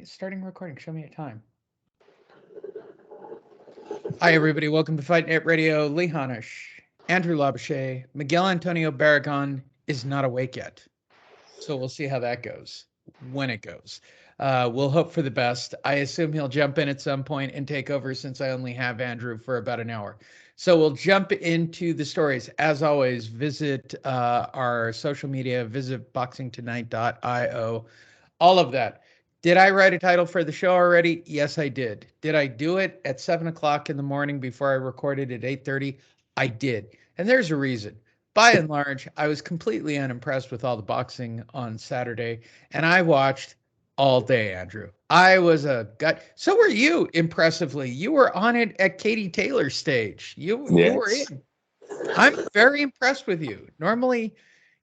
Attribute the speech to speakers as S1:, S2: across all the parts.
S1: Starting recording. Show me a time. Hi, everybody. Welcome to Fight Net Radio. Lee Hanish, Andrew Labouche, Miguel Antonio Barragon is not awake yet. So we'll see how that goes when it goes. We'll hope for the best. I assume he'll jump in at some point and take over since I only have Andrew for about an hour. So we'll jump into the stories. As always, visit our social media, visit boxingtonight.io, all of that. Did I write a title for the show already? Yes, I did. Did I do it at 7 o'clock in the morning before I recorded at 8:30? I did. And there's a reason. By and large, I was completely unimpressed with all the boxing on Saturday, and I watched all day, Andrew. I was a gut. So were you, impressively. You were on it at Katie Taylor's stage. You were
S2: Yes.
S1: in. I'm very impressed with you. Normally,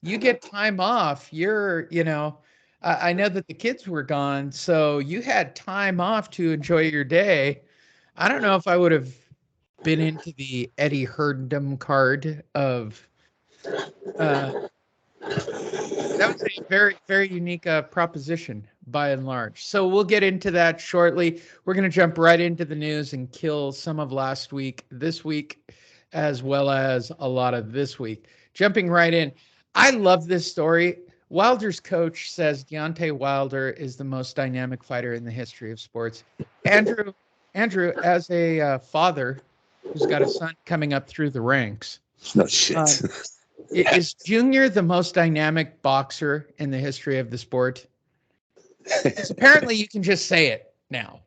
S1: you get time off. I know that the kids were gone, so you had time off to enjoy your day. I don't know if I would have been into the Eddie Herndon card of uh, that was a very, very unique proposition by and large. So we'll get into that shortly. We're going to jump right into the news and kill some of last week, this week, as well as a lot of this week. Jumping right in, I love this story. Wilder's coach says Deontay Wilder is the most dynamic fighter in the history of sports. Andrew, as a father who's got a son coming up through the ranks,
S2: No shit.
S1: is Junior the most dynamic boxer in the history of the sport? Because apparently you can just say it now.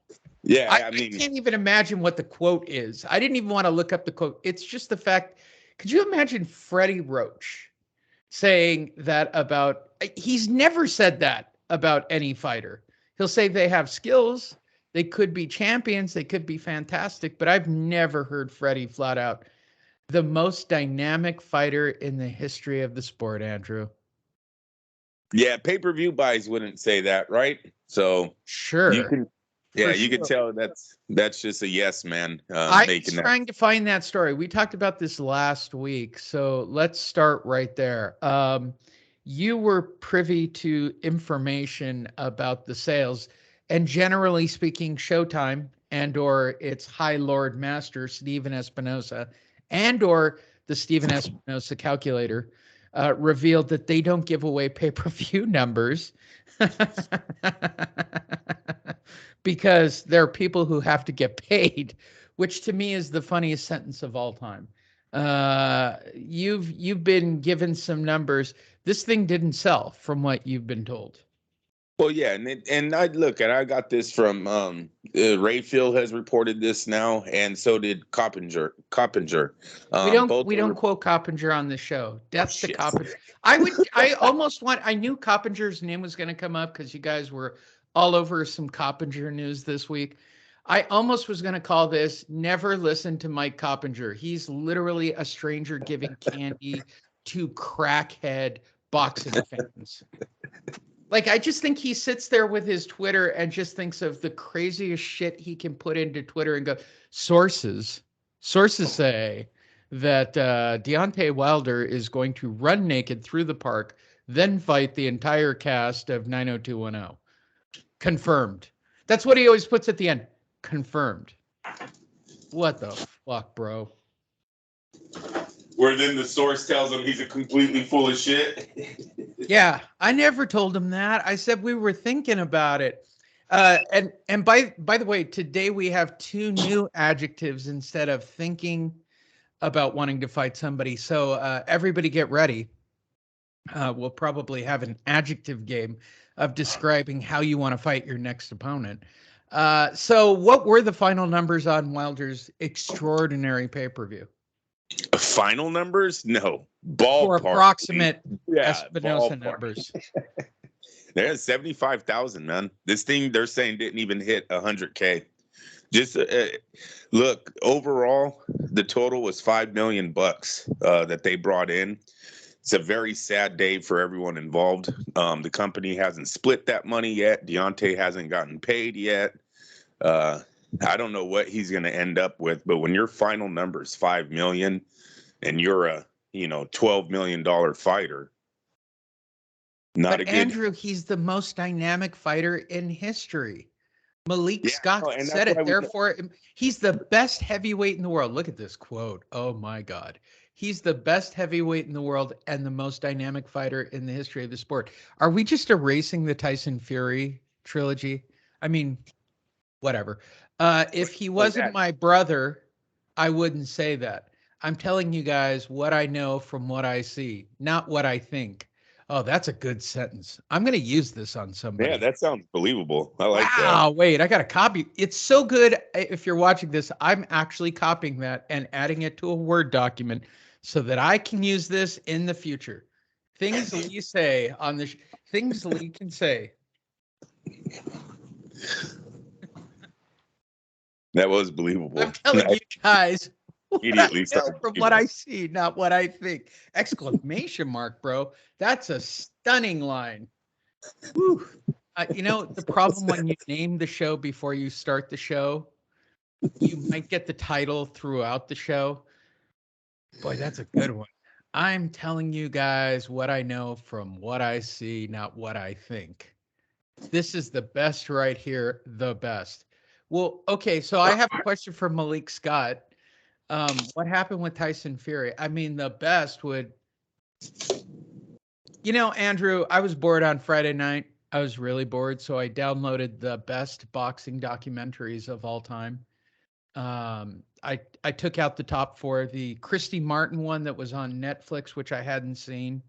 S2: Yeah,
S1: I
S2: I mean,
S1: can't even imagine what the quote is. I didn't even want to look up the quote. It's just the fact. Could you imagine Freddie Roach saying that about? He's never said that about any fighter. He'll say they have skills, they could be champions, they could be fantastic, but I've never heard Freddie flat out the most dynamic fighter in the history of the sport, Andrew.
S2: yeah, pay-per-view buys wouldn't say that, right? So you
S1: Sure,
S2: can, yeah,
S1: for
S2: you can
S1: sure.
S2: tell that's just a yes man
S1: I was
S2: making that.
S1: trying to find that story. We talked about this last week, so let's start right there. You were privy to information about the sales, and generally speaking, Showtime and or its High Lord Master Stephen Espinosa and or the Stephen Espinosa calculator revealed that they don't give away pay-per-view numbers because there are people who have to get paid, which to me is the funniest sentence of all time. You've been given some numbers. This thing didn't sell, from what you've been told.
S2: Well, yeah, and I look, and I got this from Rayfield has reported this now, and so did Coppinger. Coppinger, both
S1: We don't
S2: were.
S1: quote Coppinger on the show.
S2: Oh
S1: Death to
S2: shit!
S1: Coppinger. I knew Coppinger's name was going to come up because you guys were all over some Coppinger news this week. I almost was going to call this "Never Listen to Mike Coppinger." He's literally a stranger giving candy to crackhead boxing fans. Like, I just think he sits there with his Twitter and just thinks of the craziest shit he can put into Twitter and go, sources. Sources say that Deontay Wilder is going to run naked through the park, then fight the entire cast of 90210. Confirmed. That's what he always puts at the end. Confirmed. What the fuck, bro?
S2: Where then the source tells him he's a completely full of shit.
S1: Yeah, I never told him that. I said we were thinking about it. And by the way, today we have two new adjectives instead of thinking about wanting to fight somebody. So everybody get ready. We'll probably have an adjective game of describing how you want to fight your next opponent. So what were the final numbers on Wilder's extraordinary pay-per-view?
S2: Final numbers? No,
S1: For
S2: ballpark.
S1: approximate
S2: Yeah,
S1: Espinosa
S2: ballpark.
S1: numbers.
S2: There's 75,000, man. This thing they're saying didn't even hit 100K. Just look, overall, the total was 5 million bucks that they brought in. It's a very sad day for everyone involved. The company hasn't split that money yet. Deontay hasn't gotten paid yet. Uh, I don't know what he's going to end up with, but when your final number is 5 million and you're a $12 million fighter, not
S1: But
S2: a good.
S1: Andrew, he's the most dynamic fighter in history. Malik
S2: Yeah,
S1: Scott
S2: no, and
S1: said
S2: that's why
S1: it.
S2: we.
S1: Therefore, he's the best heavyweight in the world. Look at this quote. Oh my God. He's the best heavyweight in the world and the most dynamic fighter in the history of the sport. Are we just erasing the Tyson Fury trilogy? I mean, whatever. If he wasn't
S2: That.
S1: my brother, I wouldn't say that. I'm telling you guys what I know from what I see, not what I think. Oh, that's a good sentence. I'm going to use this on
S2: Yeah,
S1: somebody.
S2: that sounds believable. I like that.
S1: Wow, wait, I got to copy. It's so good. If you're watching this, I'm actually copying that and adding it to a Word document so that I can use this in the future. Things Lee say on the things Lee can say.
S2: That was
S1: I'm
S2: believable.
S1: telling
S2: I
S1: you guys what I
S2: immediately
S1: know
S2: started
S1: from what
S2: believing.
S1: I see, not what I think. Exclamation mark, bro. That's a stunning line. Whew. The problem when you name the show before you start the show, you might get the title throughout the show. Boy, that's a good one. I'm telling you guys what I know from what I see, not what I think. This is the best right here, the best. Well, okay, so I have a question for Malik Scott. What happened with Tyson Fury? I mean, the best would, Andrew, I was bored on Friday night. I was really bored, so I downloaded the best boxing documentaries of all time. I took out the top four, the Christy Martin one that was on Netflix, which I hadn't seen.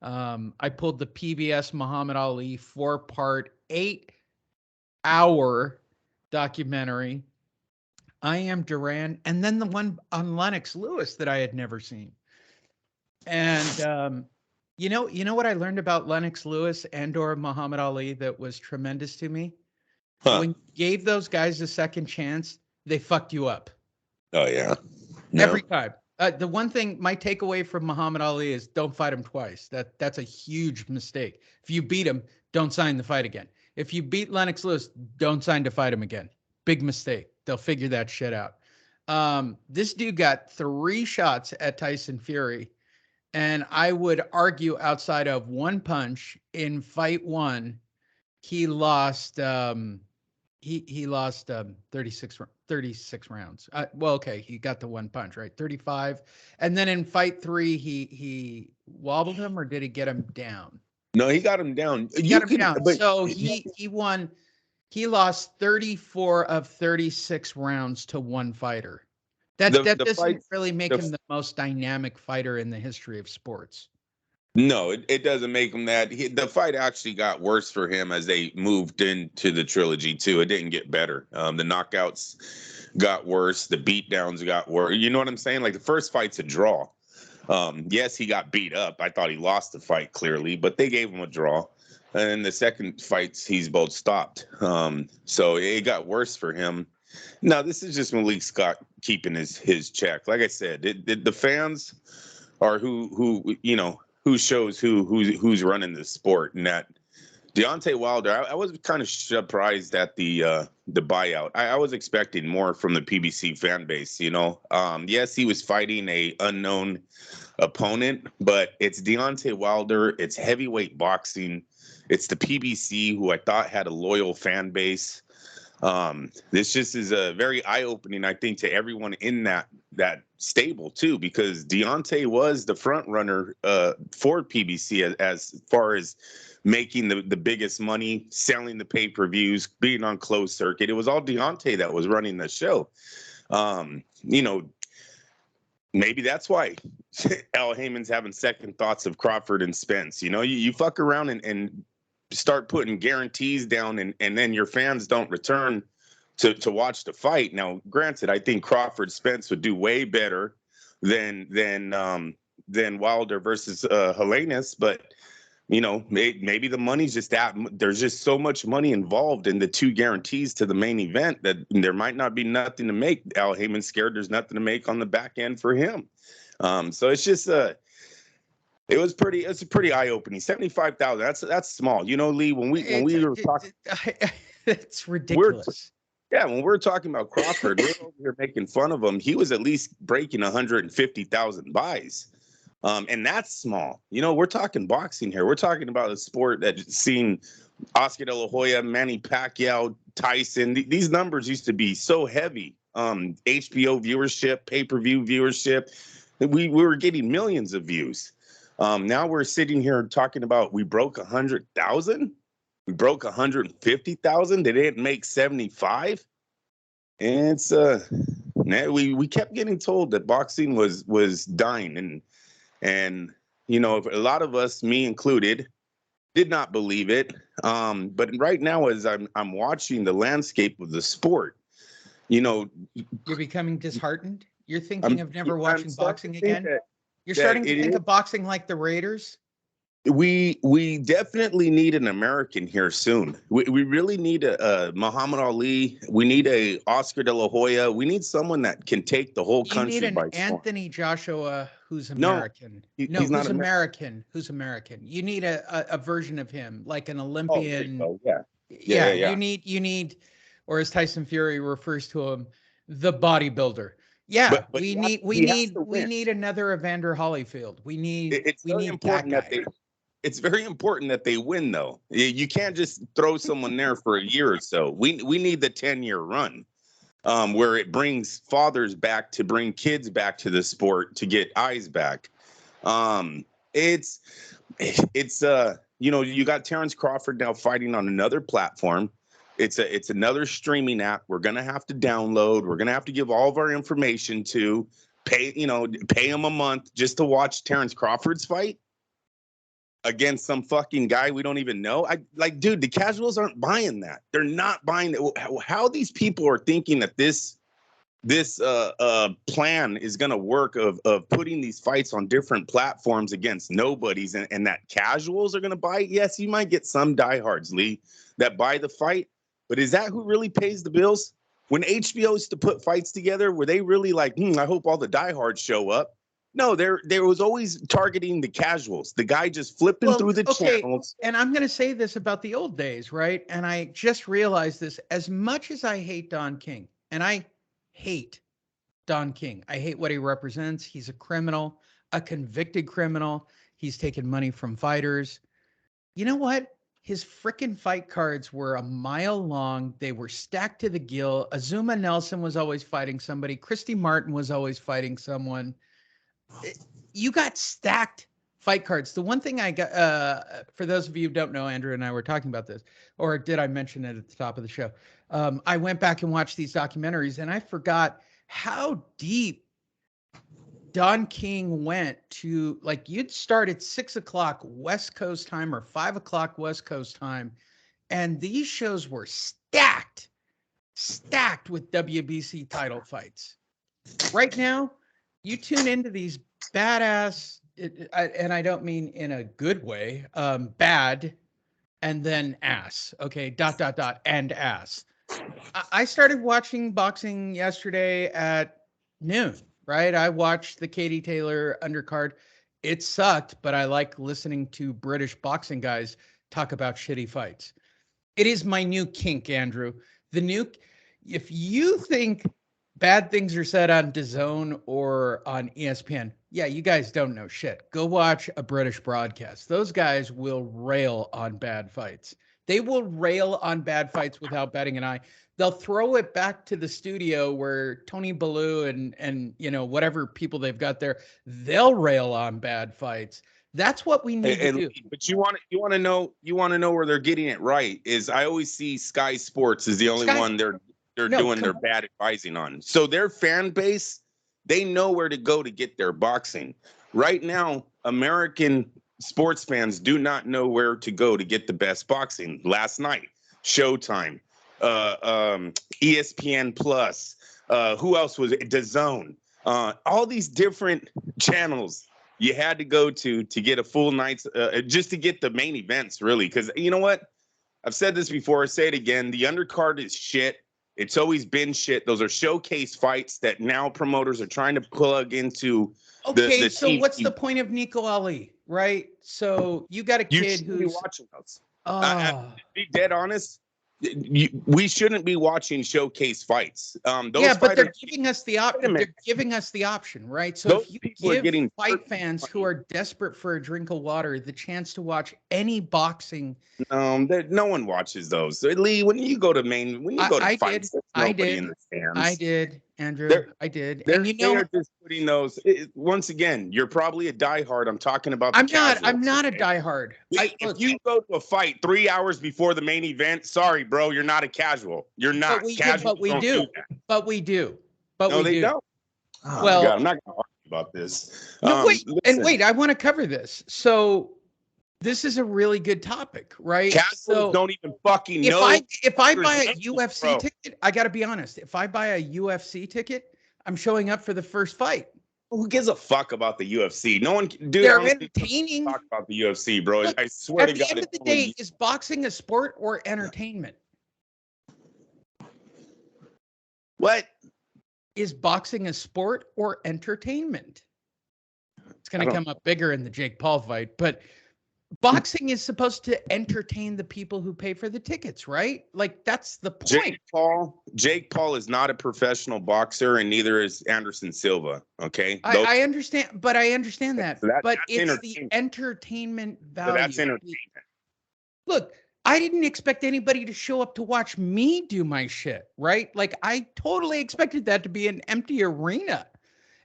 S1: I pulled the PBS Muhammad Ali 4-part, 8-hour documentary. I Am Duran, and then the one on Lennox Lewis that I had never seen. And you know what I learned about Lennox Lewis and or Muhammad Ali that was tremendous to me?
S2: Huh.
S1: When you gave those guys a second chance, they fucked you up.
S2: Oh yeah. No.
S1: Every time. The one thing my takeaway from Muhammad Ali is don't fight him twice. That's a huge mistake. If you beat him, don't sign the fight again. If you beat Lennox Lewis, don't sign to fight him again. Big mistake. They'll figure that shit out. This dude got 3 shots at Tyson Fury, and I would argue outside of one punch in fight one, he lost he lost 36 rounds. Well, okay, he got the one punch, right? 35. And then in fight 3 he wobbled him, or did he get him down?
S2: No, he got him down.
S1: He
S2: You
S1: got him
S2: can,
S1: down.
S2: but
S1: So he won. He lost 34 of 36 rounds to one fighter. That
S2: the fight
S1: doesn't really make
S2: the
S1: him the most dynamic fighter in the history of sports.
S2: no, it doesn't make him that. The fight actually got worse for him as they moved into the trilogy too. It didn't get better. The knockouts got worse. The beatdowns got worse. You know what I'm saying? Like the first fight's a draw. Yes, he got beat up. I thought he lost the fight clearly, but they gave him a draw. And the second fights, he's both stopped. So it got worse for him. No, this is just Malik Scott keeping his check. Like I said, the fans are who shows who's running the sport. And that Deontay Wilder, I was kind of surprised at the buyout. I was expecting more from the PBC fan base. Yes, he was fighting a unknown opponent, but it's Deontay Wilder. It's heavyweight boxing. It's the PBC, who I thought had a loyal fan base. This just is a very eye-opening, I think, to everyone in that stable too, because Deontay was the front runner for PBC as far as making the biggest money, selling the pay-per-views, being on closed circuit. It was all Deontay that was running the show. Um, you know, Maybe that's why Al Heyman's having second thoughts of Crawford and Spence. You fuck around and start putting guarantees down, and then your fans don't return to watch the fight. Now, granted, I think Crawford Spence would do way better than Wilder versus Helenius, but maybe the money's just that there's just so much money involved in the 2 guarantees to the main event that there might not be nothing to make. Al Heyman's scared there's nothing to make on the back end for him. So it's just it's a pretty eye-opening. 75,000. That's small. Lee, when we were talking,
S1: It's
S2: we're
S1: ridiculous.
S2: yeah, when we're talking about Crawford, we're over here making fun of him. He was at least breaking 150,000 buys. And that's small. We're talking boxing here. We're talking about a sport that's seen Oscar De La Hoya, Manny Pacquiao, Tyson. These numbers used to be so heavy. HBO viewership, pay-per-view viewership. We were getting millions of views. Now we're sitting here talking about we broke 100,000. We broke 150,000. They didn't make 75. And it's we kept getting told that boxing was dying, and a lot of us, me included, did not believe it. But right now, as I'm watching the landscape of the sport,
S1: you're becoming disheartened. You're thinking of never watching boxing again. You're starting to think of boxing like the Raiders.
S2: We definitely need an American here soon. We really need a Muhammad Ali. We need a Oscar De La Hoya. We need someone that can take the whole country by storm.
S1: You need an Anthony Joshua who's American.
S2: He's
S1: who's
S2: not
S1: American. Who's American. You need a version of him, like an Olympian.
S2: Oh, yeah.
S1: You need, or as Tyson Fury refers to him, the bodybuilder. Yeah, but we need another Evander Holyfield. We need that guy.
S2: It's very important that they win, though. You can't just throw someone there for a year or so. We need the 10-year run, where it brings fathers back to bring kids back to the sport to get eyes back. It's you got Terrence Crawford now fighting on another platform. It's another streaming app. We're gonna have to download. We're gonna have to give all of our information to pay him a month just to watch Terrence Crawford's fight against some fucking guy we don't even know. Dude, the casuals aren't buying that. They're not buying it. How these people are thinking that this plan is going to work of putting these fights on different platforms against nobodies and that casuals are going to buy it. Yes, you might get some diehards, Lee, that buy the fight, but is that who really pays the bills? When HBO used to put fights together, were they really like, I hope all the diehards show up? No, there was always targeting the casuals. The guy just flipping through the channels.
S1: And I'm going to say this about the old days, right? And I just realized this. As much as I hate Don King, and I hate Don King, I hate what he represents. He's a criminal, a convicted criminal. He's taken money from fighters. You know what? His frickin' fight cards were a mile long. They were stacked to the gill. Azuma Nelson was always fighting somebody. Christy Martin was always fighting someone. You got stacked fight cards. The one thing I got, for those of you who don't know, Andrew and I were talking about this, or did I mention it at the top of the show? I went back and watched these documentaries, and I forgot how deep Don King went to, like, you'd start at 6 o'clock West Coast time or 5 o'clock West Coast time, and these shows were stacked with WBC title fights. Right now, you tune into these badass, and I don't mean in a good way, bad, and then ass, okay, ... and ass. I started watching boxing yesterday at noon, right? I watched the Katie Taylor undercard. It sucked, but I like listening to British boxing guys talk about shitty fights. It is my new kink, Andrew. If you think bad things are said on DAZN or on ESPN, yeah, you guys don't know shit. Go watch a British broadcast. Those guys will rail on bad fights. They will rail on bad fights without batting an eye. They'll throw it back to the studio where Tony Bellew and whatever people they've got there, they'll rail on bad fights. That's what we need to do.
S2: But you want to know where they're getting it right is I always see Sky Sports is the only one they're doing their bad advising on. So their fan base, they know where to go to get their boxing. Right now, American sports fans do not know where to go to get the best boxing. Last night, Showtime, ESPN Plus, who else was it? DAZN. All these different channels you had to go to get a full night's, just to get the main events, really. Because you know what? I've said this before, I say it again. The undercard is shit. It's always been shit. Those are showcase fights that now promoters are trying to plug into.
S1: Okay, so what's the point of Nico Ali, right? So you got a kid who's
S2: watching those. To be dead honest, we shouldn't be watching showcase fights. Those
S1: Yeah, but they're
S2: fighters,
S1: giving us the they're giving us the option, right? So
S2: those
S1: if you
S2: people are
S1: give
S2: getting
S1: fight fans who are desperate for a drink of water the chance to watch any boxing,
S2: no one watches those. Lee, when you go to
S1: I
S2: fights,
S1: did,
S2: there's
S1: I
S2: nobody in
S1: did,
S2: the stands.
S1: I did, Andrew,
S2: They're
S1: I did,
S2: they're
S1: and you
S2: they
S1: know,
S2: are just putting those. Once again, you're probably a diehard. I'm talking about the
S1: I'm not,
S2: casuals.
S1: I'm not a
S2: Okay?
S1: diehard.
S2: Lee, if you go to a fight 3 hours before the main event, sorry, bro, you're not a casual. You're not. Casuals
S1: we
S2: don't
S1: do,
S2: do that.
S1: but we do, but
S2: No,
S1: we
S2: they
S1: do.
S2: don't. Oh,
S1: Well,
S2: God, I'm not going to argue about this.
S1: no, wait, and
S2: Listen,
S1: wait, I want to cover this. So this is a really good topic, right?
S2: casuals
S1: So
S2: don't even fucking
S1: if
S2: know.
S1: I buy a
S2: Bro.
S1: UFC ticket, I got to be honest. If I buy a UFC ticket, I'm showing up for the first fight.
S2: Who gives a fuck about the UFC? No one, dude.
S1: They're
S2: I don't think
S1: entertaining.
S2: talk about the UFC, bro.
S1: Look,
S2: I swear to
S1: at
S2: God.
S1: the end of the day, is boxing a sport or entertainment?
S2: What?
S1: Is boxing a sport or entertainment? It's going to come up bigger in the Jake Paul fight, but boxing is supposed to entertain the people who pay for the tickets, right? Like, that's the point.
S2: Jake Paul is not a professional boxer, and neither is Anderson Silva. Okay,
S1: I understand, but I understand that.
S2: So
S1: but it's the entertainment value.
S2: So that's entertainment.
S1: Look, I didn't expect anybody to show up to watch me do my shit, right? Like, I totally expected that to be an empty arena.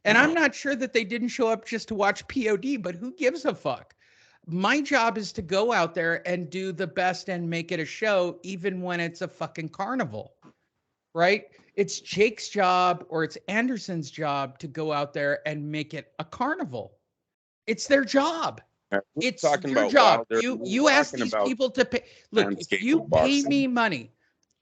S1: And I'm not sure that they didn't show up just to watch POD, but who gives a fuck? My job is to go out there and do the best and make it a show, even when it's a fucking carnival, right? It's Jake's job or it's Anderson's job to go out there and make it a carnival. It's their job. It's your job. You ask these people to pay. Look, if you pay me money,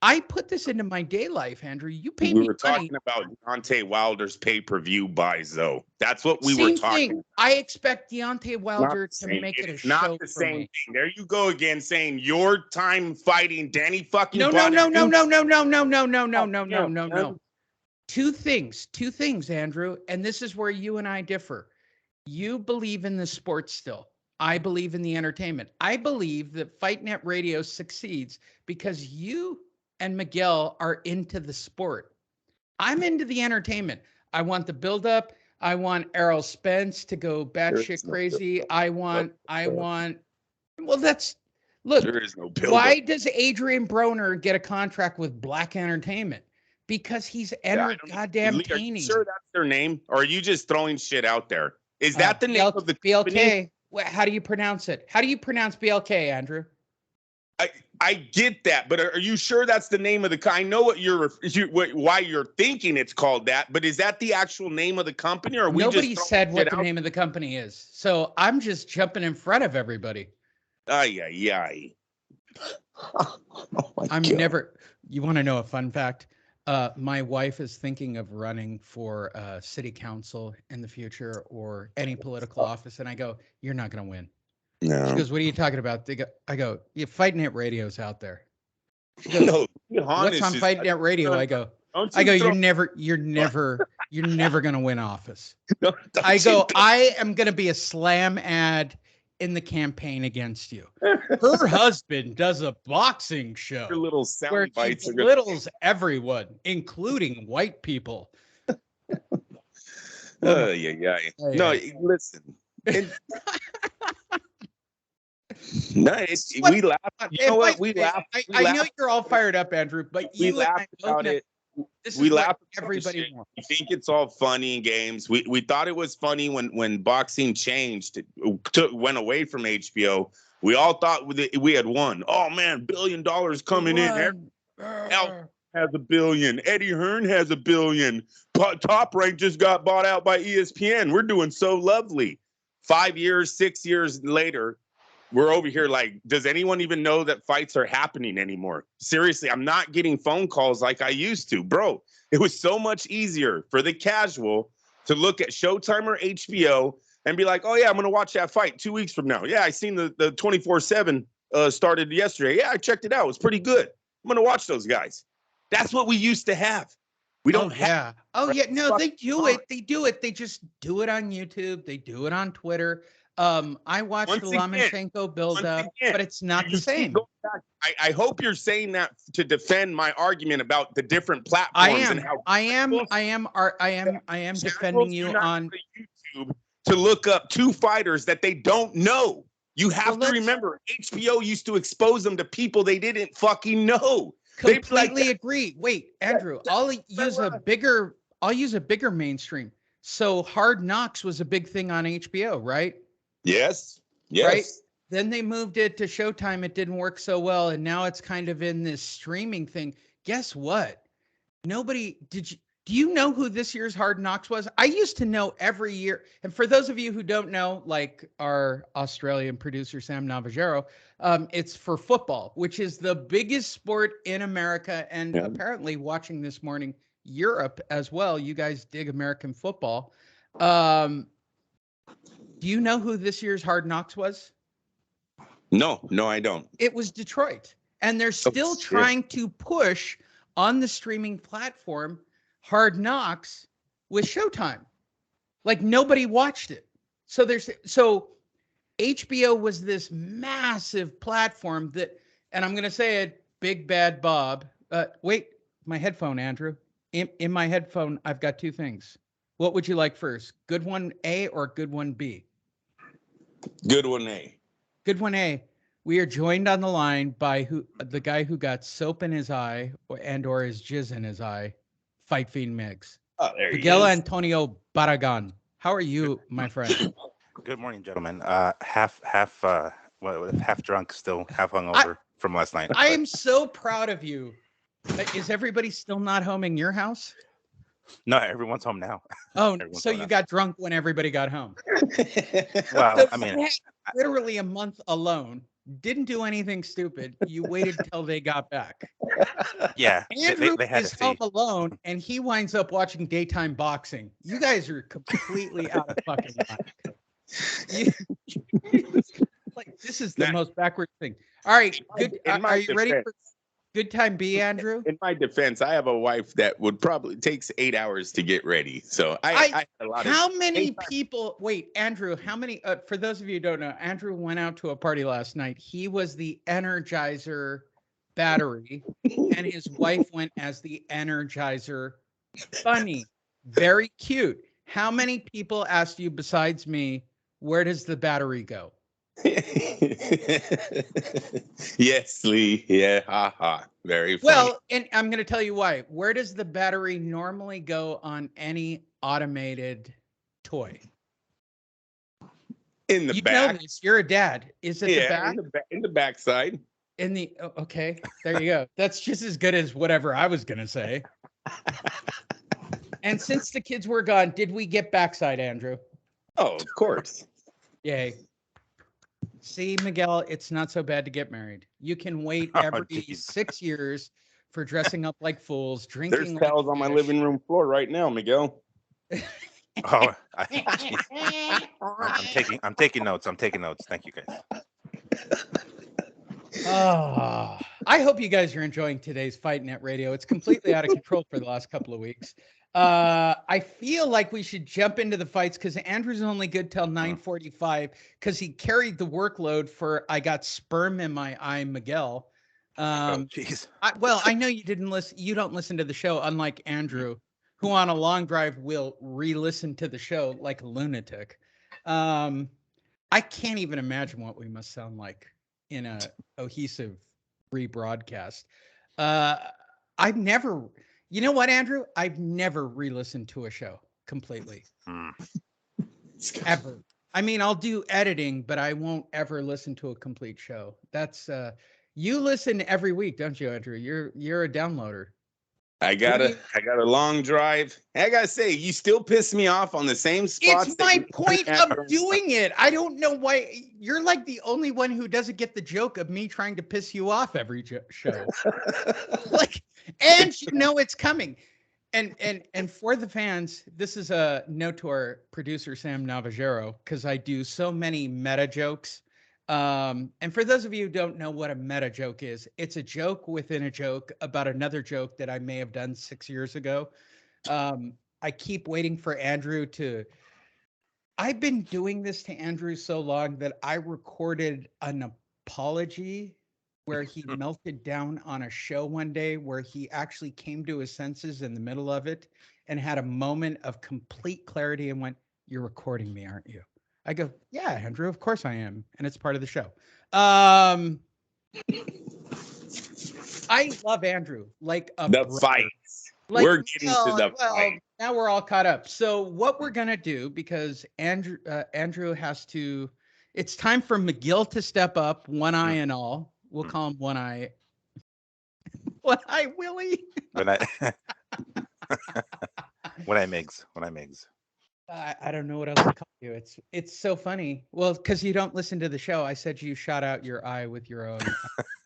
S1: I put this into my day life, Andrew. You pay me money.
S2: We were talking about Deontay Wilder's pay-per-view buys, though. That's what we were talking about.
S1: I expect Deontay Wilder to make it a show.
S2: Not the same thing. There you go again, saying your time fighting Danny fucking.
S1: No. Two things, Andrew, and this is where you and I differ. You believe in the sport still. I believe in the entertainment. I believe that Fight Net Radio succeeds because you and Miguel are into the sport. I'm into the entertainment. I want the buildup. I want Errol Spence to go batshit crazy. Well, that's, look,
S2: there is no buildup.
S1: Why does Adrian Broner get a contract with Black Entertainment? Because he's goddamn
S2: Are you sure that's their name? Or are you just throwing shit out there? Is that the name of the
S1: BLK?
S2: company?
S1: How do you pronounce it? How do you pronounce BLK, Andrew?
S2: I get that, but are you sure that's the name of the? I know what why you're thinking it's called that, but is that the actual name of the company, or
S1: nobody said what the name of the company is? So I'm just jumping in front of everybody.
S2: Ay.
S1: I'm never. You want to know a fun fact? My wife is thinking of running for city council in the future or any political office, and I go, "You're not going to win."
S2: No.
S1: She goes, "What are you talking about?" I go, "You Fight Net Radio's out there." She
S2: goes,
S1: no, what's on Fight Net Radio? I go, "You're never gonna win office." I go, "I am gonna be a slam ad in the campaign against you." Her husband does a boxing show where he belittles everyone, including white people.
S2: No, listen. We laugh. You know what? We laugh.
S1: I know you're all fired up, Andrew, but
S2: we laughed about it. We laughed.
S1: Everybody
S2: wants. We think it's all funny and games. We thought it was funny when boxing changed, went away from HBO. We all thought we had won. Oh man, $1 billion coming in. El has $1 billion. Eddie Hearn has $1 billion. Top Rank just got bought out by ESPN. We're doing so lovely. 5 years, 6 years later, we're over here like, does anyone even know that fights are happening anymore? Seriously, I'm not getting phone calls like I used to. Bro, it was so much easier for the casual to look at Showtime or HBO and be like, oh, yeah, I'm going to watch that fight 2 weeks from now. Yeah, I seen the 24/7 started yesterday. Yeah, I checked it out. It was pretty good. I'm going to watch those guys. That's what we used to have. We don't have.
S1: Oh, yeah. No, they do it. They do it. They just do it on YouTube. They do it on Twitter. I watched the
S2: Once again,
S1: Lomachenko build up, but it's not the
S2: you keep
S1: same.
S2: going back. I hope you're saying that to defend my argument about the different
S1: I
S2: platforms and
S1: am,
S2: how
S1: I am,
S2: channels-
S1: I am, I am defending
S2: channels do
S1: you
S2: not
S1: on.
S2: go to YouTube to look up two fighters that they don't know. You have
S1: Well,
S2: to remember, HBO used to expose them to people they didn't fucking know. They'd be like,
S1: Completely agree. Wait, Andrew, I'll use a bigger mainstream. So Hard Knocks was a big thing on HBO, right?
S2: yes,
S1: Right.
S2: yes.
S1: Then they moved it to Showtime. It didn't work so well, and now it's kind of in this streaming thing. Guess what? Nobody did you do you know who this year's Hard Knocks was? I used to know every year. And for those of you who don't know, like our Australian producer Sam Navajero, it's for football, which is the biggest sport in America, and
S2: Yeah.
S1: apparently watching this morning, Europe as well. You guys dig American football. Do you know who this year's Hard Knocks was?
S2: No, I don't.
S1: It was Detroit. And they're still
S2: shit.
S1: trying to push on the streaming platform Hard Knocks with Showtime. Like nobody watched it. So HBO was this massive platform that, and I'm going to say it, Big Bad Bob. Wait, my headphone, Andrew. In my headphone, I've got two things. What would you like first? Good one A or good one B?
S2: Good one, A.
S1: Good one A. We are joined on the line by the guy who got soap in his eye or his jizz in his eye, Fight Fiend Mix.
S2: Oh, there
S1: Miguel
S2: he is.
S1: Antonio Barragan. How are you, my friend?
S3: Good morning, gentlemen. Half drunk, still half hungover from last night.
S1: I am so proud of you. Is everybody still not home in your house?
S3: No, everyone's home now.
S1: Oh,
S3: Everyone's
S1: so
S3: home
S1: you
S3: now.
S1: got drunk when everybody got home.
S3: Well,
S1: So
S3: I mean,
S1: you had literally a month alone. Didn't do anything stupid. You waited till they got back.
S3: yeah,
S1: Andrew
S3: they had
S1: is
S3: to
S1: home
S3: see.
S1: alone, and he winds up watching daytime boxing. You guys are completely out of fucking line. Like this is the most backward thing. All right, good. Are you ready for good time B, Andrew?
S2: In my defense, I have a wife that would probably takes 8 hours to get ready. So I had a lot of.
S1: How many people? Wait, Andrew. How many? For those of you who don't know, Andrew went out to a party last night. He was the Energizer battery, and his wife went as the Energizer bunny. Very cute. How many people asked you besides me, where does the battery go?
S2: Yes, Lee. Yeah, haha. Very funny.
S1: Well, and I'm going to tell you why. Where does the battery normally go on any automated toy?
S2: In the
S1: You
S2: back.
S1: know this. You're a dad. Is it the back?
S2: In the backside.
S1: Okay, there you go. That's just as good as whatever I was going to say. And since the kids were gone, did we get backside, Andrew?
S2: Oh, of course.
S1: Yay. See, Miguel, it's not so bad to get married. You can wait every 6 years for dressing up like fools, drinking.
S2: There's towels on my living room floor right now, Miguel.
S3: Oh, I'm taking notes. I'm taking notes. Thank you, guys.
S1: Oh, I hope you guys are enjoying today's Fight Net Radio. It's completely out of control for the last couple of weeks. I feel like we should jump into the fights because Andrew's only good till 9:45 because he carried the workload for I got sperm in my eye, Miguel.
S3: Jeez.
S1: I know you didn't listen. You don't listen to the show, unlike Andrew, who on a long drive will re-listen to the show like a lunatic. I can't even imagine what we must sound like in a cohesive rebroadcast. I've never, you know what, Andrew? I've never re-listened to a show completely. Ever. I mean, I'll do editing, but I won't ever listen to a complete show. That's you listen every week, don't you, Andrew? You're a downloader.
S2: I got a long drive. I gotta say, you still piss me off on the same spots.
S1: It's my point of doing it. I don't know why you're like the only one who doesn't get the joke of me trying to piss you off every show. Like, and you know it's coming. And for the fans, this is a note to our producer Sam Navajero because I do so many meta jokes. And for those of you who don't know what a meta joke is, it's a joke within a joke about another joke that I may have done 6 years ago. I keep waiting for Andrew to I've been doing this to Andrew so long that I recorded an apology where he melted down on a show one day where he actually came to his senses in the middle of it and had a moment of complete clarity and went, "You're recording me, aren't you?" I go, "Yeah, Andrew, of course I am." And it's part of the show. I love Andrew like a
S2: The
S1: brother.
S2: fights.
S1: Like,
S2: We're getting to the fight.
S1: now we're all caught up. So what we're gonna do, because Andrew has to, it's time for McGill to step up, one eye and all. We'll call him one eye Willie.
S3: When I when I Migs.
S1: I don't know what else to call you. It's so funny. Well, because you don't listen to the show. I said you shot out your eye with your own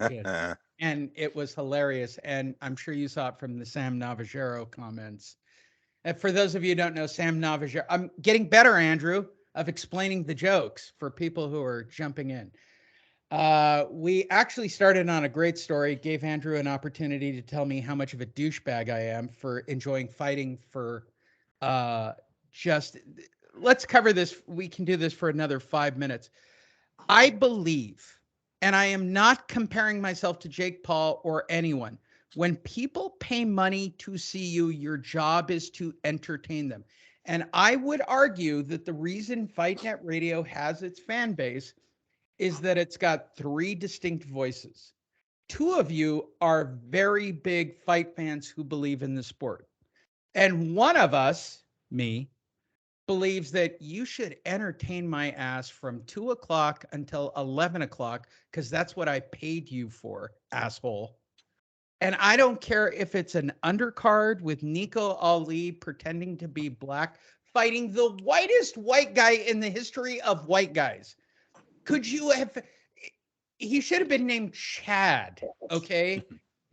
S1: shit. And it was hilarious. And I'm sure you saw it from the Sam Navajero comments. And for those of you who don't know, Sam Navajero, I'm getting better, Andrew, of explaining the jokes for people who are jumping in. We actually started on a great story, gave Andrew an opportunity to tell me how much of a douchebag I am for enjoying fighting for just, let's cover this. We can do this for another 5 minutes. I believe, and I am not comparing myself to Jake Paul or anyone. When people pay money to see you, your job is to entertain them. And I would argue that the reason Fight Net Radio has its fan base is that it's got 3 distinct voices. 2 of you are very big fight fans who believe in the sport. And one of us, me, believes that you should entertain my ass from 2 o'clock until 11 o'clock because that's what I paid you for, asshole. And I don't care if it's an undercard with Nico Ali pretending to be black, fighting the whitest white guy in the history of white guys. Could you have? He should have been named Chad. Okay,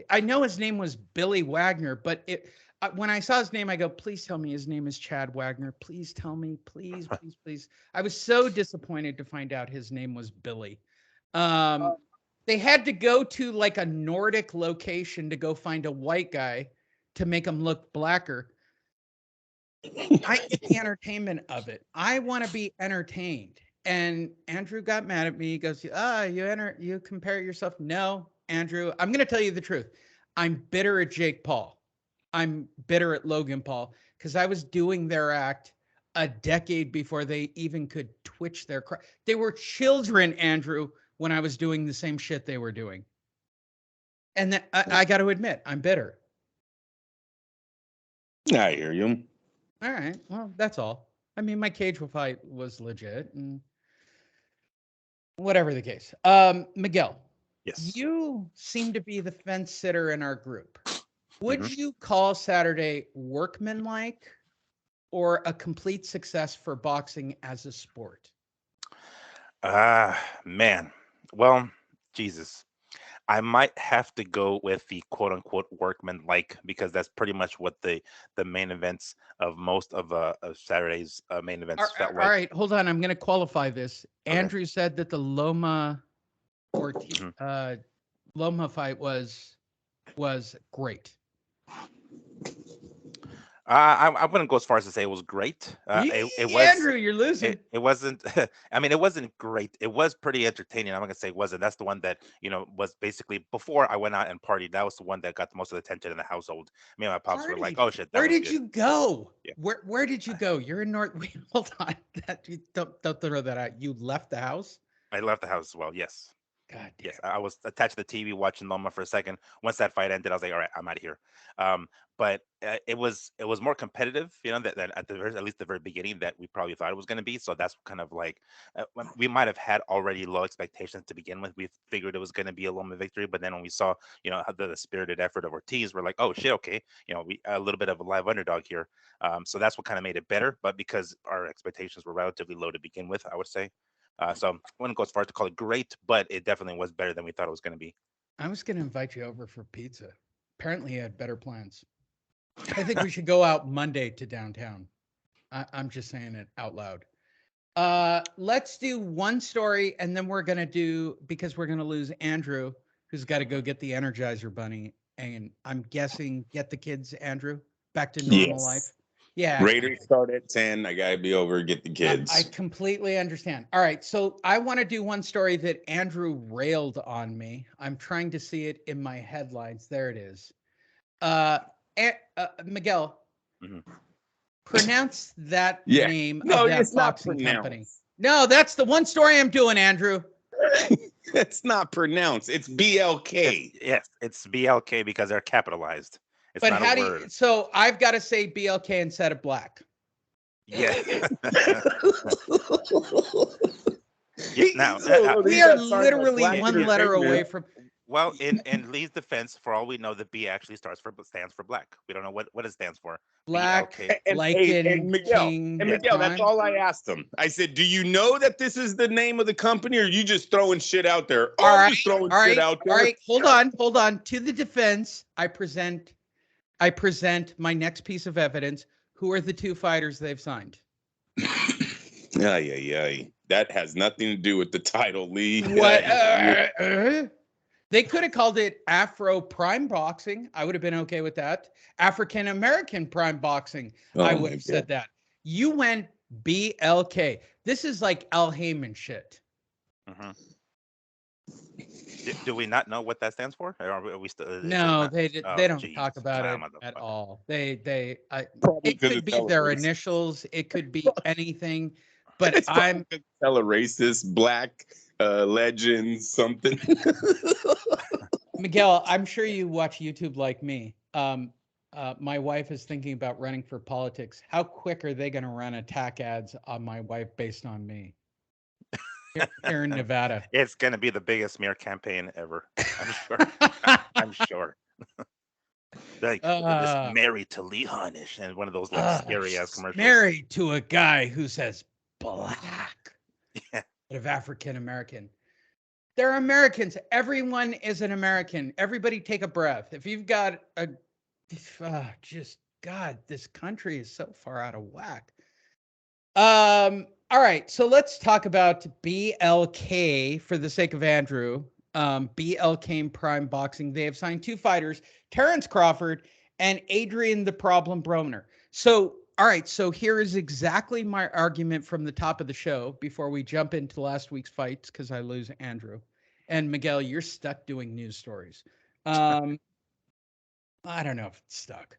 S1: I know his name was Billy Wagner, but when I saw his name, I go, please tell me his name is Chad Wagner. Please tell me, please, please, please. I was so disappointed to find out his name was Billy. They had to go to like a Nordic location to go find a white guy to make him look blacker. I get the entertainment of it. I want to be entertained. And Andrew got mad at me. He goes, you compare yourself. No, Andrew, I'm going to tell you the truth. I'm bitter at Jake Paul. I'm bitter at Logan Paul because I was doing their act a decade before they even could twitch their they were children, Andrew, when I was doing the same shit they were doing. And I got to admit, I'm bitter.
S2: I hear you.
S1: All right. Well, that's all. I mean, my cage fight was legit and whatever the case. Miguel,
S3: Yes.
S1: you seem to be the fence sitter in our group. Would you call Saturday workmanlike or a complete success for boxing as a sport?
S3: Man. Well, Jesus. I might have to go with the quote unquote workman like because that's pretty much what the main events of most of Saturday's main events felt like.
S1: All right, hold on. I'm going to qualify this.
S3: Okay.
S1: Andrew said that the Loma Loma fight was great.
S3: I wouldn't go as far as to say it was great. It was
S1: Andrew, you're losing.
S3: It wasn't. I mean, it wasn't great. It was pretty entertaining. I'm not gonna say it wasn't. That's the one that was basically before I went out and partied. That was the one that got the most of the attention in the household. Me and my pops were like, "Oh shit, that
S1: where
S3: was
S1: did
S3: good."
S1: you go?
S3: Yeah.
S1: Where did you go? You're in North. Wait, hold on. Don't throw that out. You left the house.
S3: I left the house as well. Yes.
S1: God damn.
S3: Yes, I was attached to the TV watching Loma for a second. Once that fight ended, I was like, "All right, I'm out of here." But it was more competitive, that at least the very beginning that we probably thought it was going to be. So that's kind of like we might have had already low expectations to begin with. We figured it was going to be a Loma victory, but then when we saw the spirited effort of Ortiz, we're like, "Oh shit, okay, we a little bit of a live underdog here." So that's what kind of made it better. But because our expectations were relatively low to begin with, I would say. So I wouldn't go as far as to call it great, but it definitely was better than we thought it was going to be.
S1: I was going to invite you over for pizza. Apparently, you had better plans. I think we should go out Monday to downtown. I'm just saying it out loud. Let's do one story, and then we're going to do, because we're going to lose Andrew, who's got to go get the Energizer Bunny. And I'm guessing get the kids, Andrew, back to normal life. Yeah.
S2: Raiders start at 10. I gotta be over, get the kids.
S1: I completely understand. All right, so I want to do one story that Andrew railed on me. I'm trying to see it in my headlines. There it is. Miguel,
S3: Mhm.
S1: pronounce that
S2: Yeah.
S1: name
S2: No,
S1: of that
S2: it's not
S1: boxing company.
S2: pronounced.
S1: No, that's the one story I'm doing, Andrew.
S2: It's not pronounced. It's BLK.
S3: Yes, it's BLK because they're capitalized. It's
S1: But
S3: not
S1: how
S3: a
S1: do
S3: word.
S1: you? So I've got to say BLK instead of black.
S3: Yeah. Now,
S1: We are literally one letter away from.
S3: well, in Lee's defense, for all we know, the B actually stands for black. We don't know what it stands for.
S1: Black,
S3: BLK.
S1: Lichen, King.
S2: And Miguel, that's
S1: Prime.
S2: all I asked him. I said, "Do you know that this is the name of the company, or are you just throwing shit out there?"
S1: All right,
S2: just throwing
S1: all
S2: shit
S1: right,
S2: out there.
S1: all right. Hold on. To the defense, I present my next piece of evidence. Who are the two fighters they've signed?
S2: Yeah. That has nothing to do with the title, Lee.
S1: What? They could have called it Afro Prime Boxing. I would have been okay with that. African American Prime Boxing. I would have said that. You went BLK. This is like Al Heyman shit.
S3: Mm-hmm. Do we not know what that stands for? Are we still?
S1: No, they don't talk about it at all. It could be their initials. It could be anything. But I'm
S2: tell a racist black legend something.
S1: Miguel, I'm sure you watch YouTube like me. My wife is thinking about running for politics. How quick are they going to run attack ads on my wife based on me? Here in Nevada.
S3: It's going to be the biggest smear campaign ever. I'm sure. I'm sure. Like just married to Lee Hanish and one of those like scary ass commercials.
S1: Married to a guy who says black, but of African American. They're Americans. Everyone is an American. Everybody take a breath. If you've got a, just God, this country is so far out of whack. All right, so let's talk about BLK for the sake of Andrew. BLK Prime Boxing. They have signed two fighters, Terrence Crawford and Adrian the Problem Broner. So, all right, so here is exactly my argument from the top of the show before we jump into last week's fights, because I lose Andrew. And Miguel, you're stuck doing news stories. I don't know if it's stuck.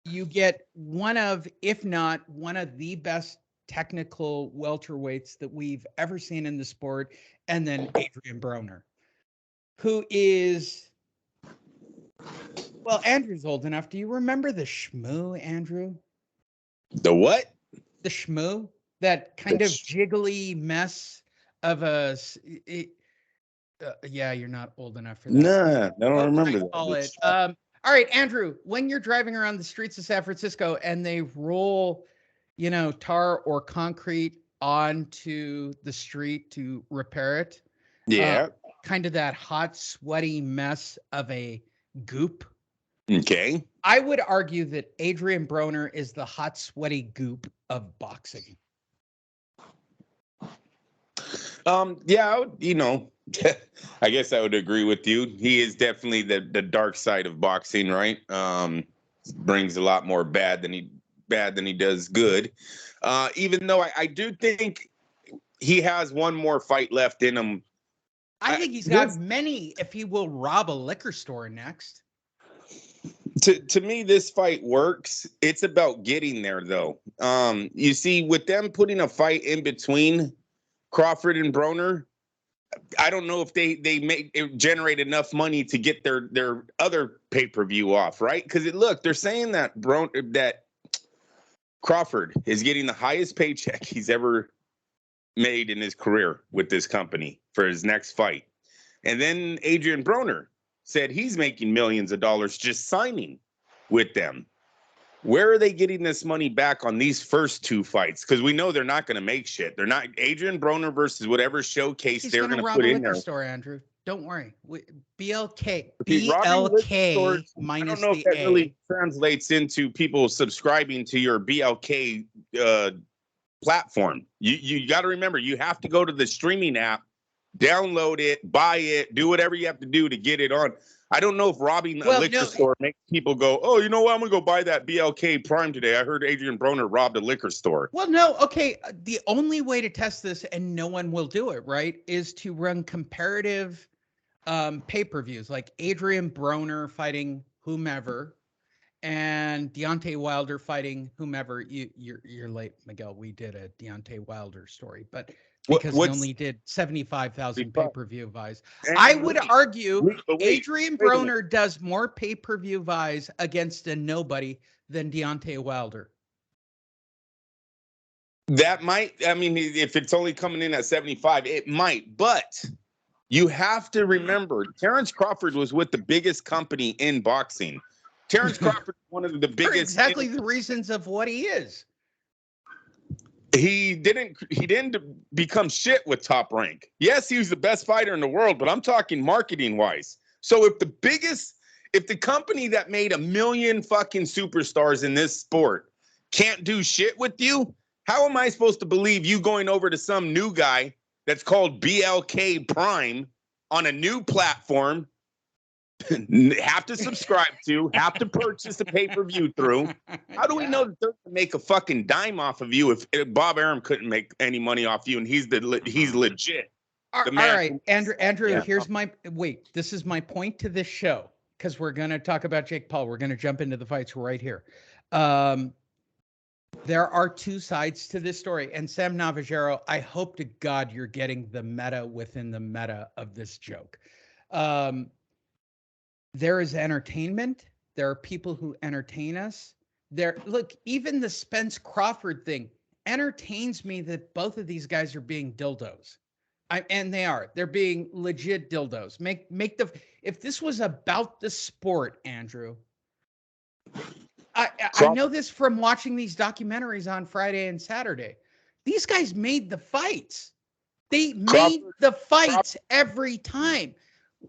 S1: You get one of, if not one of the best technical welterweights that we've ever seen in the sport, and then Adrian Broner, who is, well, Andrew's old enough. Do you remember the Shmoo, Andrew?
S2: The what?
S1: The Shmoo, that kind of jiggly mess of a. Yeah, you're not old enough for that.
S2: Nah, I don't remember that.
S1: Call it. All right, Andrew, when you're driving around the streets of San Francisco and they roll, tar or concrete onto the street to repair it.
S2: Yeah.
S1: Kind of that hot, sweaty mess of a goop.
S2: Okay.
S1: I would argue that Adrian Broner is the hot, sweaty goop of boxing.
S2: Yeah, I guess I would agree with you. He is definitely the dark side of boxing, right? Brings a lot more bad than he does good. Even though I do think he has one more fight left in him.
S1: I think he's got many if he will rob a liquor store next.
S2: To me, this fight works. It's about getting there, though. You see, with them putting a fight in between Crawford and Broner, I don't know if they generate enough money to get their other pay-per-view off, right? Because they're saying that that Crawford is getting the highest paycheck he's ever made in his career with this company for his next fight. And then Adrian Broner said he's making millions of dollars just signing with them. Where are they getting this money back on these first two fights? Because we know they're not going to make shit. They're not Adrian Broner versus whatever showcase they're going to put in there.
S1: Store, Andrew. Don't worry. BLK minus
S2: I don't know if that really translates into people subscribing to your BLK platform. You got to remember, you have to go to the streaming app download it, buy it, do whatever you have to do to get it on. I don't know if robbing a liquor store makes people go, oh, you know what? I'm going to go buy that BLK Prime today. I heard Adrian Broner robbed a liquor store.
S1: Well, no. Okay. The only way to test this, and no one will do it, right, is to run comparative pay-per-views, like Adrian Broner fighting whomever and Deontay Wilder fighting whomever. You're late, Miguel. We did a Deontay Wilder story, but because he only did 75,000 pay-per-view buys, I would argue Adrian Broner does more pay-per-view buys against a nobody than Deontay Wilder.
S2: That might, I mean, if it's only coming in at 75, it might, but you have to remember, Terrence Crawford was with the biggest company in boxing. Terrence Crawford is one of the biggest. For
S1: exactly the reasons of what he is.
S2: He didn't become shit with Top Rank. Yes, he was the best fighter in the world, but I'm talking marketing wise. So if the company that made 1 million fucking superstars in this sport can't do shit with you, how am I supposed to believe you going over to some new guy that's called BLK Prime on a new platform, have to subscribe to, have to purchase a pay-per-view through? How do we know that they're going to make a fucking dime off of you if Bob Arum couldn't make any money off you and he's legit?
S1: All right, Andrew, here's this is my point to this show, because we're going to talk about Jake Paul. We're going to jump into the fights right here. There are two sides to this story. And Sam Navajero, I hope to God you're getting the meta within the meta of this joke. There is entertainment. There are people who entertain us. Look, even the Spence Crawford thing entertains me, that both of these guys are being dildos. And they're being legit dildos. If this was about the sport, Andrew, I know this from watching these documentaries on Friday and Saturday. These guys made the fights. They made the fights every time.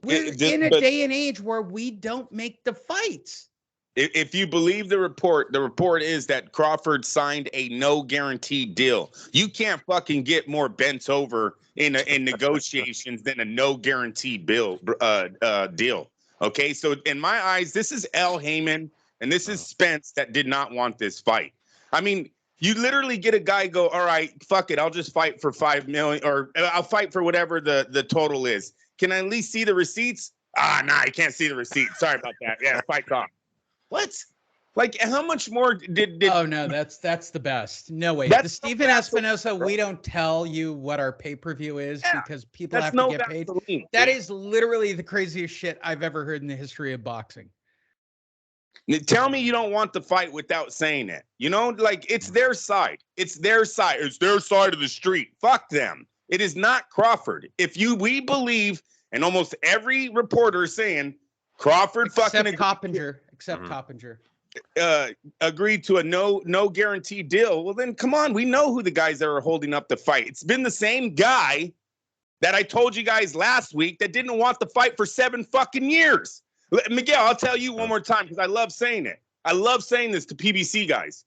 S1: We're in a day and age where we don't make the fights.
S2: If you believe the report is that Crawford signed a no guarantee deal. You can't fucking get more bent over in negotiations than a no guarantee deal. Okay, so in my eyes, this is Al Heyman and this is Spence that did not want this fight. I mean, you literally get a guy go, all right, fuck it, I'll just fight for 5 million, or I'll fight for whatever the total is. Can I at least see the receipts? Nah, you can't see the receipts. Sorry about that. Yeah, fight's off. What? Like, how much more did
S1: Oh no, that's the best. No way. The Stephen Espinosa, we don't tell you what our pay-per-view is because people have to get paid. That is literally the craziest shit I've ever heard in the history of boxing.
S2: Tell me you don't want the fight without saying it. You know, like, it's their side. It's their side. It's their side of the street. Fuck them. It is not Crawford. We believe, and almost every reporter is saying, Crawford
S1: except Coppinger
S2: agreed to a no guarantee deal. Well, then come on, we know who the guys that are holding up the fight. It's been the same guy that I told you guys last week that didn't want the fight for 7 fucking years. Miguel, I'll tell you one more time because I love saying it. I love saying this to PBC guys.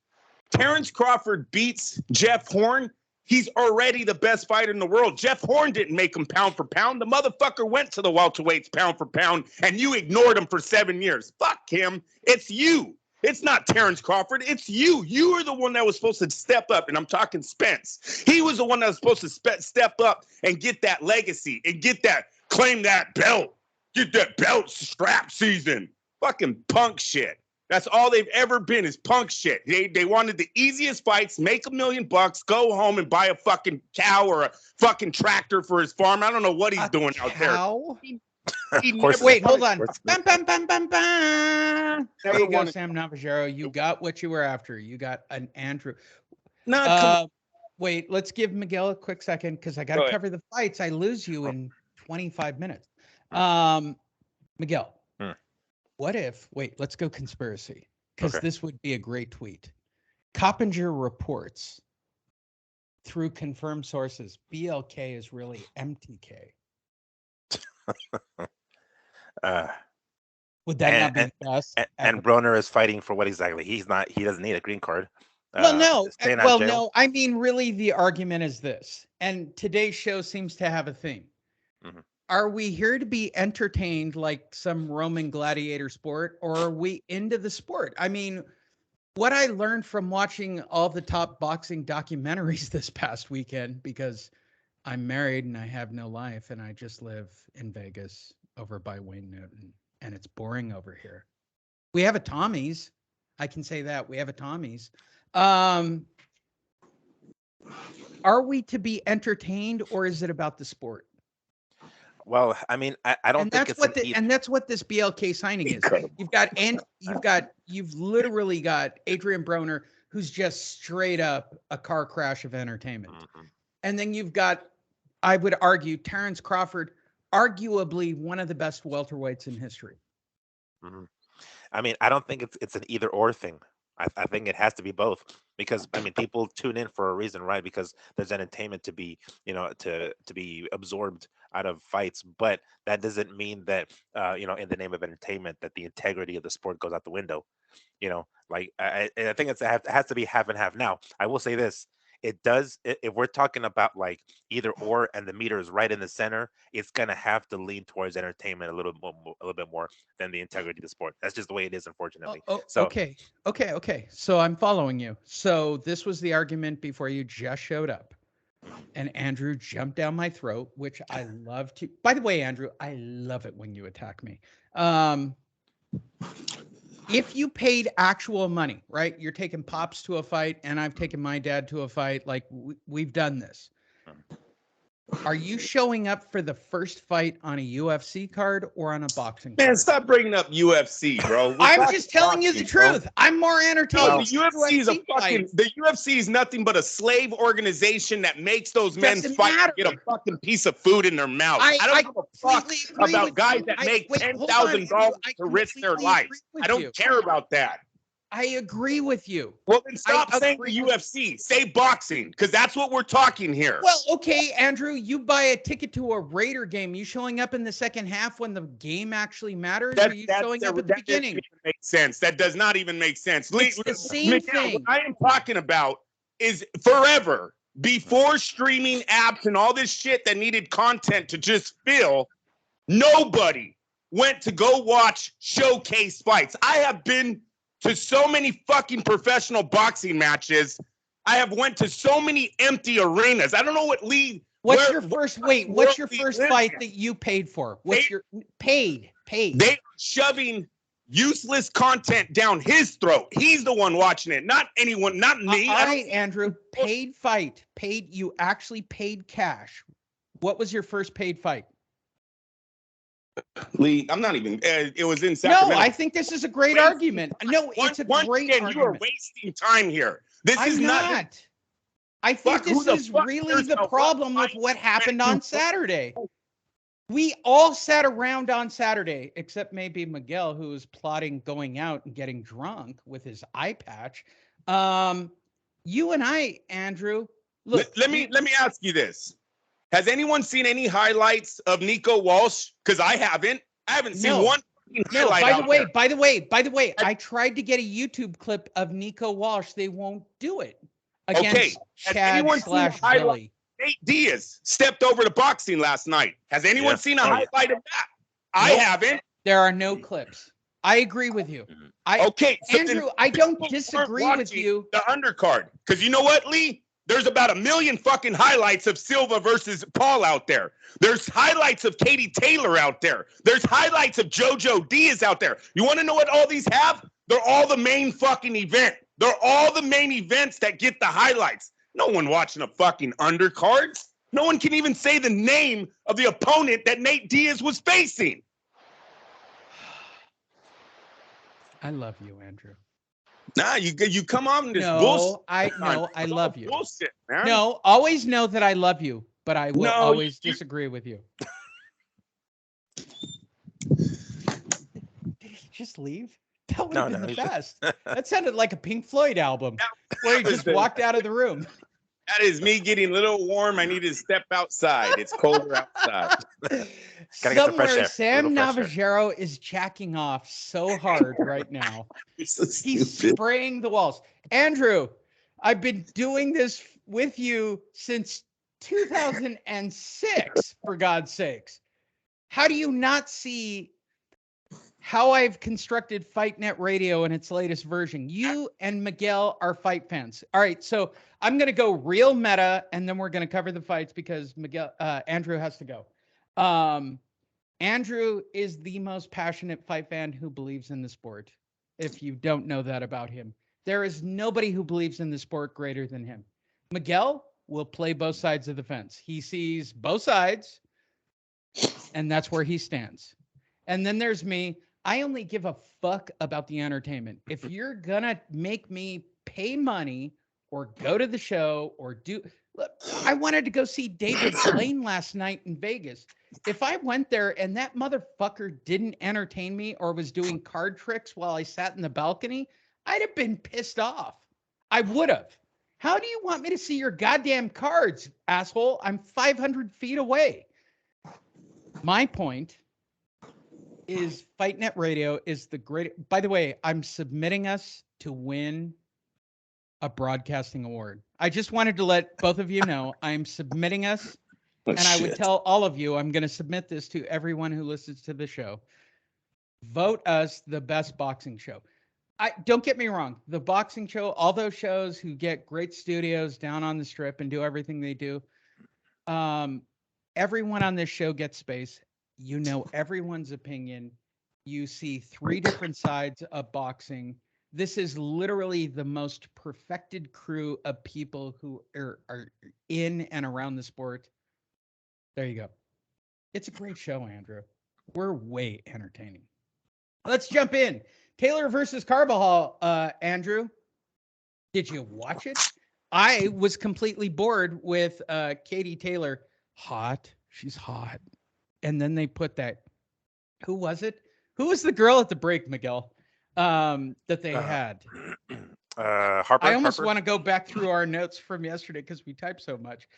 S2: Terrence Crawford beats Jeff Horn. He's already the best fighter in the world. Jeff Horn didn't make him pound for pound. The motherfucker went to the welterweights pound for pound, and you ignored him for 7 years. Fuck him. It's you. It's not Terrence Crawford. It's you. You are the one that was supposed to step up, and I'm talking Spence. He was the one that was supposed to step up and get that legacy and claim that belt. Get that belt strap season. Fucking punk shit. That's all they've ever been is punk shit. They wanted the easiest fights, make $1 million, go home and buy a fucking cow or a fucking tractor for his farm. I don't know what he's doing out there.
S1: Wait, hold on. Bam, bam, bam, bam, bam. There you go, Sam Navajero. You got what you were after. You got an Andrew. Wait, let's give Miguel a quick second because I got to cover the fights. I lose you in 25 minutes. Miguel. What if, let's go conspiracy, because this would be a great tweet. Coppinger reports through confirmed sources, BLK is really MTK. Would that not be best?
S3: And Broner is fighting for what exactly? He doesn't need a green card.
S1: No. I mean, really, the argument is this, and today's show seems to have a theme.
S3: Mhm.
S1: Are we here to be entertained like some Roman gladiator sport, or are we into the sport? I mean, what I learned from watching all the top boxing documentaries this past weekend, because I'm married and I have no life and I just live in Vegas over by Wayne Newton, and it's boring over here. We have a Tommy's. I can say that. We have a Tommy's. Um, are we to be entertained, or is it about the sport?
S3: Well, I mean, I don't
S1: And
S3: think
S1: that's
S3: it's an
S1: what and that's what this BLK signing is. You've literally got Adrian Broner, who's just straight up a car crash of entertainment.
S3: Mhm.
S1: And then you've got, I would argue, Terrence Crawford, arguably one of the best welterweights in history.
S3: Mhm. I mean, I don't think it's an either or thing. I think it has to be both, because I mean, people tune in for a reason, right? Because there's entertainment to be, to be absorbed out of fights. But that doesn't mean that, in the name of entertainment, that the integrity of the sport goes out the window. Like I think it has to be half and half. Now, I will say this: it does. If we're talking about like either or, and the meter is right in the center, it's gonna have to lean towards entertainment a little bit more than the integrity of the sport. That's just the way it is, unfortunately. So,
S1: Okay. So I'm following you. So this was the argument before you just showed up. And Andrew jumped down my throat, which I love to. By the way, Andrew, I love it when you attack me. If you paid actual money, right? You're taking Pops to a fight, and I've taken my dad to a fight. Like we've done this. Are you showing up for the first fight on a UFC card or on a boxing
S2: Man,
S1: card?
S2: stop bringing up UFC, bro.
S1: I'm just telling you the truth. I'm more entertained.
S2: No, the UFC is the UFC is nothing but a slave organization that makes those men fight to get a fucking piece of food in their mouth. I don't give a fuck about guys that make $10,000 to risk their lives. I don't care about that.
S1: I agree with you.
S2: Well, then stop saying the UFC. Say boxing, because that's what we're talking here.
S1: Well, okay, Andrew, you buy a ticket to a Raider game. You showing up in the second half when the game actually matters? Or are you showing up at the beginning?
S2: That doesn't make sense. That does not even make sense.
S1: It's the same thing.
S2: What I am talking about is forever, before streaming apps and all this shit that needed content to just fill, nobody went to go watch showcase fights. I have been to so many fucking professional boxing matches. I have went to so many empty arenas. I don't know what league.
S1: What's your first fight that you paid for? What's your paid?
S2: They are shoving useless content down his throat. He's the one watching it, not anyone, not me.
S1: All right, Andrew, paid fight. You actually paid cash. What was your first paid fight?
S2: Lee, I'm not even. It was in Sacramento.
S1: No, I think this is a great argument. No, it's a great argument.
S2: You are wasting time here. This is not.
S1: I think this is really the problem with what happened on Saturday. We all sat around on Saturday, except maybe Miguel, who was plotting going out and getting drunk with his eye patch. You and I, Andrew. Look,
S2: let me ask you this. Has anyone seen any highlights of Nico Walsh? Because I haven't. I haven't seen one highlight.
S1: By the way, I tried to get a YouTube clip of Nico Walsh. They won't do it. Against Chad/Billy.
S2: Nate Diaz stepped over to boxing last night. Has anyone seen a highlight of that? I haven't.
S1: There are no clips. I agree with you. Andrew, I don't disagree with you.
S2: The undercard. Because you know what, Lee? There's about 1 million fucking highlights of Silva versus Paul out there. There's highlights of Katie Taylor out there. There's highlights of Jojo Diaz out there. You want to know what all these have? They're all the main fucking event. They're all the main events that get the highlights. No one watching a fucking undercard. No one can even say the name of the opponent that Nate Diaz was facing.
S1: I love you, Andrew.
S2: Nah, you come on this bullshit.
S1: I love you.
S2: Bullshit, man.
S1: No, always know that I love you, but I will always disagree with you. Did he just leave? That would have been the best. That sounded like a Pink Floyd album where he just walked out of the room.
S2: That is me getting a little warm. I need to step outside. It's colder outside.
S1: Somewhere, Sam Navajero is jacking off so hard right now. He's spraying the walls. Andrew, I've been doing this with you since 2006, for God's sakes. How do you not see how I've constructed FightNet Radio in its latest version? You and Miguel are fight fans. All right, so I'm going to go real meta, and then we're going to cover the fights because Andrew has to go. Andrew is the most passionate fight fan who believes in the sport. If you don't know that about him, there is nobody who believes in the sport greater than him. Miguel will play both sides of the fence. He sees both sides, and that's where he stands. And then there's me. I only give a fuck about the entertainment. If you're gonna make me pay money or go to the show or do, look, I wanted to go see David Blaine last night in Vegas. If I went there and that motherfucker didn't entertain me or was doing card tricks while I sat in the balcony, I'd have been pissed off. I would have. How do you want me to see your goddamn cards, asshole? I'm 500 feet away. My point is FightNet Radio is the great. By the way, I'm submitting us to win a broadcasting award. I just wanted to let both of you know I'm submitting us.
S2: Oh,
S1: and I would
S2: shit.
S1: tell all of you, I'm going to submit this to everyone who listens to the show. Vote us the best boxing show. Don't get me wrong. The boxing show, all those shows who get great studios down on the strip and do everything they do. Everyone on this show gets space. You know everyone's opinion. You see 3 different sides of boxing. This is literally the most perfected crew of people who are in and around the sport. There you go. It's a great show, Andrew. We're way entertaining. Let's jump in. Taylor versus Carbajal, Andrew. Did you watch it? I was completely bored with Katie Taylor. Hot. She's hot. And then they put that. Who was it? Who was the girl at the break, Miguel? That they had.
S3: Harper.
S1: I almost want to go back through our notes from yesterday because we typed so much.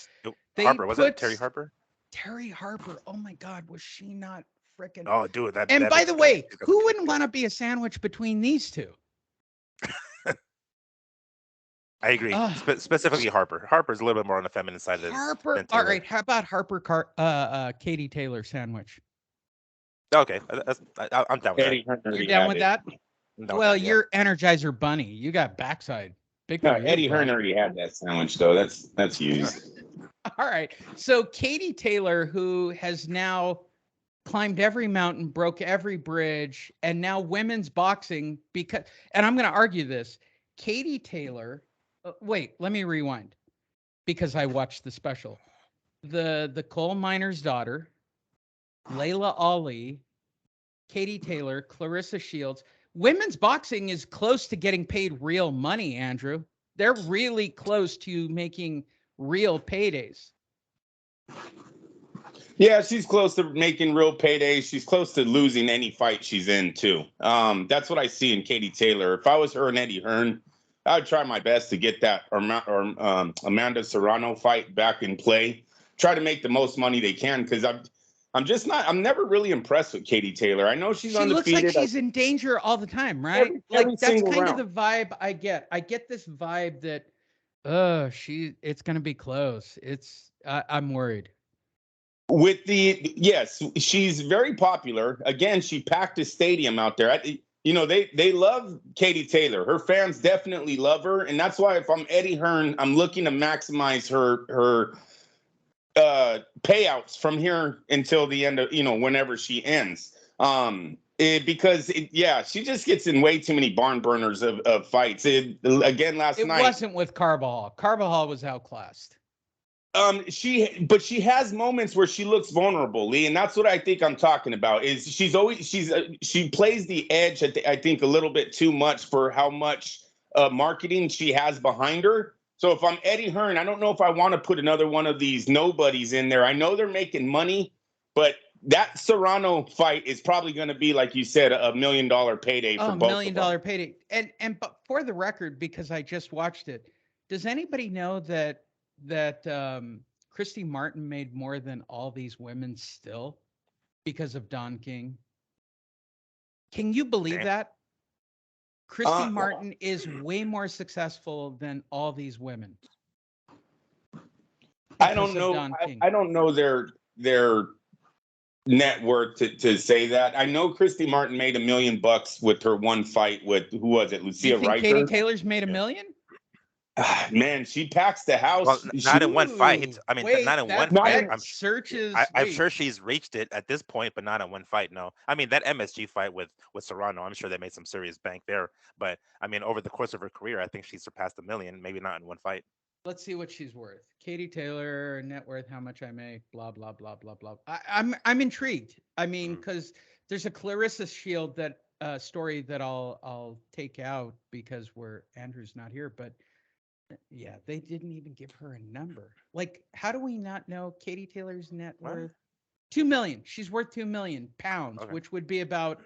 S3: Harper, was it Terry Harper?
S1: Terry Harper. Oh my God, was she not freaking?
S3: Oh, dude, that.
S1: And
S3: that
S1: by
S3: is
S1: the
S3: good.
S1: way, who wouldn't want to be a sandwich between these two?
S3: I agree. Specifically Harper. Harper's a little bit more on the feminine side than
S1: Harper.
S3: Taylor.
S1: All right, how about Harper? Katie Taylor sandwich.
S3: Okay, I'm down with
S2: Eddie
S3: that.
S2: Hearn
S1: You're down with that?
S3: I'm down
S1: Well,
S3: with that, yeah.
S1: you're Energizer Bunny. You got backside. Big
S2: No,
S1: for you,
S2: Eddie
S1: bud.
S2: Hearn already had that sandwich though. That's used.
S1: All right. So Katie Taylor, who has now climbed every mountain, broke every bridge, and now women's boxing because, and I'm going to argue this. Katie Taylor, wait, let me rewind because I watched the special. The coal miner's daughter, Layla Ali, Katie Taylor, Clarissa Shields. Women's boxing is close to getting paid real money, Andrew. They're really close to making real paydays.
S2: Yeah, she's close to making real paydays. She's close to losing any fight she's in too. That's what I see in Katie Taylor. If I was her and Eddie Hearn, I would try my best to get that Amanda Serrano fight back in play. Try to make the most money they can because I'm never really impressed with Katie Taylor. I know she's undefeated.
S1: She looks like she's in danger all the time, right?
S2: Every
S1: That's
S2: single
S1: kind of
S2: round.
S1: the vibe I get. I get this vibe that, it's going to be close. I'm worried.
S2: Yes, she's very popular. Again, she packed a stadium out there. They love Katie Taylor. Her fans definitely love her, and that's why if I'm Eddie Hearn, I'm looking to maximize her payouts from here until the end of whenever she ends. She just gets in way too many barn burners of fights. Again, last night
S1: it wasn't with Carbajal. Carbajal was outclassed.
S2: She has moments where she looks vulnerable, Lee, and that's what I think I'm talking about. Is she plays the edge, I think, a little bit too much for how much marketing she has behind her. So if I'm Eddie Hearn, I don't know if I want to put another one of these nobodies in there. I know they're making money, but that Serrano fight is probably going to be, like you said, $1 million payday for both of them.
S1: $1 million payday. But for the record, because I just watched it, does anybody know that Christy Martin made more than all these women still because of Don King? Can you believe that? Christy Martin is way more successful than all these women.
S2: I
S1: because
S2: don't
S1: of
S2: know.
S1: Don King.
S2: I don't know their net worth to say that. I know Christy Martin made $1 million with her one fight with who was it?
S1: You
S2: Lucia
S1: think Katie
S2: Riker.
S1: Taylor's made $1
S3: Yeah.
S1: million?
S2: Man, she packs the
S3: Well,
S2: house.
S3: not
S2: She
S3: in one fight.
S1: Ooh,
S3: I mean, not
S1: wait,
S3: in one
S1: that
S2: not
S3: fight.
S2: in,
S1: that searches.
S3: I'm
S1: Wait,
S3: sure she's reached it at this point, but not in one fight. No, I mean that MSG fight with Serrano, I'm sure they made some serious bank there. But I mean, over the course of her career, I think she surpassed $1 million. Maybe not in one fight.
S1: let's see what she's worth. Katie Taylor net worth, how much I make, blah blah blah blah blah. I'm intrigued. I mean,
S3: Mhm.
S1: because there's a Clarissa Shield that story that I'll take out because where Andrew's not here, but yeah, they didn't even give her a number. Like, how do we not know Katie Taylor's net
S3: What?
S1: worth? 2 million. She's worth 2 million pounds,
S3: Okay.
S1: which would be about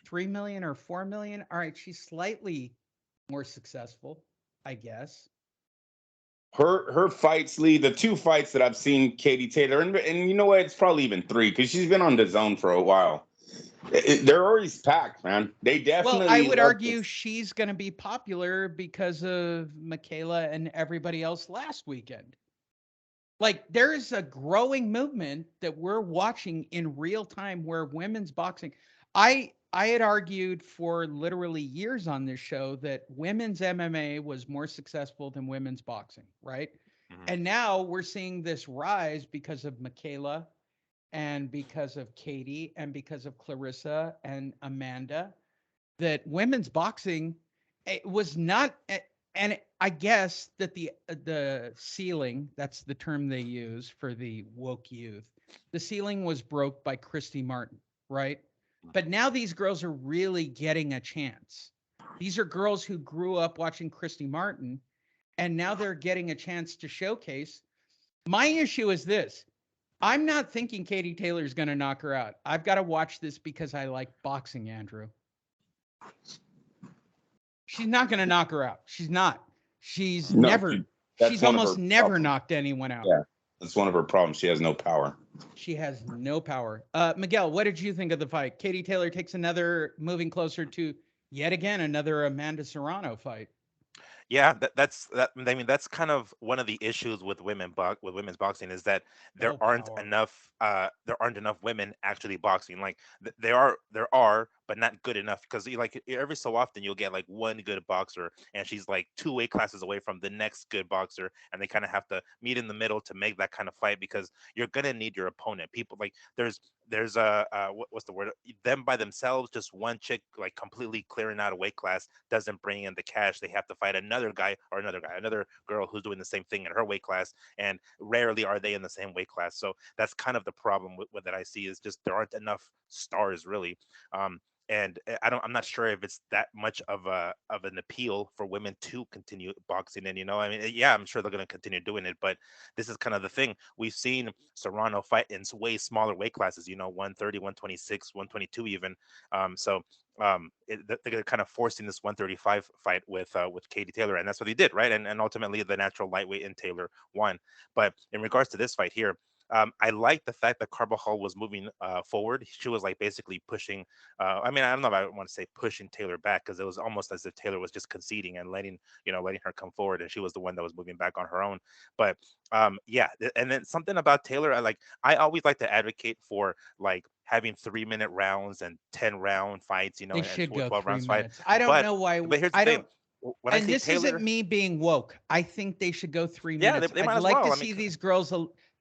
S1: 3 million or 4 million. All right, she's slightly more successful, I guess.
S2: her fights lead the two fights that I've seen Katie Taylor, and you know what? It's probably even three because she's been on the zone for a while. They're always packed, man. They
S1: Well, I
S2: definitely
S1: would
S2: love
S1: argue she's going to be popular because of Michaela and everybody else last weekend. Like, there is a growing movement that we're watching in real time where women's boxing. I had argued for literally years on this show that women's MMA was more successful than women's boxing, right?
S3: Mhm.
S1: And now we're seeing this rise because of Michaela and because of Katie and because of Clarissa and Amanda, that women's boxing, it was not and I guess that the ceiling, that's the term they use for the woke youth, the ceiling was broke by Christy Martin, right? But now these girls are really getting a chance. These are girls who grew up watching Christy Martin, and now they're getting a chance to showcase. My issue is this: I'm not thinking Katie Taylor's going to knock her out. I've got to watch this because I like boxing, Andrew. She's not going to knock her out. She's not. She's
S2: no.
S1: never,
S2: That's
S1: she's
S2: one of
S1: almost
S2: her
S1: never
S2: problems.
S1: knocked anyone out.
S2: Yeah, that's one of her problems. She has no power.
S1: She has no power. Miguel, what did you think of the fight? Katie Taylor takes another, moving closer to yet again another Amanda Serrano fight.
S3: Yeah, that's that. I mean, that's kind of one of the issues with with women's boxing is that
S1: No power.
S3: there aren't enough women actually boxing. Like there are, but not good enough because like every so often you'll get like one good boxer and she's like two weight classes away from the next good boxer, and they kind of have to meet in the middle to make that kind of fight because you're gonna need your opponent. People like there's a what's the word, them by themselves, just one chick like completely clearing out a weight class doesn't bring in the cash. They have to fight another girl who's doing the same thing in her weight class, and rarely are they in the same weight class. So that's kind of the problem with that I see, is just there aren't enough stars really. um and I'm not sure if it's that much of an appeal for women to continue boxing. And I mean, yeah, I'm sure they're going to continue doing it, but this is kind of the thing. We've seen Serrano fight in way smaller weight classes, 130, 126, 122 even. So they're kind of forcing this 135 fight with Katie Taylor, and that's what they did, right? And ultimately, the natural lightweight in Taylor won. But in regards to this fight here, I like the fact that Carbajal was moving forward. She was like basically pushing. I mean, I don't know if I want to say pushing Taylor back, because it was almost as if Taylor was just conceding and letting her come forward, and she was the one that was moving back on her own. But yeah, and then something about Taylor, I always like to advocate for like having 3-minute rounds and 10-round fights,
S1: They
S3: and
S1: should go
S3: 12
S1: three
S3: rounds fight.
S1: minutes. I don't
S3: But
S1: know why.
S3: but here's the
S1: I
S3: thing.
S1: don't.
S3: When I
S1: And
S3: see
S1: this isn't
S3: Taylor,
S1: me being woke. I think they should go three
S3: yeah,
S1: minutes.
S3: they
S1: I'd
S3: might as
S1: like to
S3: well. I mean,
S1: see these girls.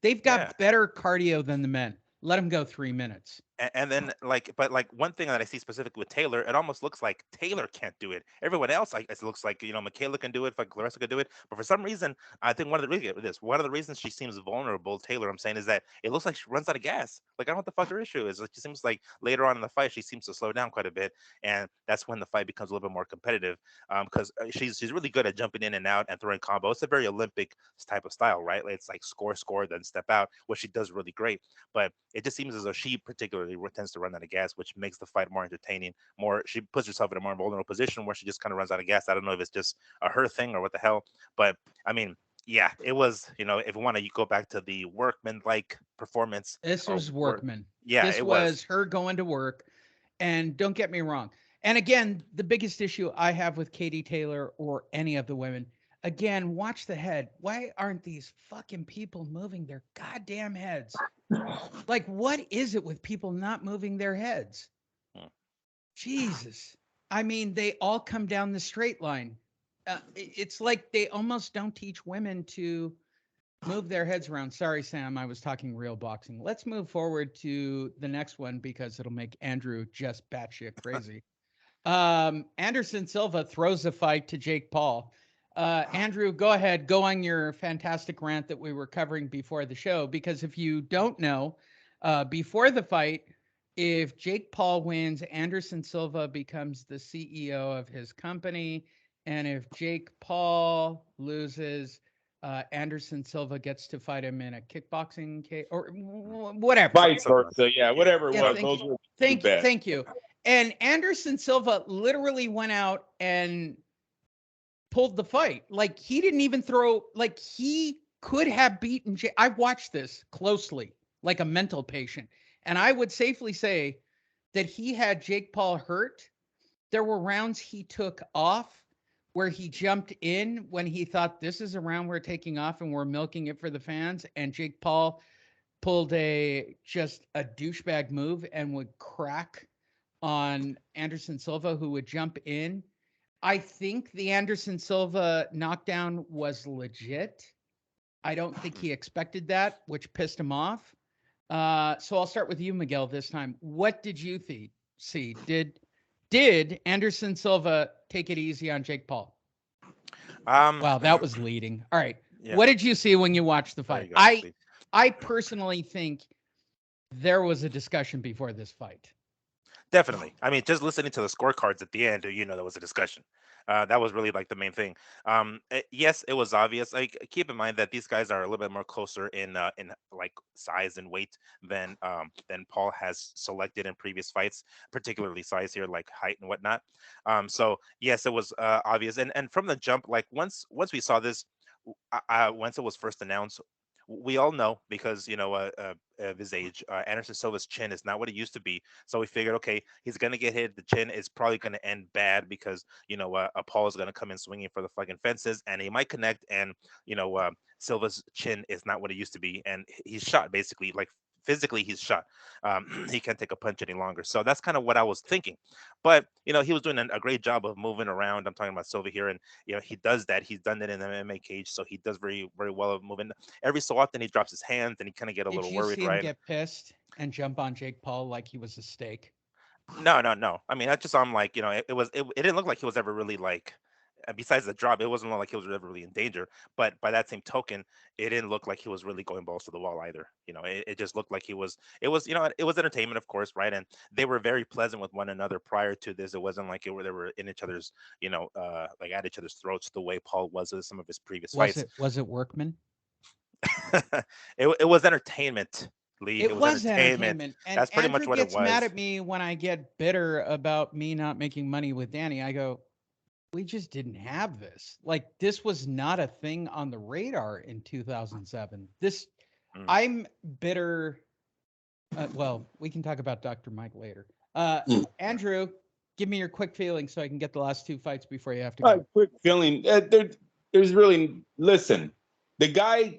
S1: They've
S3: yeah.
S1: got better cardio than the men. Let them go 3 minutes.
S3: And then but like one thing that I see specifically with Taylor, it almost looks like Taylor can't do it. Everyone else, it looks like Michaela can do it, like Clarissa could do it, but for some reason, I think one of the reasons she seems vulnerable, Taylor, I'm saying, is that it looks like she runs out of gas. Like, I don't know what the fuck her issue is. Like, she seems like later on in the fight she seems to slow down quite a bit, and that's when the fight becomes a little bit more competitive. Because she's really good at jumping in and out and throwing combos. It's a very Olympic type of style, right? It's like score, then step out, which she does really great. But it just seems as though she particularly tends to run out of gas, which makes the fight more entertaining. She puts herself in a more vulnerable position where she just kind of runs out of gas. I don't know if it's just a her thing or what the hell, but I mean, yeah, it was. If you want to, you go back to the Workman like performance
S1: This
S3: or
S1: was
S3: work.
S1: Workman.
S3: Yeah,
S1: This
S3: it was.
S1: was her going to work. And don't get me wrong. And again, the biggest issue I have with Katie Taylor or any of the women, Again, watch the head. Why aren't these fucking people moving their goddamn heads? Like, what is it with people not moving their heads?
S3: Hmm.
S1: Jesus. I mean, they all come down the straight line. It's like they almost don't teach women to move their heads around. Sorry, Sam, I was talking real boxing. Let's move forward to the next one because it'll make Andrew just batshit crazy. Anderson Silva throws a fight to Jake Paul. Andrew, go ahead. Go on your fantastic rant that we were covering before the show. Because if you don't know, before the fight, if Jake Paul wins, Anderson Silva becomes the CEO of his company. And if Jake Paul loses, Anderson Silva gets to fight him in a kickboxing case or whatever.
S2: Vice versa, yeah, whatever it
S1: Yeah,
S2: was.
S1: thank
S2: Those
S1: you.
S2: were the two
S1: Thank you.
S2: best.
S1: Thank you. And Anderson Silva literally went out and pulled the fight. Like he didn't even throw, like he could have beaten I watched this closely, like a mental patient. And I would safely say that he had Jake Paul hurt. There were rounds he took off where he jumped in when he thought this is a round we're taking off and we're milking it for the fans. And Jake Paul pulled just a douchebag move and would crack on Anderson Silva, who would jump in. I think the Anderson Silva knockdown was legit. I don't think he expected that, which pissed him off. So I'll start with you, Miguel, this time. What did you see? Did Anderson Silva take it easy on Jake Paul? Wow, that was leading. All right.
S3: Yeah.
S1: What did you see when you watched the
S3: There
S1: fight?
S3: you go, Steve.
S1: I personally think there was a discussion before this fight.
S3: Definitely. I mean, just listening to the scorecards at the end, there was a discussion. That was really like the main thing. Yes, it was obvious. Like, keep in mind that these guys are a little bit more closer in like size and weight than Paul has selected in previous fights, particularly size here, like height and whatnot. So yes, it was obvious. And from the jump, like once we saw this, once it was first announced, we all know because of his age, Anderson Silva's chin is not what it used to be. So we figured, okay, he's gonna get hit. The chin is probably gonna end bad because Paul is gonna come in swinging for the fucking fences, and he might connect. And Silva's chin is not what it used to be, and he's shot basically. Like physically, he's shot. He can't take a punch any longer. So that's kind of what I was thinking. But he was doing a great job of moving around. I'm talking about Silva here, and he does that. He's done that in the MMA cage, so he does very very well of moving. Every so often he drops his hands and he kind of get a
S1: Did
S3: little
S1: you
S3: worried,
S1: see him
S3: right?
S1: get pissed and jump on Jake Paul like he was a steak?
S3: No, no, no. I mean, that's just I'm like, it didn't look like he was ever really like. Besides the drop, it wasn't like he was ever really in danger. But by that same token, it didn't look like he was really going balls to the wall either. It just looked like he was. It was, it was entertainment, of course, right? And they were very pleasant with one another prior to this. It wasn't like they were in each other's, like at each other's throats the way Paul was with some of his previous fights.
S1: Was it Workman?
S3: It was entertainment, Lee. It
S1: It
S3: was
S1: was
S3: entertainment.
S1: entertainment. And
S3: That's pretty much
S1: Andrew
S3: what it
S1: gets mad
S3: was.
S1: at me when I get bitter about me not making money with Danny. I go, we just didn't have this. Like this was not a thing on the radar in 2007.
S3: Mm.
S1: I'm bitter. Well, we can talk about Dr. Mike later. Andrew, give me your quick feeling so I can get the last two fights before you have to go.
S2: Quick feeling. There's really listen. The guy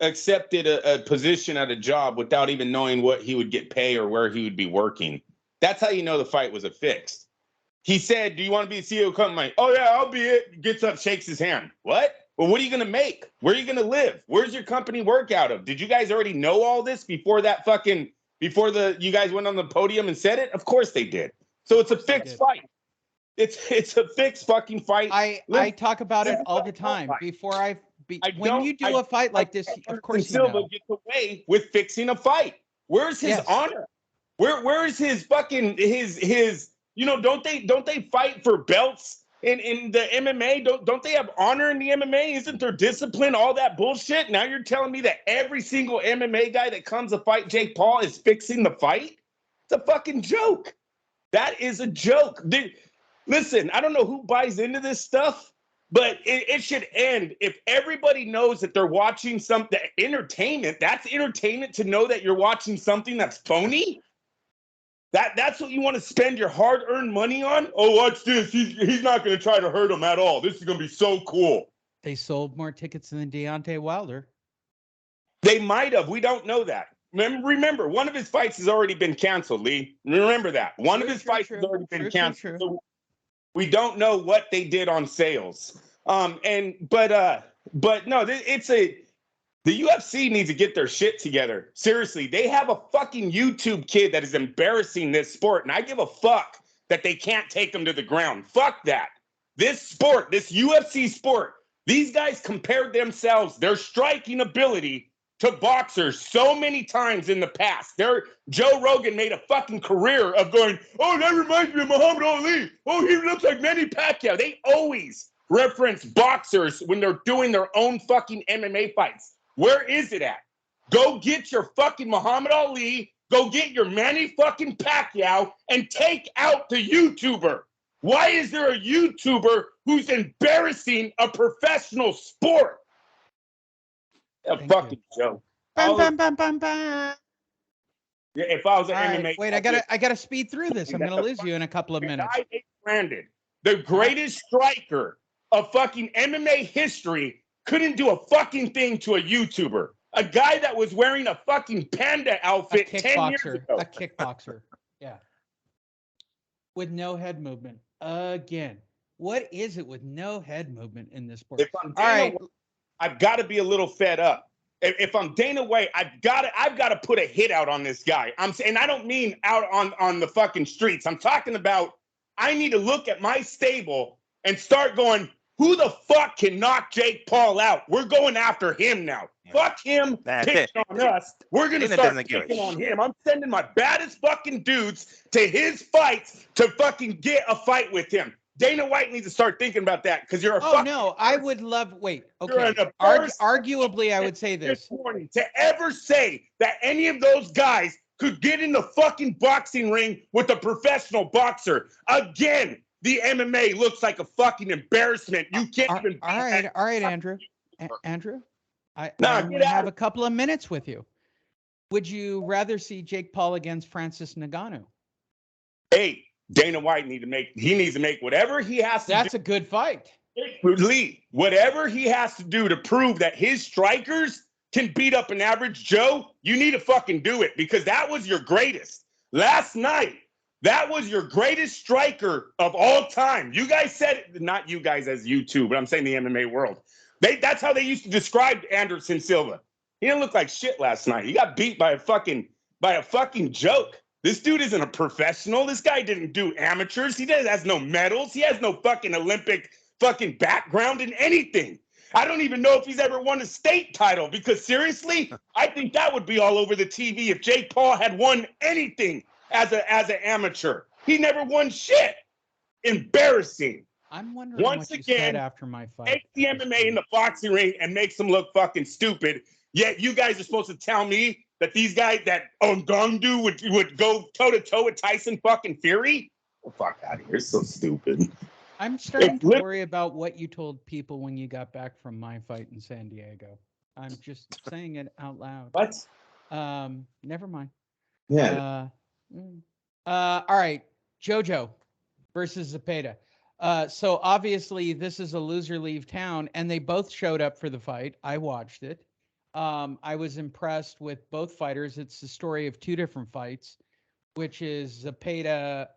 S2: accepted a position at a job without even knowing what he would get paid or where he would be working. That's how you know the fight was a fix. He said, "Do you want to be the CEO of the company?" "Oh yeah, I'll be it." Gets up, shakes his hand. What? Well, what are you going to make? Where are you going to live? Where's your company work out of? Did you guys already know all this before you guys went on the podium and said it? Of course they did. So it's a fixed fight. It's a fixed fucking fight.
S1: I talk about it all the time. When you do a fight like this, of course
S2: Silva gets away with fixing a fight. Where's his honor? Where is his fucking his don't they fight for belts in the MMA? Don't they have honor in the MMA? Isn't there discipline? All that bullshit. Now you're telling me that every single MMA guy that comes to fight Jake Paul is fixing the fight? It's a fucking joke. That is a joke. Listen, I don't know who buys into this stuff, but it should end. If everybody knows that they're watching something entertainment, that's entertainment to know that you're watching something that's phony. That's what you want to spend your hard-earned money on? Oh, watch this. He's not going to try to hurt him at all. This is going to be so cool.
S1: They sold more tickets than Deontay Wilder.
S2: They might have. We don't know that. Remember, one of his fights has already been canceled, Lee. Remember that. One of his fights has already been canceled. So we don't know what they did on sales. But no, the UFC needs to get their shit together. Seriously, they have a fucking YouTube kid that is embarrassing this sport, and I give a fuck that they can't take him to the ground. Fuck that. This sport, this UFC sport, these guys compared themselves, their striking ability to boxers so many times in the past. Joe Rogan made a fucking career of going, oh, that reminds me of Muhammad Ali. Oh, he looks like Manny Pacquiao. They always reference boxers when they're doing their own fucking MMA fights. Where is it at? Go get your fucking Muhammad Ali, go get your Manny fucking Pacquiao, and take out the YouTuber. Why is there a YouTuber who's embarrassing a professional sport? A fucking joke.
S1: Bam, bam, bam, bam, bam.
S2: Yeah, if I was an MMA,
S1: wait, I gotta speed through this. I'm gonna lose you in a couple of minutes.
S2: Brandon, the greatest striker of fucking MMA history, couldn't do a fucking thing to a YouTuber. A guy that was wearing a fucking panda outfit 10 years ago.
S1: A kickboxer. Yeah. With no head movement. Again. What is it with no head movement in this sport?
S2: If I'm Dana White, I've got to be a little fed up. If I'm Dana White, I've got to put a hit out on this guy. And I don't mean out on the fucking streets. I'm talking about I need to look at my stable and start going, who the fuck can knock Jake Paul out? We're going after him now. Yeah. Fuck him picking on us. We're going to start picking on him. I'm sending my baddest fucking dudes to his fights to fucking get a fight with him. Dana White needs to start thinking about that because you're a fucking...
S1: no, I would love... Wait, okay. Arguably, I would say this.
S2: Morning, to ever say that any of those guys could get in the fucking boxing ring with a professional boxer. Again, the MMA looks like a fucking embarrassment. You can't even...
S1: All right, Andrew. Andrew, I have a couple of minutes with you. Would you rather see Jake Paul against Francis Ngannou?
S2: Hey, Dana White needs to make whatever he has to do.
S1: That's a good fight.
S2: Lee, whatever he has to do to prove that his strikers can beat up an average Joe, you need to fucking do it because that was your greatest. Last night, that was your greatest striker of all time. You guys said it, not you guys as you two, but I'm saying the MMA world. That's how they used to describe Anderson Silva. He didn't look like shit last night. He got beat by a fucking joke. This dude isn't a professional. This guy didn't do amateurs. He has no medals. He has no fucking Olympic fucking background in anything. I don't even know if he's ever won a state title because seriously, I think that would be all over the TV if Jake Paul had won anything as an amateur. He never won shit. Embarrassing.
S1: I'm wondering what you said after my fight.
S2: Take the MMA in the boxing ring and makes them look fucking stupid. Yet you guys are supposed to tell me that these guys, that Ngannou would go toe-to-toe with Tyson fucking Fury? Oh, fuck out of here. It's so stupid.
S1: I'm starting to worry about what you told people when you got back from my fight in San Diego. I'm just saying it out loud.
S2: What?
S1: Never mind.
S2: Yeah.
S1: All right. JoJo versus Zepeda. So obviously this is a loser leave town, and they both showed up for the fight. I watched it. I was impressed with both fighters. It's the story of two different fights, which is Zepeda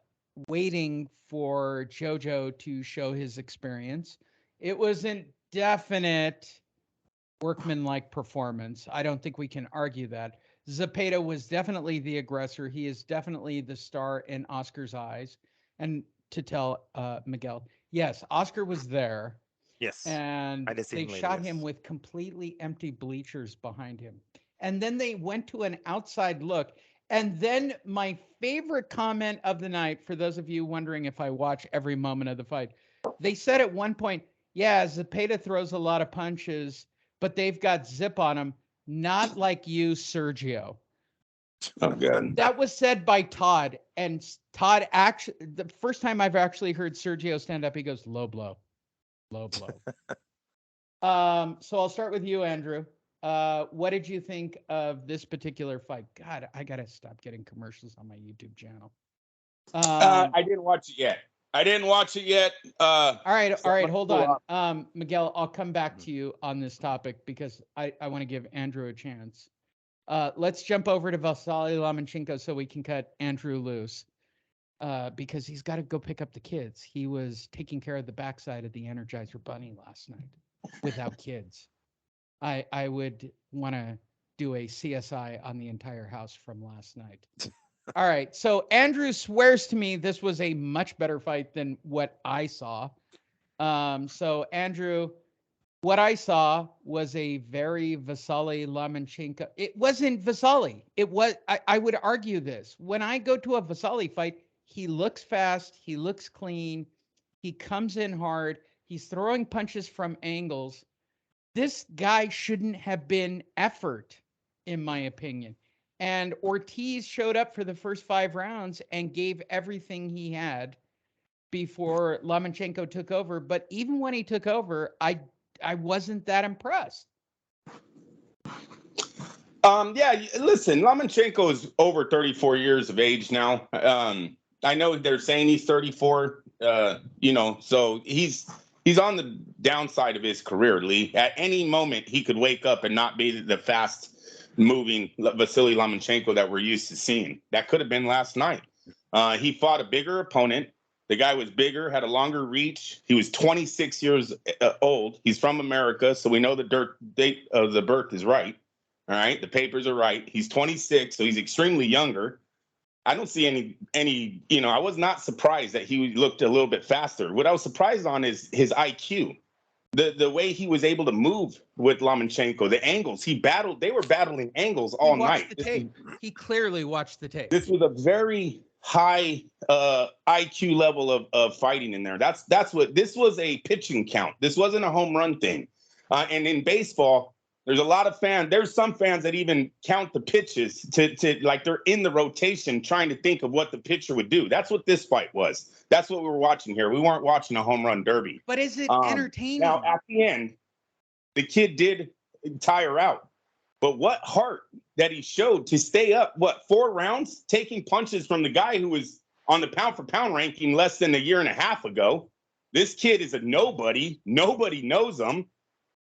S1: waiting for JoJo to show his experience. It was a definite Workman-like performance. I don't think we can argue that. Zepeda was definitely the aggressor. He is definitely the star in Oscar's eyes. And to tell Miguel, yes, Oscar was there.
S3: Yes.
S1: And they shot him with completely empty bleachers behind him. And then they went to an outside look. And then my favorite comment of the night, for those of you wondering if I watch every moment of the fight, they said at one point, yeah, Zepeda throws a lot of punches, but they've got zip on him, not like you, Sergio.
S2: Oh, God. That
S1: was said by Todd. And Todd actually, the first time I've actually heard Sergio stand up, he goes, low blow. Low blow. So I'll start with you, Andrew. What did you think of this particular fight? God, I gotta stop getting commercials on my YouTube channel.
S2: I didn't watch it yet.
S1: All right, hold
S2: pull
S1: on. Miguel, I'll come back to you on this topic because I want to give Andrew a chance. Let's jump over to Vasily Lomachenko so we can cut Andrew loose. Because he's got to go pick up the kids. He was taking care of the backside of the Energizer Bunny last night without kids. I would want to do a CSI on the entire house from last night. All right. So Andrew swears to me this was a much better fight than what I saw. So Andrew, what I saw was a very Vasily Lomachenko. It wasn't Vasily. It was, I would argue this. When I go to a Vasily fight, he looks fast. He looks clean. He comes in hard. He's throwing punches from angles. This guy shouldn't have been effort, in my opinion. And Ortiz showed up for the first 5 rounds and gave everything he had before Lomachenko took over. But even when he took over, I wasn't that impressed.
S2: Yeah, listen, Lomachenko is over 34 years of age now. I know they're saying he's 34, so he's on the downside of his career, Lee. At any moment, he could wake up and not be the fast-moving Vasily Lomachenko that we're used to seeing. That could have been last night. He fought a bigger opponent. The guy was bigger, had a longer reach. He was 26 years old. He's from America, so we know the date of the birth is right. All right, the papers are right. He's 26, so he's extremely younger. I don't see any. I was not surprised that he looked a little bit faster. What I was surprised on is his IQ, the way he was able to move with Lomachenko, the angles he battled. They were battling angles all night.
S1: The tape. He clearly watched the tape.
S2: This was a very high IQ level of fighting in there. That's what this was, a pitching count. This wasn't a home run thing. And in baseball, there's a lot of fans. There's some fans that even count the pitches to like they're in the rotation trying to think of what the pitcher would do. That's what this fight was. That's what we were watching here. We weren't watching a home run derby.
S1: But is it entertaining?
S2: Now, at the end, the kid did tire out. But what heart that he showed to stay up, 4 rounds, taking punches from the guy who was on the pound for pound ranking less than a year and a half ago. This kid is a nobody. Nobody knows him.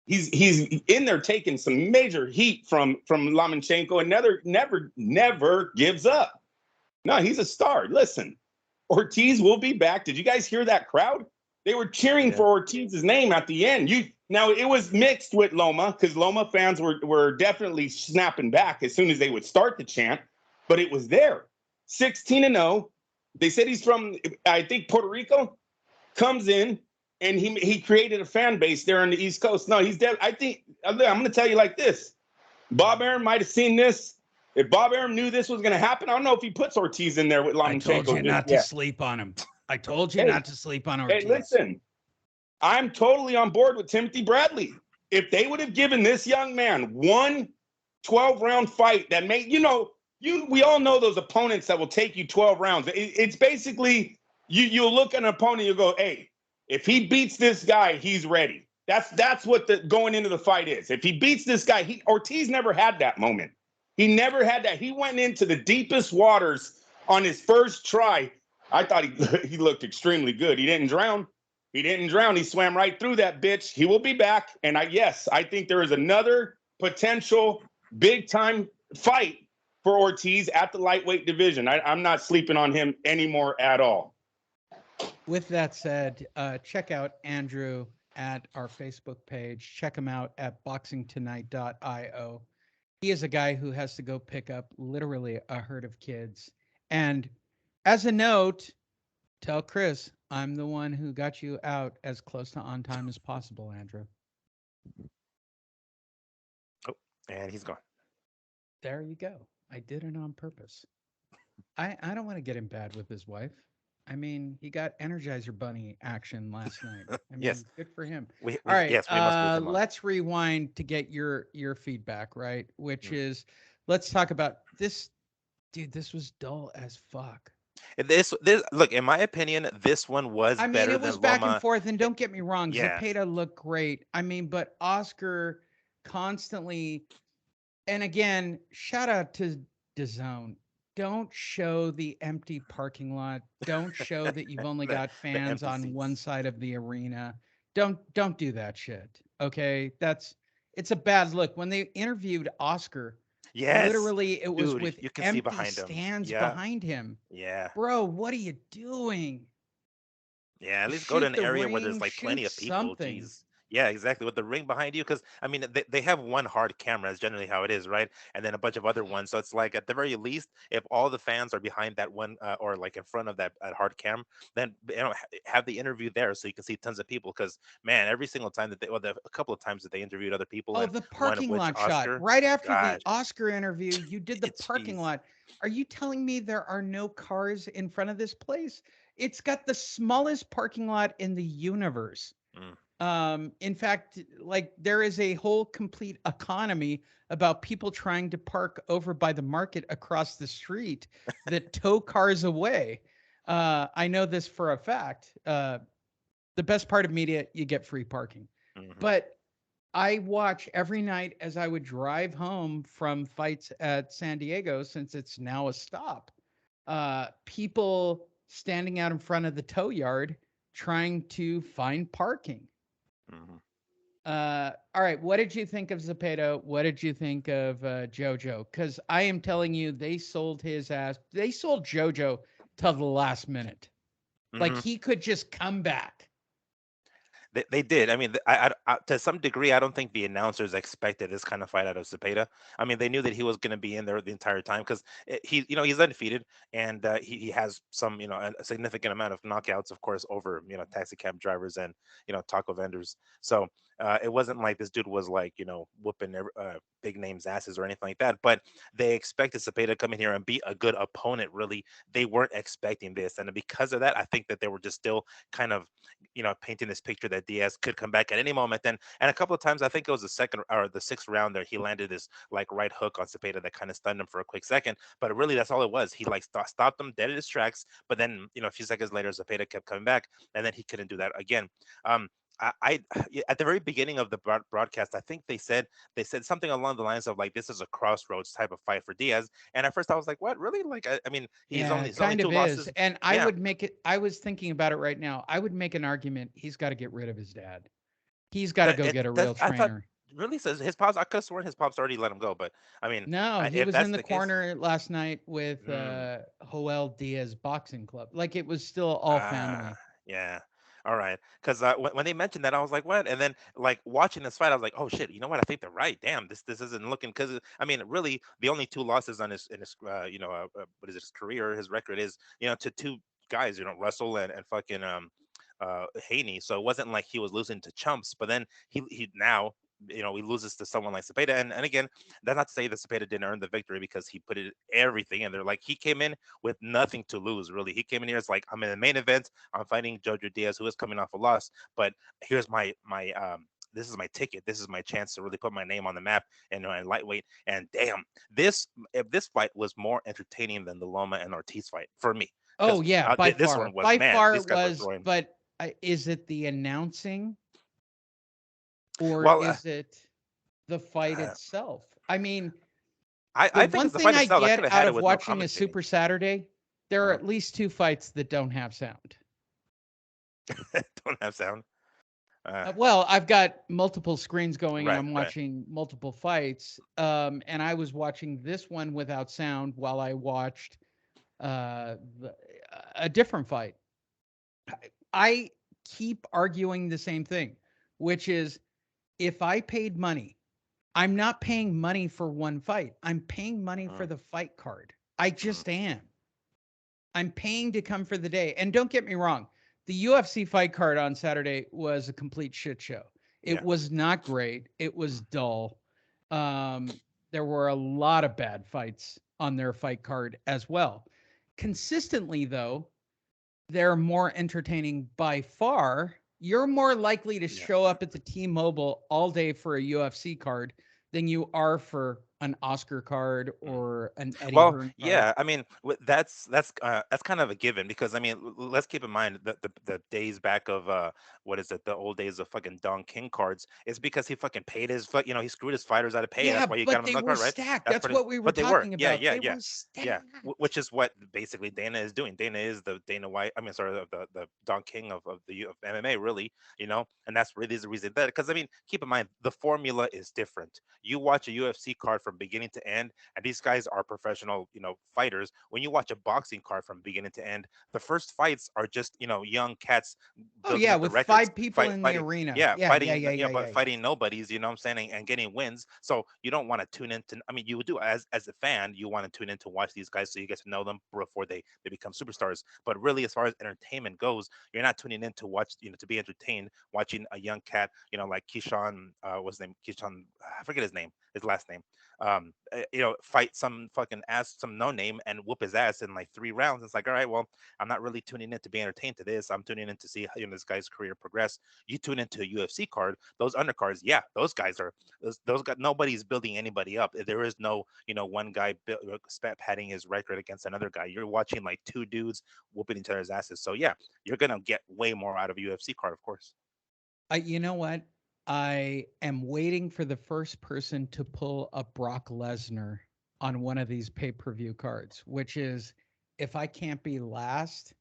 S2: He's in there taking some major heat from Lomachenko and never gives up. No, he's a star. Listen, Ortiz will be back. Did you guys hear that crowd? They were cheering for Ortiz's name at the end. Now it was mixed with Loma because Loma fans were definitely snapping back as soon as they would start the chant, but it was there. 16-0. They said he's from, I think, Puerto Rico. Comes in. And he created a fan base there on the East Coast. No, he's dead. I think I'm going to tell you like this. Bob Arum might have seen this. If Bob Arum knew this was going to happen, I don't know if he puts Ortiz in there with Lomachenko.
S1: I told you not to sleep on him. I told you not to sleep on Ortiz.
S2: Hey, listen, I'm totally on board with Timothy Bradley. If they would have given this young man one 12-round fight that made, we all know those opponents that will take you 12 rounds. It's basically you'll look at an opponent, you'll go, hey, if he beats this guy, he's ready. That's what the going into the fight is. If he beats this guy, Ortiz never had that moment. He never had that. He went into the deepest waters on his first try. I thought he looked extremely good. He didn't drown. He swam right through that bitch. He will be back. And I think there is another potential big time fight for Ortiz at the lightweight division. I'm not sleeping on him anymore at all.
S1: With that said, check out Andrew at our Facebook page. Check him out at boxingtonight.io. He is a guy who has to go pick up literally a herd of kids. And as a note, tell Chris, I'm the one who got you out as close to on time as possible, Andrew.
S3: Oh, and he's gone.
S1: There you go. I did it on purpose. I don't want to get him bad with his wife. I mean, he got Energizer Bunny action last night. I mean,
S3: yes,
S1: good for him.
S3: All
S1: right,
S3: yes, we must
S1: let's rewind to get your feedback, right? Which is, let's talk about this. Dude, this was dull as fuck.
S3: This look, in my opinion, this one was better than Loma.
S1: It was back and forth, and don't get me wrong, Zepeda looked great. I mean, but Oscar constantly, and again, shout out to DAZN. don't show the empty parking lot. Don't show that you've only
S3: the
S1: got
S3: the
S1: fans
S3: empty
S1: on one
S3: seats.
S1: side of the arena. Don't do that shit. Okay? It's a bad look. When they interviewed Oscar,
S3: Yes,
S1: literally it was
S3: dude,
S1: with
S3: you can see
S1: empty
S3: behind him.
S1: stands
S3: Yeah,
S1: behind him.
S3: yeah,
S1: Bro, what are you doing?
S3: yeah. At least go to
S1: Shoot
S3: an
S1: the
S3: area where there's
S1: ring,
S3: like plenty
S1: shoot
S3: of people.
S1: something.
S3: Jeez. Yeah, exactly. With the ring behind you, because I mean, they have one hard camera. Is generally how it is, right? And then a bunch of other ones. So it's like at the very least, if all the fans are behind that one or like in front of that hard cam, then have the interview there so you can see tons of people. Because man, every single time that a couple of times that they interviewed other people,
S1: Oh,
S3: and
S1: the
S3: one of
S1: parking
S3: which
S1: lot shot.
S3: Oscar,
S1: Right after the
S3: gosh,
S1: Oscar interview, you did the parking
S3: jeez.
S1: lot. Are you telling me there are no cars in front of this place? It's got the smallest parking lot in the universe.
S3: Mm.
S1: In fact, like there is a whole complete economy about people trying to park over by the market across the street that tow cars away. I know this for a fact. The best part of media, you get free parking.
S3: Hmm.
S1: But I watch every night as I would drive home from fights at San Diego, since it's now a stop. People standing out in front of the tow yard trying to find parking.
S3: Hmm.
S1: All right, what did you think of Zapata? What did you think of JoJo? Because I am telling you, they sold his ass. They sold JoJo till the last minute. Like
S3: Hmm.
S1: he could just come back.
S3: They did. I mean, to some degree, I don't think the announcers expected this kind of fight out of Cepeda. I mean, they knew that he was going to be in there the entire time because he's undefeated, and he has some, a significant amount of knockouts, of course, over taxi cab drivers and taco vendors. So it wasn't like this dude was like whooping big names asses or anything like that. But they expected Cepeda to come in here and be a good opponent. Really, they weren't expecting this, and because of that, I think that they were just still kind of painting this picture that Diaz could come back at any moment. And a couple of times, I think it was the second or the sixth round there, he landed this like right hook on Cepeda that kind of stunned him for a quick second. But really, that's all it was. He like stopped him dead in his tracks. But then, a few seconds later, Cepeda kept coming back, and then he couldn't do that again. Um, I at the very beginning of the broadcast, I think they said something along the lines of like this is a crossroads type of fight for Diaz. And at first, I was like, what really? Like, I mean,
S1: Yeah,
S3: he's only
S1: kind
S3: two
S1: of is.
S3: losses.
S1: And I
S3: Yeah,
S1: would make it, I was thinking about it right now. I would make an argument. He's got to get rid of his dad. He's got to
S3: that
S1: go
S3: it
S1: get a
S3: does.
S1: real
S3: I thought
S1: trainer.
S3: really says his pops. I could have sworn his pops already let him go, but I mean,
S1: No, he
S3: if
S1: was in
S3: that's
S1: the
S3: the case,
S1: corner last night with
S3: mm,
S1: Joel Diaz Boxing Club. Like it was still all
S3: ah,
S1: family.
S3: yeah, all right. Because when they mentioned that, I was like, what? And then like watching this fight, I was like, oh shit, you know what? I think they're right. Damn, this isn't looking because I mean, really, the only two losses on his what is it? His career, his record is to two guys, Russell and fucking Haney. So it wasn't like he was losing to chumps, but then he now he loses to someone like Cepeda. And again, that's not to say that Cepeda didn't earn the victory because he put it everything in there. Like he came in with nothing to lose, really. He came in here as like, I'm in the main event. I'm fighting Jojo Diaz, who is coming off a loss. But here's my this is my ticket. This is my chance to really put my name on the map and lightweight. And damn, if this fight was more entertaining than the Loma and Ortiz fight for me,
S1: Oh
S3: because
S1: yeah,
S3: this one was
S1: by
S3: man,
S1: far
S3: these
S1: it
S3: guys were
S1: was.
S3: throwing.
S1: But is it the announcing or
S3: Well,
S1: is it the fight
S3: uh,
S1: itself? I mean, the
S3: I think
S1: one
S3: it's the
S1: thing
S3: fight
S1: I
S3: itself. I could
S1: get
S3: have
S1: out
S3: had it
S1: of
S3: with no
S1: watching a
S3: commentating.
S1: Super Saturday, there are
S3: Uh,
S1: at least two fights that don't have sound.
S3: don't have sound. Uh,
S1: Well, I've got multiple screens going and
S3: right,
S1: I'm
S3: right.
S1: watching multiple fights. And I was watching this one without sound while I watched the, a different fight. I keep arguing the same thing, which is if I paid money, I'm not paying money for one fight. I'm paying money for
S3: Mm,
S1: the fight card. I
S3: mm,
S1: just am. I'm paying to come for the day. And don't get me wrong, the UFC fight card on Saturday was a complete shit show. It
S3: yeah.
S1: was not great. It was
S3: Mm,
S1: dull. Um, there were a lot of bad fights on their fight card as well. Consistently, though, they're more entertaining by far. You're more likely to
S3: yeah.
S1: show up at the T-Mobile all day for a UFC card than you are for an Oscar card
S3: Mm.
S1: or an Eddie
S3: Well,
S1: Hearn card.
S3: yeah, I mean, that's kind of a given because I mean, let's keep in mind that the days back of what is it, the old days of fucking Don King cards is because he fucking paid his he screwed his fighters out of pay.
S1: Yeah,
S3: That's why you got
S1: but
S3: him on
S1: they
S3: the
S1: were
S3: card, right?
S1: stacked.
S3: That's
S1: That's
S3: pretty,
S1: what we were
S3: but they were,
S1: talking
S3: yeah,
S1: about.
S3: yeah,
S1: They
S3: yeah,
S1: were
S3: yeah.
S1: stacked.
S3: Which is what basically Dana is doing. Dana is the Dana White. I mean, sorry, the Don King of MMA, really, and that's really the reason that because I mean, keep in mind the formula is different. You watch a UFC card from beginning to end and these guys are professional, fighters. When you watch a boxing card from beginning to end, the first fights are just, young cats
S1: Oh
S3: building
S1: yeah,
S3: up the
S1: with
S3: records,
S1: 5 people in the
S3: fighting,
S1: arena.
S3: yeah,
S1: Yeah, yeah,
S3: fighting,
S1: yeah, yeah, yeah,
S3: but
S1: yeah.
S3: fighting nobodies, you know what I'm saying, and getting wins. So you don't want to tune into. I mean, you would do as a fan, you want to tune in to watch these guys so you get to know them before they become superstars. But really, as far as entertainment goes, you're not tuning in to watch, to be entertained, watching a young cat, like Keyshawn, what's his name? Keyshawn, I forget his last name, fight some fucking ass, some no name, and whoop his ass in like 3 rounds. It's like, all right, well, I'm not really tuning in to be entertained to this. I'm tuning in to see how, this guy's career progress. You tune into a UFC card, those undercards, yeah, those guys are those guys. Nobody's building anybody up. There is no, one guy patting his record against another guy. You're watching like two dudes whooping each other's asses. So yeah, you're gonna get way more out of a UFC card, of course.
S1: You know what? I am waiting for the first person to pull a Brock Lesnar on one of these pay-per-view cards, which is if I can't be last,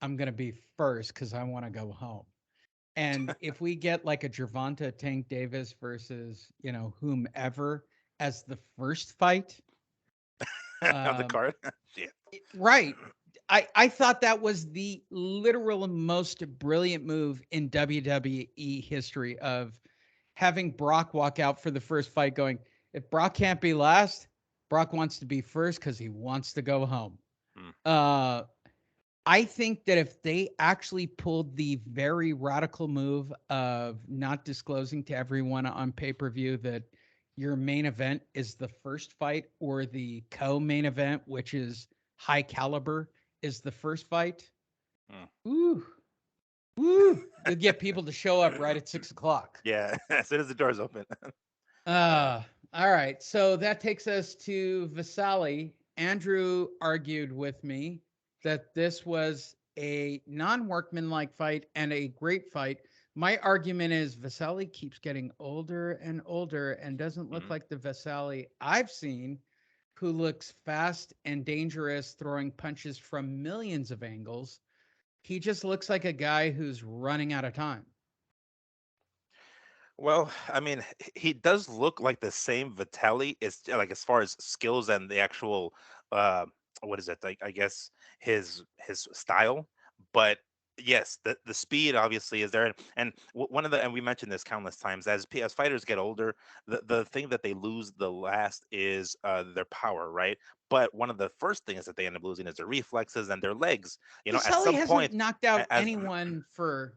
S1: I'm going to be first cuz I want to go home. And if we get like a Gervonta Tank Davis versus, whomever as the first fight,
S3: On the
S1: um
S3: card. Shit.
S1: right. I thought that was the literal most brilliant move in WWE history of having Brock walk out for the first fight going, if Brock can't be last, Brock wants to be first because he wants to go home.
S3: Mm.
S1: Uh, I think that if they actually pulled the very radical move of not disclosing to everyone on pay per view that your main event is the first fight or the co main event, which is high caliber, is the first fight,
S3: Mm.
S1: ooh, woo, you'll get people to show up right at 6 o'clock.
S3: Yeah, as soon as the doors open. uh,
S1: Uh, all right. So that takes us to Vasali. Andrew argued with me that this was a non-workmanlike fight and a great fight. My argument is Vasali keeps getting older and older and doesn't look
S3: mhm.
S1: like the Vasali I've seen, who looks fast and dangerous, throwing punches from millions of angles. He just looks like a guy who's running out of time.
S3: Well, I mean, he does look like the same Vitelli. Is like as far as skills and the actual, uh, what is it? Like I guess his style, but yes, the speed obviously is there. And one of the and we mentioned this countless times as fighters get older, the thing that they lose the last is their power, right? But one of the first things that they end up losing is their reflexes and their legs. At
S1: Vasali
S3: some
S1: hasn't
S3: point,
S1: knocked out
S3: as
S1: anyone for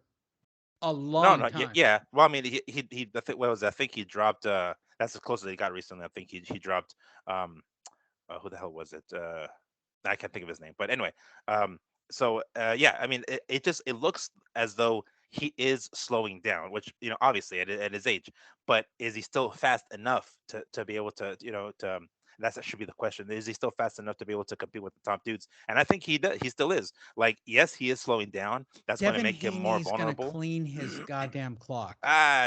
S1: a
S3: no,
S1: long
S3: no, yeah,
S1: time.
S3: yeah. Well, I mean, I think what was it? I think he dropped. That's as close as he got recently. I think he dropped. Um, who the hell was it? I can't think of his name. But anyway, um, so yeah, I mean, it looks as though he is slowing down, which obviously at his age, but is he still fast enough to be able to that should be the question. Is he still fast enough to be able to compete with the top dudes? And I think he does. He still is. Like, yes, he is slowing down. That's going to
S1: Devin
S3: make him more
S1: Haney's gonna
S3: vulnerable.
S1: clean his goddamn clock.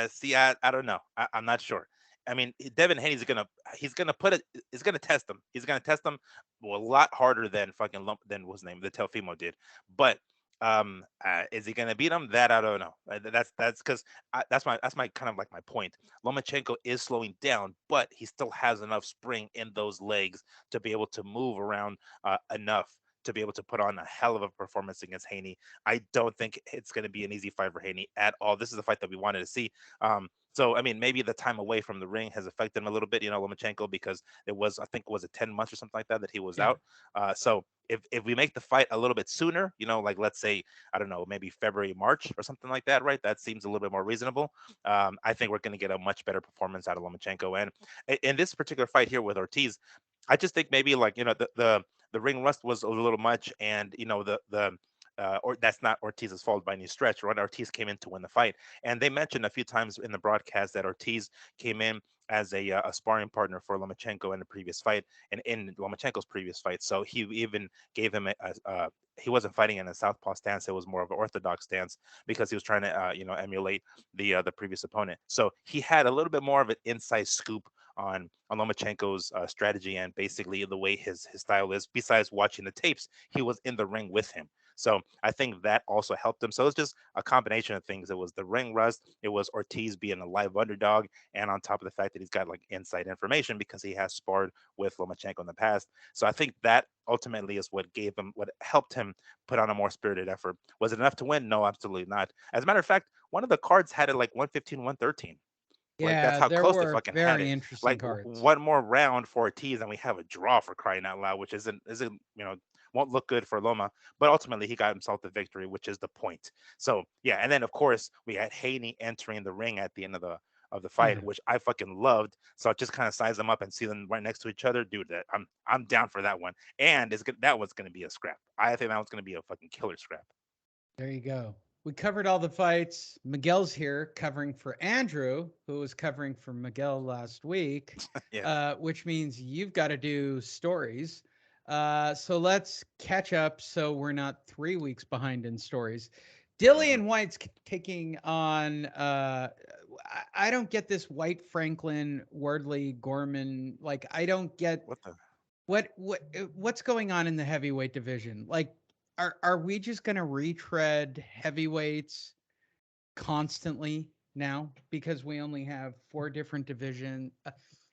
S3: See, I don't know. I'm not sure. I mean, Devin Haney's gonna put it. He's gonna test them. He's gonna test them a lot harder than fucking than what's his name the Telfimo did. But is he gonna beat him? That I don't know. That's because that's my kind of like my point. Lomachenko is slowing down, but he still has enough spring in those legs to be able to move around enough to be able to put on a hell of a performance against Haney. I don't think it's going to be an easy fight for Haney at all. This is the fight that we wanted to see. So I mean, maybe the time away from the ring has affected him a little bit, Lomachenko, because it was I think was it 10 months or something like that he was
S1: Yeah.
S3: out. So if we make the fight a little bit sooner, like let's say I don't know, maybe February, March or something like that, right? That seems a little bit more reasonable. I think we're going to get a much better performance out of Lomachenko, and in this particular fight here with Ortiz, I just think maybe like the ring rust was a little much, and or that's not Ortiz's fault by any stretch. Right, Ortiz came in to win the fight, and they mentioned a few times in the broadcast that Ortiz came in as a sparring partner for Lomachenko in the previous fight, and in Lomachenko's previous fight. So he even gave him a he wasn't fighting in a southpaw stance; it was more of an orthodox stance because he was trying to emulate the previous opponent. So he had a little bit more of an inside scoop on Lomachenko's strategy and basically the way his style is. Besides watching the tapes, he was in the ring with him. So I think that also helped him. So it's just a combination of things. It was the ring rust, it was Ortiz being a live underdog, and on top of the fact that he's got like inside information because he has sparred with Lomachenko in the past. So I think that ultimately is what gave him, what helped him put on a more spirited effort. Was it enough to win? No, absolutely not. As a matter of fact, one of the cards had it like 115, 113. Like that's
S1: Yeah,
S3: how
S1: there
S3: close they
S1: were
S3: fucking had
S1: very
S3: it.
S1: interesting
S3: Like
S1: cards.
S3: one more round for Ortiz, and we have a draw for crying out loud, which isn't won't look good for Loma. But ultimately, he got himself the victory, which is the point. So yeah, and then of course we had Haney entering the ring at the end of the fight, which I fucking loved. So I just kind of size them up and see them right next to each other, dude. That I'm down for that one, and that one's gonna be a scrap. I think that one's gonna be a fucking killer scrap.
S1: There you go. We covered all the fights. Miguel's here covering for Andrew, who was covering for Miguel last week,
S3: Yeah.
S1: which means you've got to do stories. So let's catch up so we're not 3 weeks behind in stories.
S3: Mm-hmm.
S1: Dillian White's taking on. I don't get this White Franklin, Wardley Gorman. Like I don't get
S3: What the?
S1: what's going on in the heavyweight division. Like are we just going to retread heavyweights constantly now because we only have four different divisions?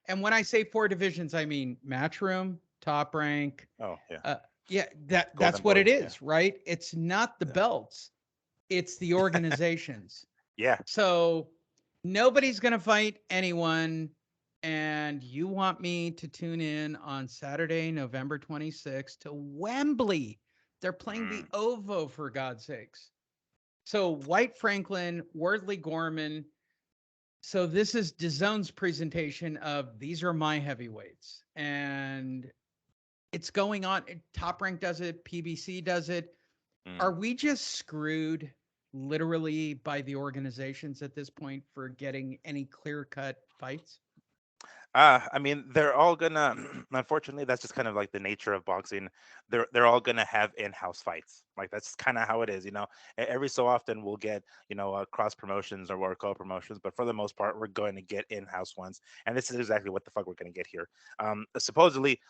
S1: And when I say four divisions, I mean Matchroom, Top Rank.
S3: Oh yeah,
S1: Uh, yeah, that's
S3: Golden
S1: what it
S3: Boy. Yeah.
S1: is, right? It's not the
S3: Yeah.
S1: belts, it's the organizations.
S3: Yeah.
S1: So nobody's going to fight anyone. And you want me to tune in on Saturday, November 26th to Wembley. They're playing the
S3: Mm.
S1: OVO for God's sakes. So White Franklin, Wardley Gorman. So this is DAZN's presentation of these are my heavyweights. And it's going on. Top Rank does it, PBC does it. Are
S3: Mm.
S1: we just screwed literally by the organizations at this point for getting any clear cut fights?
S3: I mean, they're all gonna. Unfortunately, that's just kind of like the nature of boxing. They're all gonna have in-house fights. Like that's kind of how it is. Every so often we'll get cross promotions or co promotions, but for the most part, we're going to get in-house ones. And this is exactly what the fuck we're gonna get here. Supposedly,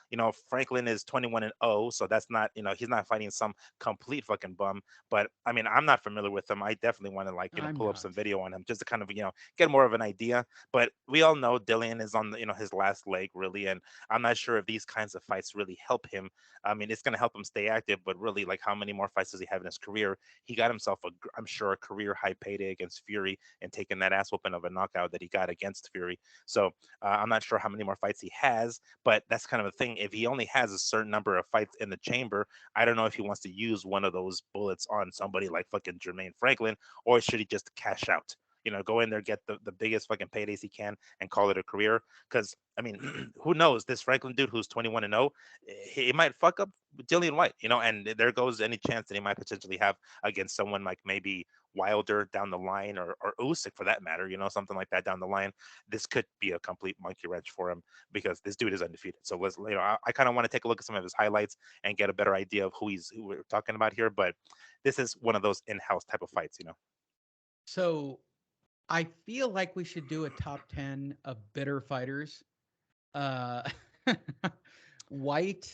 S3: Franklin is 21-0, so that's not he's not fighting some complete fucking bum. But I mean, I'm not familiar with him. I definitely want to like
S1: I'm
S3: pull up some
S1: not.
S3: video on him just to kind of get more of an idea. But we all know Dillian is on his last leg really, and I'm not sure if these kinds of fights really help him. I mean, it's going to help him stay active, but really, like, how many more fights does he have in his career? He got himself I'm sure, a career high payday against Fury and taking that ass whooping of a knockout that he got against Fury. So I'm not sure how many more fights he has, but that's kind of a thing. If he only has a certain number of fights in the chamber, I don't know if he wants to use one of those bullets on somebody like fucking Jermaine Franklin, or should he just cash out? Go in there, get the biggest fucking paydays he can, and call it a career. Because I mean, who knows? This Franklin dude who's 21-0, he might fuck up Dillian White, and there goes any chance that he might potentially have against someone like maybe Wilder down the line, or Usyk for that matter, something like that down the line. This could be a complete monkey wrench for him because this dude is undefeated. So let's, I kind of want to take a look at some of his highlights and get a better idea of who we're talking about here. But this is one of those in-house type of fights.
S1: So I feel like we should do a top 10 of bitter fighters. Uh, White,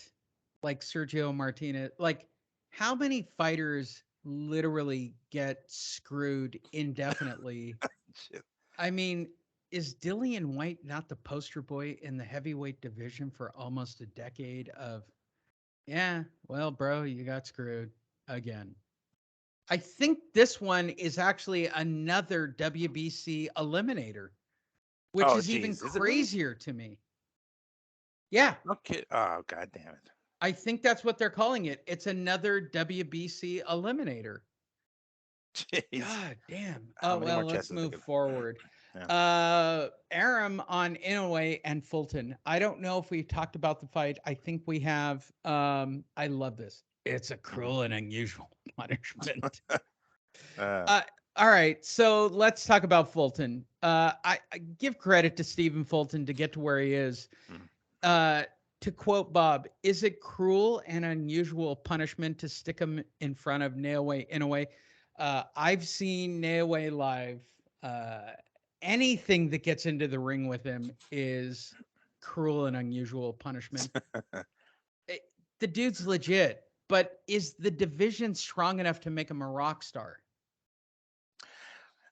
S1: like Sergio Martinez. Like, how many fighters literally get screwed indefinitely?
S3: Shit.
S1: I mean, is Dillian White not the poster boy in the heavyweight division for almost a decade of, yeah, well, bro, you got screwed again? I think this one is actually another WBC eliminator, which
S3: Oh,
S1: is even
S3: geez, is it really?
S1: crazier to me. Yeah,
S3: Okay. Oh, god damn it.
S1: I think that's what they're calling it. It's another WBC eliminator.
S3: Jeez.
S1: God damn.
S3: How
S1: Oh,
S3: many more
S1: well, let's
S3: chances they
S1: move
S3: could?
S1: forward.
S3: Yeah.
S1: Aram on Inoue and Fulton. I don't know if we've talked about the fight. I think we have. I love this. It's a cruel and unusual punishment.
S3: Uh,
S1: Uh, all right, so let's talk about Fulton. I give credit to Stephen Fulton to get to where he is.
S3: mm.
S1: Uh, to quote Bob, is it cruel and unusual punishment to stick him in front of Naoya Inoue? I've seen Naoya live. Uh, Anything that gets into the ring with him is cruel and unusual punishment. It- the dude's legit, but is the division strong enough to make him a rock star?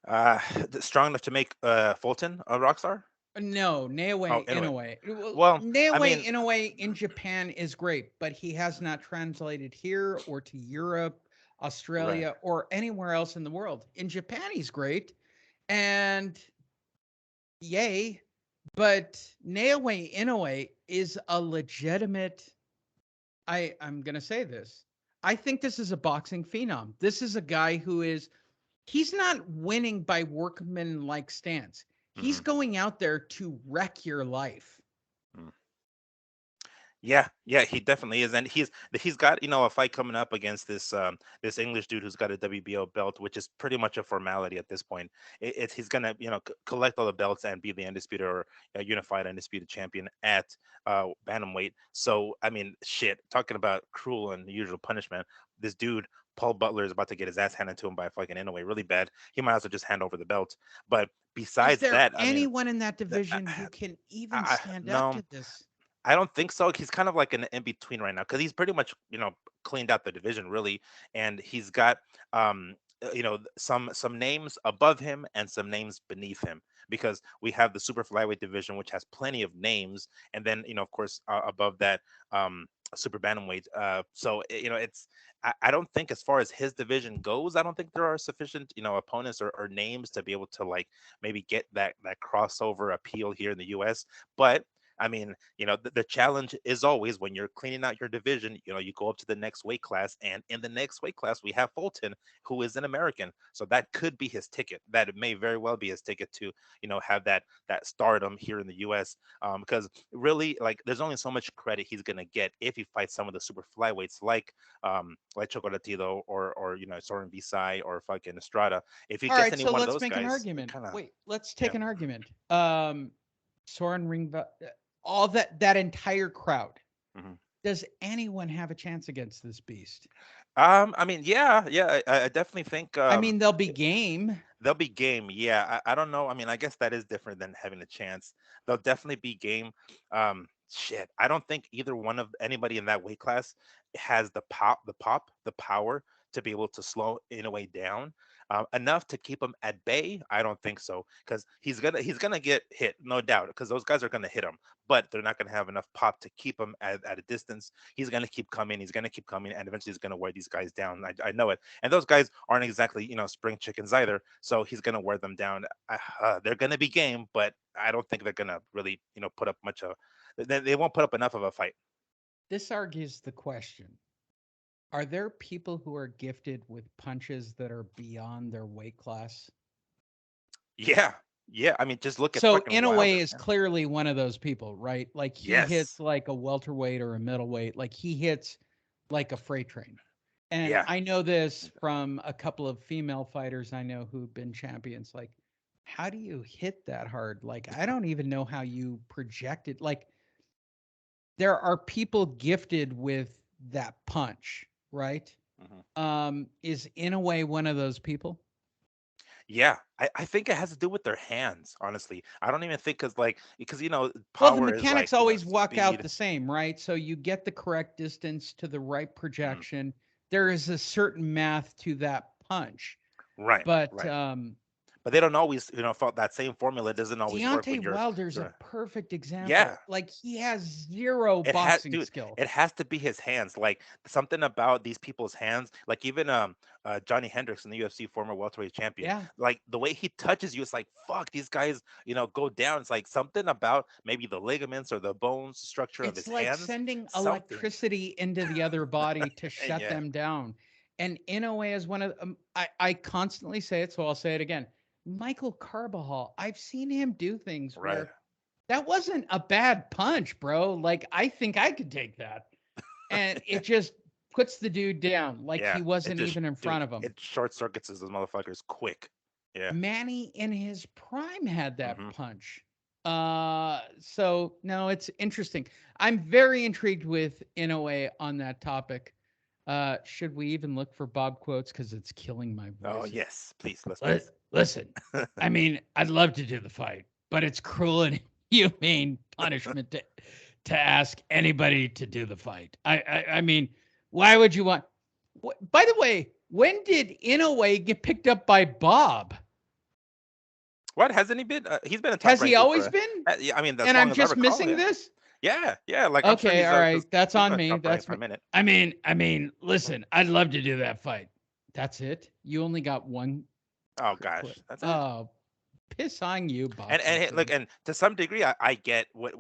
S3: uh, strong enough to make Fulton a rock star?
S1: No,
S3: Oh,
S1: Naoya
S3: anyway.
S1: Inoue. Well,
S3: Well, I
S1: Naoya
S3: mean,
S1: Inoue in Japan is great, but he has not translated here or to Europe,
S3: right.
S1: Australia, or anywhere else in the world. In Japan, he's great, and yay, but Naoya Inoue is a legitimate. I'm gonna say this. I think this is a boxing phenom. This is a guy who is he's not winning by workman like stance. He's
S3: Hmm.
S1: going out there to wreck your life.
S3: Yeah, yeah, he definitely is, and he's got a fight coming up against this English dude who's got a WBO belt, which is pretty much a formality at this point. It's he's gonna collect all the belts and be the undisputed or unified undisputed champion at bantamweight. So I mean, shit, talking about cruel and unusual punishment, this dude Paul Butler is about to get his ass handed to him by a fucking Inoue really bad. He might as well just hand over the belt. But
S1: Is
S3: besides
S1: there
S3: that, I mean,
S1: anyone in that
S3: th-
S1: division who can even
S3: I,
S1: stand up
S3: no.
S1: to this?
S3: I don't think so. He's kind of like in between right now because he's pretty much cleaned out the division really, and he's got some names above him and some names beneath him because we have the super flyweight division which has plenty of names, and then of course above that super bantamweight. It's I don't think as far as his division goes, I don't think there are sufficient opponents or names to be able to like maybe get that crossover appeal here in the U.S. But I mean, the challenge is always when you're cleaning out your division, you go up to the next weight class. And in the next weight class, we have Fulton, who is an American. So that could be his ticket. That may very well be his ticket to, have that stardom here in the US. Because really, like, there's only so much credit he's going to get if he fights some of the super flyweights like Chocolatito or Soren Visai or fucking Estrada. If he
S1: All
S3: gets
S1: right,
S3: any
S1: so
S3: one of
S1: let's
S3: those
S1: make an
S3: guys, it
S1: argument.
S3: kind of,
S1: Wait, let's
S3: yeah.
S1: take an argument. Soren Ringva, all that entire crowd.
S3: Mhm.
S1: Does anyone have a chance against this beast?
S3: I mean, yeah, yeah, I definitely think
S1: I mean, they'll be game.
S3: they'll be game. Yeah, I don't know. I mean, I guess that is different than having a chance. They'll definitely be game. Shit, I don't think either one of anybody in that weight class has the power to be able to slow in a way down enough to keep him at bay. I don't think so because he's gonna get hit, no doubt, because those guys are gonna hit him, but they're not gonna have enough pop to keep him at a distance. He's gonna keep coming. He's gonna keep coming, and eventually he's gonna wear these guys down. I know it. And those guys aren't exactly spring chickens either. So he's gonna wear them down. They're gonna be game, but I don't think they're gonna really put up much of. They won't put up enough of a fight.
S1: This argues the question. Are there people who are gifted with punches that are beyond their weight class?
S3: Yeah, yeah. I mean, just look at
S1: So
S3: fucking
S1: in a way
S3: Wilder,
S1: is
S3: man.
S1: clearly one of those people, right? Like he hits
S3: Yes.
S1: like a welterweight or a middleweight, like he hits like a freight train. And
S3: Yeah.
S1: I know this from a couple of female fighters I know who've been champions. Like, how do you hit that hard? Like, I don't even know how you project it. Like, there are people gifted with that punch, right?
S3: Mhm.
S1: Is in a way one of those people.
S3: Yeah, I think it has to do with their hands. Honestly, I don't even think because
S1: Well, the
S3: power is
S1: mechanics
S3: like
S1: always walk out
S3: speed.
S1: the same, right? So you get the correct distance to the right
S3: Mhm.
S1: projection. There is a certain math to that punch,
S3: Right,
S1: but
S3: right. But they don't always that same formula doesn't always work when
S1: Deontay Wilder's a
S3: you're
S1: perfect
S3: yeah.
S1: example. Like he has zero
S3: It has,
S1: boxing
S3: dude.
S1: skill.
S3: It has to be his hands. Like something about these people's hands. Like even Johnny Hendricks in the UFC, former welterweight champion.
S1: Yeah.
S3: Like the way he touches you, it's like fuck. These guys, go down. It's like something about maybe the ligaments or the bones structure of
S1: It's
S3: his
S1: like
S3: hands.
S1: sending
S3: Something.
S1: electricity into the other body to shut
S3: Yeah.
S1: them down. And in a way, as one of I constantly say it, so I'll say it again. Michael Carbajal, I've seen him do things
S3: Right.
S1: where that wasn't a bad punch, bro. Like I think I could take that. And it just puts the dude down like
S3: Yeah,
S1: he wasn't even in front of him.
S3: It short circuits those motherfuckers quick. Yeah.
S1: Manny in his prime had that
S3: Mhm.
S1: punch. So no, it's interesting. I'm very intrigued with Inoue on that topic. Should we even look for Bob quotes because it's killing my voice?
S3: Oh yes, please. Let's.
S1: Listen, I mean, I'd love to do the fight, but it's cruel and humane punishment to ask anybody to do the fight. I mean, why would you want? By the way, when did Inoue get picked up by Bob?
S3: What hasn't he been? He's been a top
S1: Has he
S3: ranker
S1: always
S3: for.
S1: been?
S3: Yeah, I mean, as
S1: And
S3: long
S1: I'm
S3: as I
S1: just
S3: recall.
S1: missing
S3: Yeah.
S1: this?
S3: Yeah. Like I'm sure
S1: Okay,
S3: he's.
S1: all right.
S3: 'Cause
S1: That's
S3: he's
S1: on
S3: been a
S1: me.
S3: top ranker
S1: That's
S3: for
S1: me.
S3: a minute.
S1: I mean, listen, I'd love to do that fight. That's it? You only got one
S3: Oh
S1: clip.
S3: gosh, that's it.
S1: Oh, piss on you,
S3: And
S1: boxing
S3: look,
S1: fan.
S3: and to some degree, I get what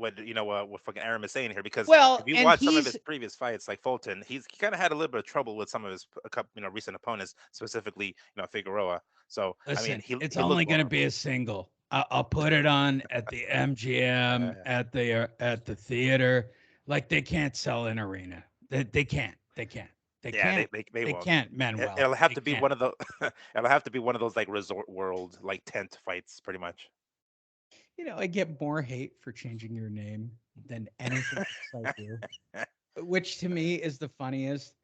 S3: fucking Aaron is saying here, because
S1: Well,
S3: if you
S1: and
S3: watch some of
S1: he's
S3: his previous fights, like Fulton, he kind of had a little bit of trouble with some of his a couple recent opponents, specifically Figueroa. So I mean,
S1: listen, it's
S3: he looked
S1: only going to
S3: vulnerable.
S1: be a single. I'll put it on at the MGM
S3: Uh,
S1: at the theater. Like they can't sell an arena. They can't. They can't. They
S3: yeah,
S1: can't.
S3: they
S1: They
S3: won't.
S1: can't, Manuel.
S3: It'll have
S1: They
S3: to be
S1: can't.
S3: one of the it'll have to be one of those like Resort World like tent fights, pretty much.
S1: I get more hate for changing your name than anything else I do, which to me is the funniest.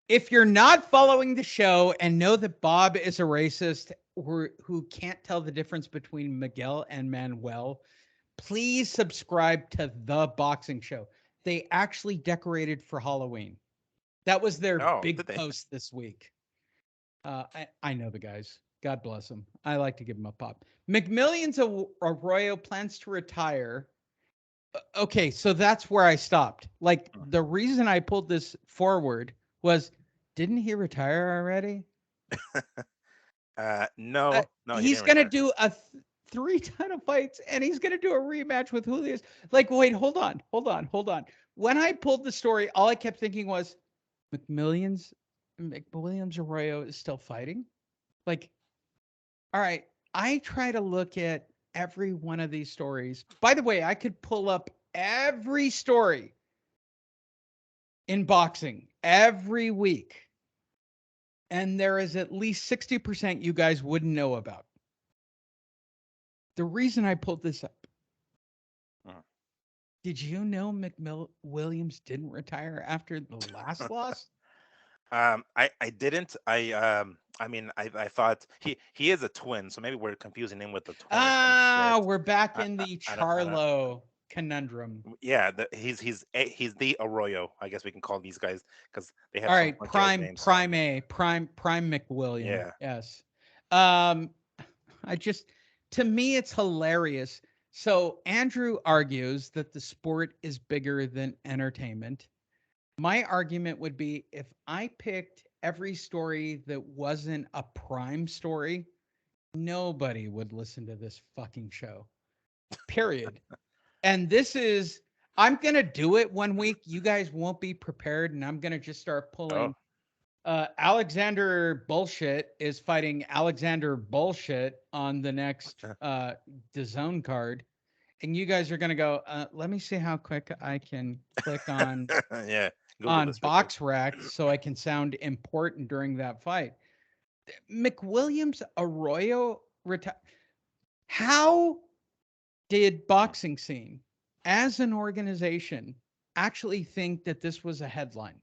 S1: If you're not following the show and know that Bob is a racist or who can't tell the difference between Miguel and Manuel, please subscribe to The Boxing Show. They actually decorated for Halloween. That was their
S3: Oh, did
S1: big
S3: they?
S1: post this week. I know the guys. God bless them. I like to give them a pop. McMillions Arroyo plans to retire. Okay, so that's where I stopped. Like the reason I pulled this forward was, didn't he retire already?
S3: No, he
S1: He's
S3: didn't
S1: gonna
S3: retire.
S1: do a 3 ton of fights, and he's gonna do a rematch with Julius. Like, wait, hold on. When I pulled the story, all I kept thinking was, McWilliams Arroyo is still fighting. Like, all right, I try to look at every one of these stories. By the way, I could pull up every story in boxing every week, and there is at least 60% you guys wouldn't know about. The reason I pulled this up,
S3: Mhm.
S1: did you know Williams didn't retire after the last loss?
S3: I didn't. I mean, I thought he is a twin, so maybe we're confusing him with the twin or some shit.
S1: We're back
S3: I
S1: in the
S3: I don't.
S1: Charlo conundrum.
S3: Yeah, he's the Arroyo. I guess we can call these guys because they have
S1: All
S3: some
S1: right,
S3: funky ass
S1: prime
S3: names. So
S1: prime A, prime McWilliam.
S3: yeah.
S1: Yes. Um I just to me it's hilarious. So Andrew argues that the sport is bigger than entertainment. My argument would be if I picked every story that wasn't a prime story, nobody would listen to this fucking show. Period. And this is I'm going to do it one week. You guys won't be prepared and I'm going to just start
S3: Oh.
S1: pulling Alexander Bullshit is fighting Alexander Bullshit on the next DAZN card. And you guys are going to go, let me see how quick I can click on
S3: Yeah. Google this real quick.
S1: box rack so I can sound important during that fight. McWilliams Arroyo How did boxing scene as an organization actually think that this was a headline?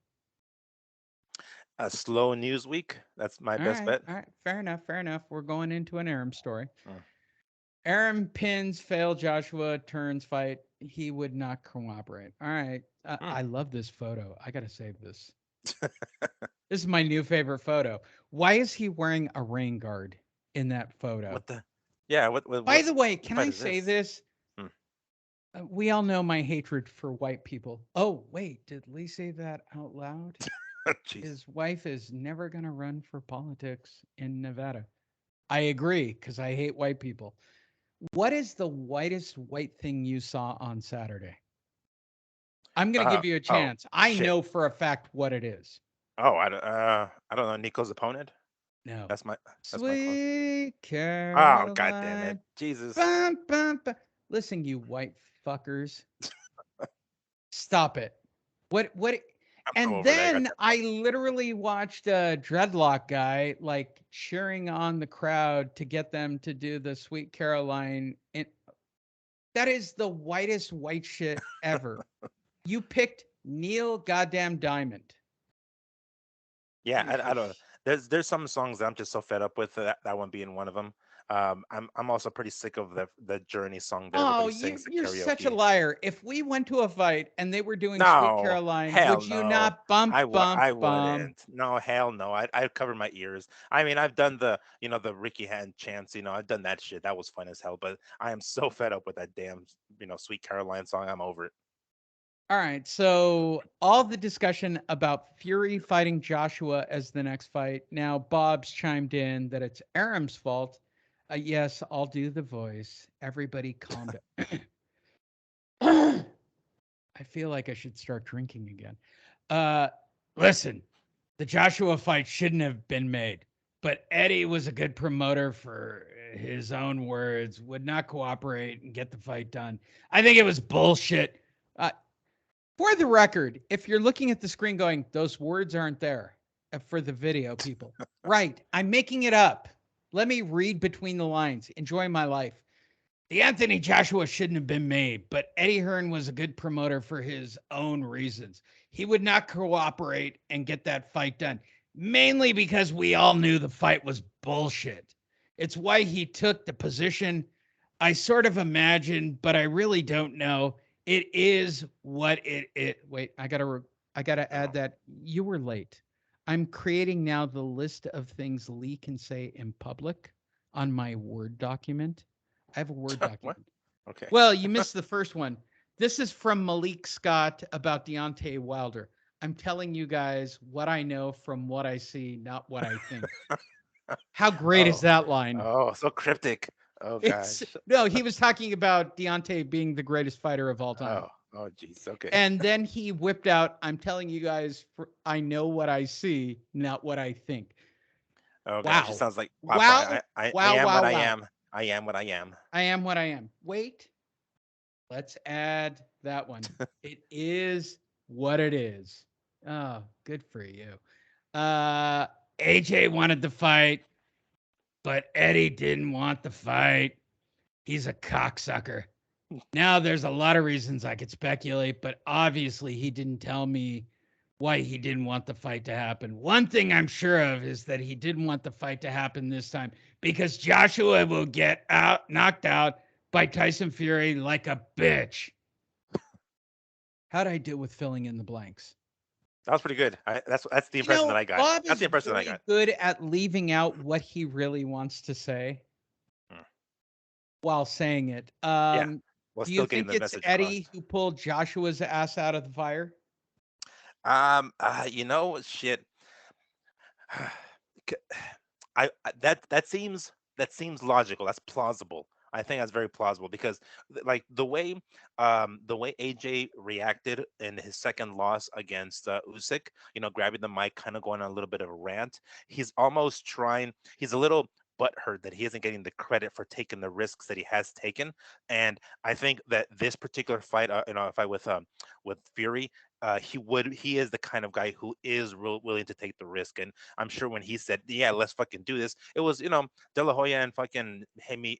S3: A slow news week. That's my best bet.
S1: All right. Fair enough. We're going into an Aram story.
S3: Mm.
S1: Aram pins fail Joshua turns fight. He would not cooperate. All right. I love this photo. I got to save this. This is my new favorite photo. Why is he wearing a rain guard in that photo?
S3: What the? Yeah.
S1: By the way, can
S3: fight
S1: I
S3: is
S1: say
S3: this?
S1: this? We all know my hatred for white people. Oh, wait, did Lee say that out loud?
S3: Jeez.
S1: His wife is never going to run for politics in Nevada. I agree because I hate white people. What is the whitest white thing you saw on Saturday? I'm going to give you a chance. I
S3: shit.
S1: know for a fact what it is.
S3: Oh, I don't know. Nico's opponent.
S1: No.
S3: That's my
S1: Sweet
S3: Oh,
S1: Caroline.
S3: god damn it. Jesus.
S1: Bum, bum, bum. Listen, you white fuckers. Stop it. What
S3: I'm
S1: And
S3: over that. I got
S1: then
S3: that.
S1: I literally watched a dreadlock guy like cheering on the crowd to get them to do the Sweet Caroline. And that is the whitest white shit ever. You picked Neil goddamn Diamond.
S3: Yeah, I don't know. There's some songs that I'm just so fed up with, that one being one of them. I'm also pretty sick of the Journey song that
S1: Oh,
S3: everybody sings at
S1: you're such a
S3: karaoke.
S1: liar. If we went to a fight and they were doing Sweet
S3: No,
S1: Caroline,
S3: hell
S1: would you
S3: no.
S1: not bump, bump,
S3: I
S1: bump?
S3: wouldn't. No, hell no. I'd cover my ears. I mean, I've done the Ricky Hand chants. I've done that shit. That was fun as hell. But I am so fed up with that damn Sweet Caroline song. I'm over it.
S1: All right. So all the discussion about Fury fighting Joshua as the next fight. Now Bob's chimed in that it's Aram's fault. Yes, I'll do the voice. Everybody calm down. I feel like I should start drinking again. Uh, Listen, the Joshua fight shouldn't have been made, but Eddie was a good promoter for his own words, would not cooperate and get the fight done. I think it was bullshit. Uh, for the record, if you're looking at the screen going, those words aren't there for the video people. Right. I'm making it up. Let me read between the lines. Enjoy my life. The Anthony Joshua shouldn't have been made, but Eddie Hearn was a good promoter for his own reasons. He would not cooperate and get that fight done, mainly because we all knew the fight was bullshit. It's why he took the position. I sort of imagine, but I really don't know. It is what it is. Wait, I gotta
S3: Oh,
S1: add that you were late. I'm creating now the list of things Lee can say in public on my Word document. I have a Word
S3: what?
S1: document.
S3: Okay.
S1: Well, you missed the first one. This is from Malik Scott about Deontay Wilder. I'm telling you guys what I know from what I see, not what I think. How great is
S3: Oh,
S1: that line?
S3: oh, so cryptic. Oh
S1: It's
S3: gosh.
S1: no, he was talking about Deontay being the greatest fider of all time.
S3: Oh, oh, jeez. Okay.
S1: And then he whipped out, I'm telling you guys, I know what I see, not what I think.
S3: Oh gosh. It
S1: Wow.
S3: sounds like Popeye.
S1: Wow.
S3: I
S1: Wow.
S3: am what
S1: Wow.
S3: I
S1: Wow.
S3: am. I am what I am.
S1: I am what I am. Wait, let's add that one. It is what it is. Oh, good for you. Uh AJ wanted the fight, but Eddie didn't want the fight. He's a cocksucker. Now there's a lot of reasons I could speculate, but obviously he didn't tell me why he didn't want the fight to happen. One thing I'm sure of is that he didn't want the fight to happen this time because Joshua will get knocked out by Tyson Fury like a bitch. How'd I do with filling in the blanks?
S3: That was pretty good. That's the
S1: You
S3: impression that
S1: know,
S3: I got.
S1: Bob
S3: That's
S1: is
S3: the impression that I
S1: very
S3: got.
S1: good at leaving out what he really wants to say
S3: Hmm.
S1: while saying it.
S3: Yeah. Well,
S1: Do you
S3: still getting
S1: think
S3: the
S1: it's
S3: message across.
S1: Eddie who pulled Joshua's ass out of the fire?
S3: Shit. C- that seems logical. That's plausible. I think that's very plausible because like the way AJ reacted in his second loss against Usyk, grabbing the mic, kind of going on a little bit of a rant. He's almost trying. He's a little butthurt that he isn't getting the credit for taking the risks that he has taken. And I think that this particular fight, fight with Fury, he is the kind of guy who is willing to take the risk. And I'm sure when he said, "Yeah, let's fucking do this," it was De La Hoya and fucking Hemi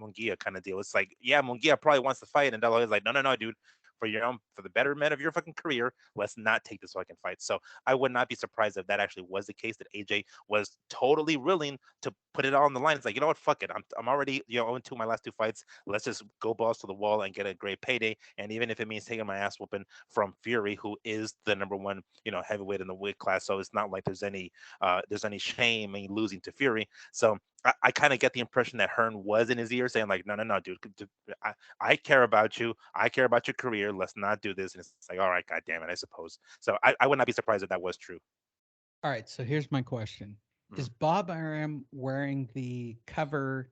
S3: Munguia kind of deal. It's like, yeah, Munguia probably wants to fight, and De La Hoya's like, no, no, no, dude. For the betterment of your fucking career, let's not take this fucking fight. So I would not be surprised if that actually was the case, that AJ was totally willing to put it all on the line. It's like, you know what, fuck it. I'm already 0-2 my last two fights. Let's just go balls to the wall and get a great payday. And even if it means taking my ass whooping from Fury, who is the number one heavyweight in the weight class, so it's not like there's any shame in losing to Fury. So I kind of get the impression that Hearn was in his ear saying like, no, no, no, dude, I care about you. I care about your career. Let's not do this. And it's like, all right, God damn it, I suppose. So I would not be surprised if that was true.
S1: All right, so here's my question.
S3: Mm.
S1: Is Bob Arum wearing the cover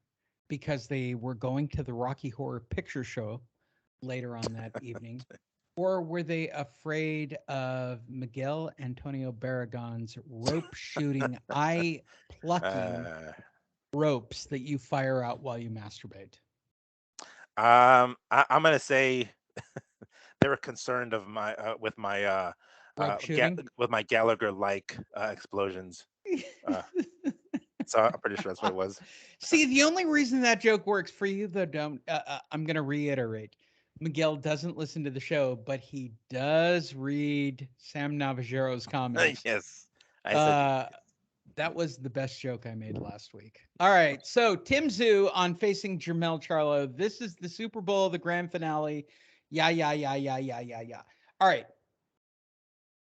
S1: because they were going to the Rocky Horror Picture Show later on that evening? Or were they afraid of Miguel Antonio Barragon's rope shooting, eye plucking
S3: Uh,
S1: ropes that you fire out while you masturbate?
S3: I'm gonna say they were concerned of my with my
S1: Rope shooting.
S3: with my Gallagher-like explosions. Uh, so I'm pretty sure that's what it was.
S1: See, the only reason that joke works for you, though, don't. I'm going to reiterate. Miguel doesn't listen to the show, but he does read Sam Navajero's comments.
S3: Yes, I said
S1: Uh, that was the best joke I made last week. All right. So Tim Zoo on facing Jermel Charlo. This is the Super Bowl, the grand finale. Yeah, yeah, yeah, yeah, yeah, yeah, yeah. All right.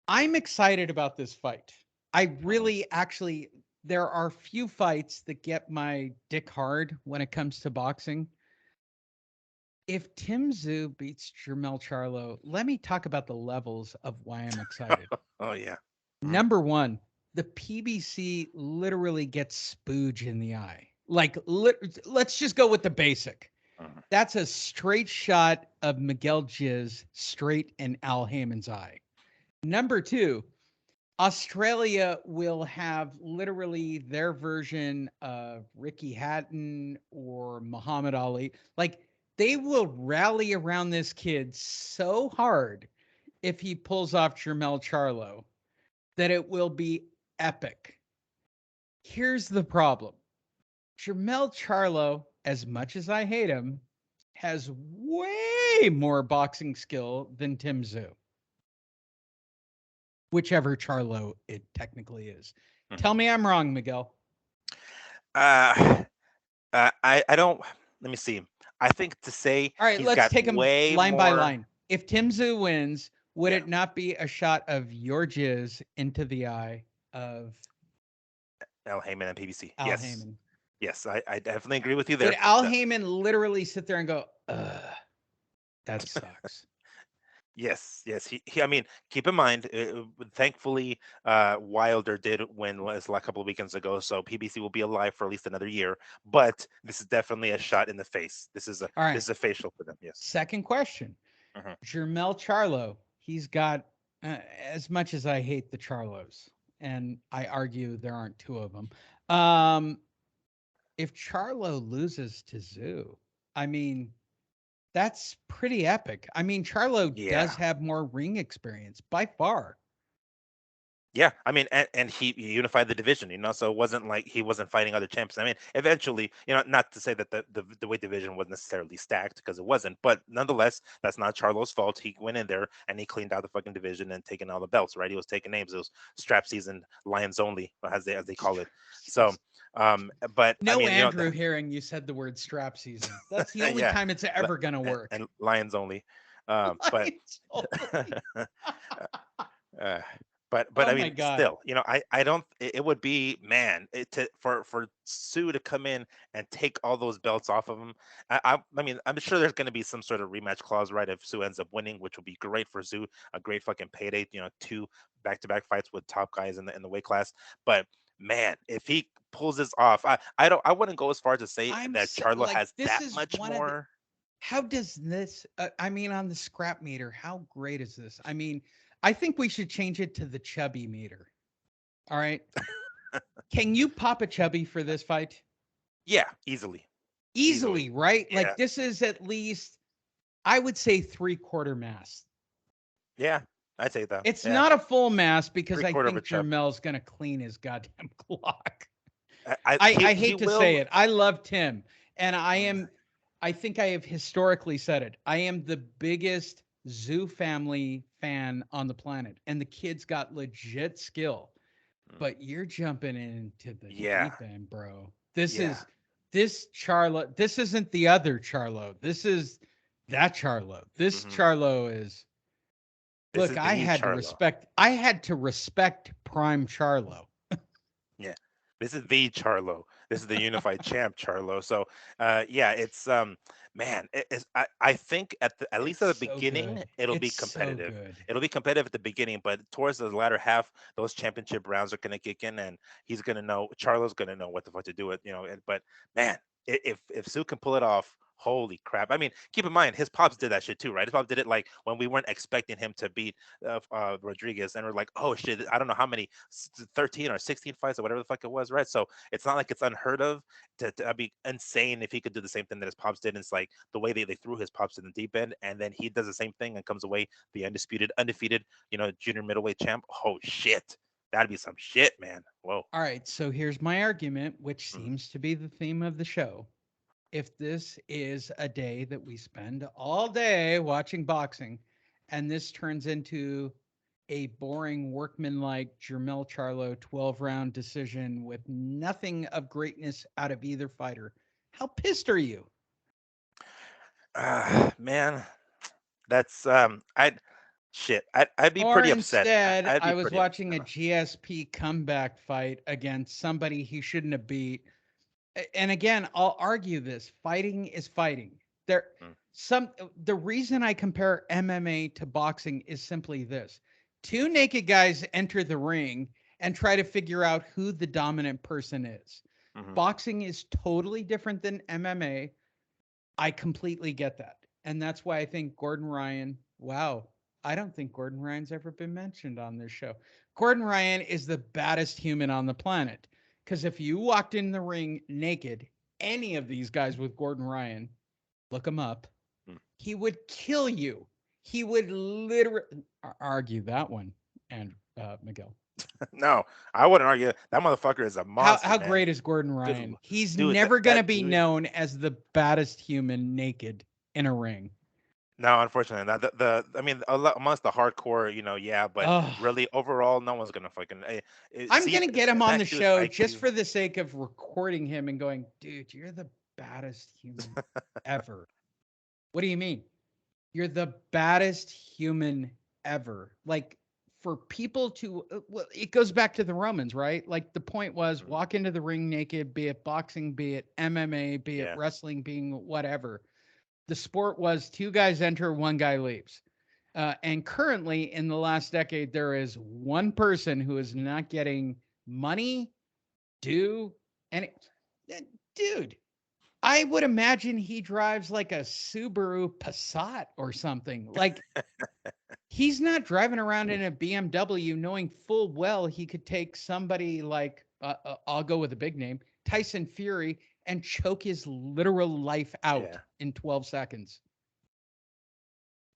S1: I'm excited about this fight. I really actually, there are few fights that get my dick hard when it comes to boxing. If Tim Zoo beats Jermel Charlo, let me talk about the levels of why I'm excited.
S3: Oh yeah.
S1: Number one, the PBC literally gets spooge in the eye. Like, let's just go with the basic.
S3: Mhm.
S1: That's a straight shot of Miguel Jizz straight in Al Heyman's eye. Number two, Australia will have literally their version of Ricky Hatton or Muhammad Ali. Like, they will rally around this kid so hard if he pulls off Jermel Charlo that it will be epic. Here's the problem. Jermel Charlo, as much as I hate him, has way more boxing skill than Tim Zoo, whichever Charlo it technically is. Tell me I'm wrong, Miguel.
S3: Uh, I don't. Let me see. I think to say
S1: All right,
S3: he's
S1: let's
S3: got
S1: take him
S3: way
S1: line by
S3: more.
S1: line. If Tim Zoo wins, would
S3: Yeah,
S1: it not be a shot of your jizz into the eye of
S3: Al Heyman and PBC.
S1: Al
S3: Yes,
S1: Heyman?
S3: yes, I definitely agree with you
S1: Would
S3: there.
S1: Al Heyman literally sit there and go, that sucks?
S3: Yes, yes. I mean, keep in mind, thankfully, Wilder did win last like couple of weekends ago, so PBC will be alive for at least another year. But this is definitely a shot in the face.
S1: All
S3: This
S1: right.
S3: is a facial for them. Yes.
S1: Second question.
S3: Hmm.
S1: Jermel Charlo, he's got, as much as I hate the Charlos, and I argue there aren't two of them. If Charlo loses to Zoo, I mean, that's pretty epic. I mean, Charlo does
S3: Yeah.
S1: have more ring experience by far.
S3: Yeah, I mean, and he unified the division, so it wasn't like he wasn't fighting other champions. I mean, eventually, not to say that the weight division was necessarily stacked because it wasn't, but nonetheless, that's not Charlo's fault. He went in there and he cleaned out the fucking division and taken all the belts, right? He was taking names. It was strap season, Lions only, as they call it. So, but I
S1: No
S3: mean,
S1: Andrew hearing you said the word strap season. That's the only
S3: yeah,
S1: time it's ever going to work.
S3: and Lions only. But
S1: Lions only.
S3: Uh, but
S1: Oh
S3: I
S1: my
S3: mean,
S1: God.
S3: still, I don't. It would be, man, for Sue to come in and take all those belts off of him. I mean, I'm sure there's going to be some sort of rematch clause, right? If Sue ends up winning, which would be great for Sue, a great fucking payday. Two back-to-back fights with top guys in the weight class. But man, if he pulls this off, I wouldn't go as far as to say that Charlo
S1: Like,
S3: has
S1: this
S3: that
S1: is
S3: much
S1: one of the,
S3: more.
S1: how does this, I mean, on the scrap meter, how great is this? I mean, I think we should change it to the chubby meter. All right. Can you pop a chubby for this fight?
S3: Yeah, easily.
S1: Easily, right?
S3: Yeah,
S1: Like, this is at least, I would say, three-quarter mass.
S3: yeah, I'd say that.
S1: It's
S3: Yeah,
S1: not a full mass because
S3: three
S1: I
S3: quarter of a
S1: think
S3: chub.
S1: Jermel's going to clean his goddamn clock.
S3: He
S1: I
S3: he
S1: hate to say
S3: will.
S1: it. I love Tim, and
S3: Mm,
S1: I think I have historically said it. I am the biggest Zoo family fan on the planet, and the kid's got legit skill.
S3: mm.
S1: But you're jumping into the
S3: Yeah,
S1: deep end, bro. This
S3: yeah.
S1: is this Charlo. This isn't the other Charlo. This is that Charlo. This
S3: Hmm.
S1: Charlo is.
S3: This
S1: Look,
S3: is the Charlo.
S1: I had to respect Prime Charlo.
S3: Yeah, this is the Charlo. This is the unified champ Charlo. So, yeah, it's man, I think at least
S1: It's
S3: at the
S1: so
S3: beginning
S1: good.
S3: it'll be
S1: It's so
S3: competitive.
S1: good.
S3: It'll be competitive at the beginning, but towards the latter half, those championship rounds are gonna kick in, and Charlo's gonna know what the fuck to do with. But man, if Sue can pull it off, Holy crap! I mean, keep in mind his pops did that shit too, right? His pops did it like when we weren't expecting him to beat Rodriguez, and we're like, oh shit, I don't know how many, 13 or 16 fights or whatever the fuck it was, right? So it's not like it's unheard of. I'd be insane if he could do the same thing that his pops did. And it's like the way they threw his pops in the deep end, and then he does the same thing and comes away the undefeated, junior middleweight champ. Oh shit, that'd be some shit, man. Whoa.
S1: All right, so here's my argument, which
S3: Mhm.
S1: seems to be the theme of the show. If this is a day that we spend all day watching boxing, and this turns into a boring workman-like Jermel Charlo 12-round decision with nothing of greatness out of either fighter, how pissed are you?
S3: Man, that's I'd shit. I'd be
S1: Or
S3: pretty upset.
S1: instead,
S3: I'd be
S1: I was
S3: pretty
S1: watching a
S3: upset.
S1: GSP comeback fight against somebody he shouldn't have beat. And again, I'll argue this: fighting is fighting. There,
S3: Mm,
S1: the reason I compare MMA to boxing is simply this: two naked guys enter the ring and try to figure out who the dominant person is.
S3: mhm.
S1: Boxing is totally different than MMA. I completely get that. And that's why I think Gordon Ryan, wow, I don't think Gordon Ryan's ever been mentioned on this show. Gordon Ryan is the baddest human on the planet. Because if you walked in the ring naked, any of these guys with Gordon Ryan, look him up,
S3: Mm.
S1: he would kill you. He would literally argue that one, and Miguel.
S3: No, I wouldn't argue. That motherfucker is a monster,
S1: How
S3: man.
S1: great is Gordon
S3: Good,
S1: Ryan? He's
S3: dude. That
S1: never going to
S3: that
S1: be
S3: dude.
S1: known as the baddest human naked in a ring.
S3: No, unfortunately, not. I mean, amongst the hardcore, yeah, but
S1: Oh,
S3: really, overall, no one's gonna fucking
S1: I'm
S3: see
S1: gonna get him on the
S3: that dude's
S1: show just
S3: IQ.
S1: for the sake of recording him and going, dude, you're the baddest human ever. What do you mean? You're the baddest human ever. Like for people to, well, it goes back to the Romans, right? Like the point was
S3: Mhm.
S1: walk into the ring naked, be it boxing, be it MMA, be it
S3: Yeah,
S1: wrestling, being whatever. The sport was two guys enter, one guy leaves. And currently, in the last decade, there is one person who is not getting money, due, and dude, I would imagine he drives like a Subaru Passat or something. Like he's not driving around in a BMW, knowing full well he could take somebody like I'll go with a big name, Tyson Fury, and choke his literal life out
S3: yeah,
S1: in 12 seconds.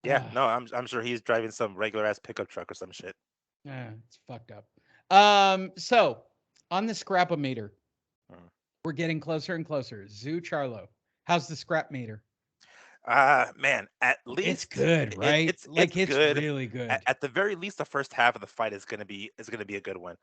S3: yeah.
S1: Ah.
S3: No, I'm sure he's driving some regular ass pickup truck or some shit.
S1: It's fucked up. So on the scrapometer,
S3: Mm.
S1: we're getting closer and closer. Zoo Charlo. How's the scrap meter?
S3: Man, at
S1: It's
S3: least
S1: good, right?
S3: it's
S1: Like it's
S3: good.
S1: really good.
S3: At the very least, the first half of the fight is gonna be a good one.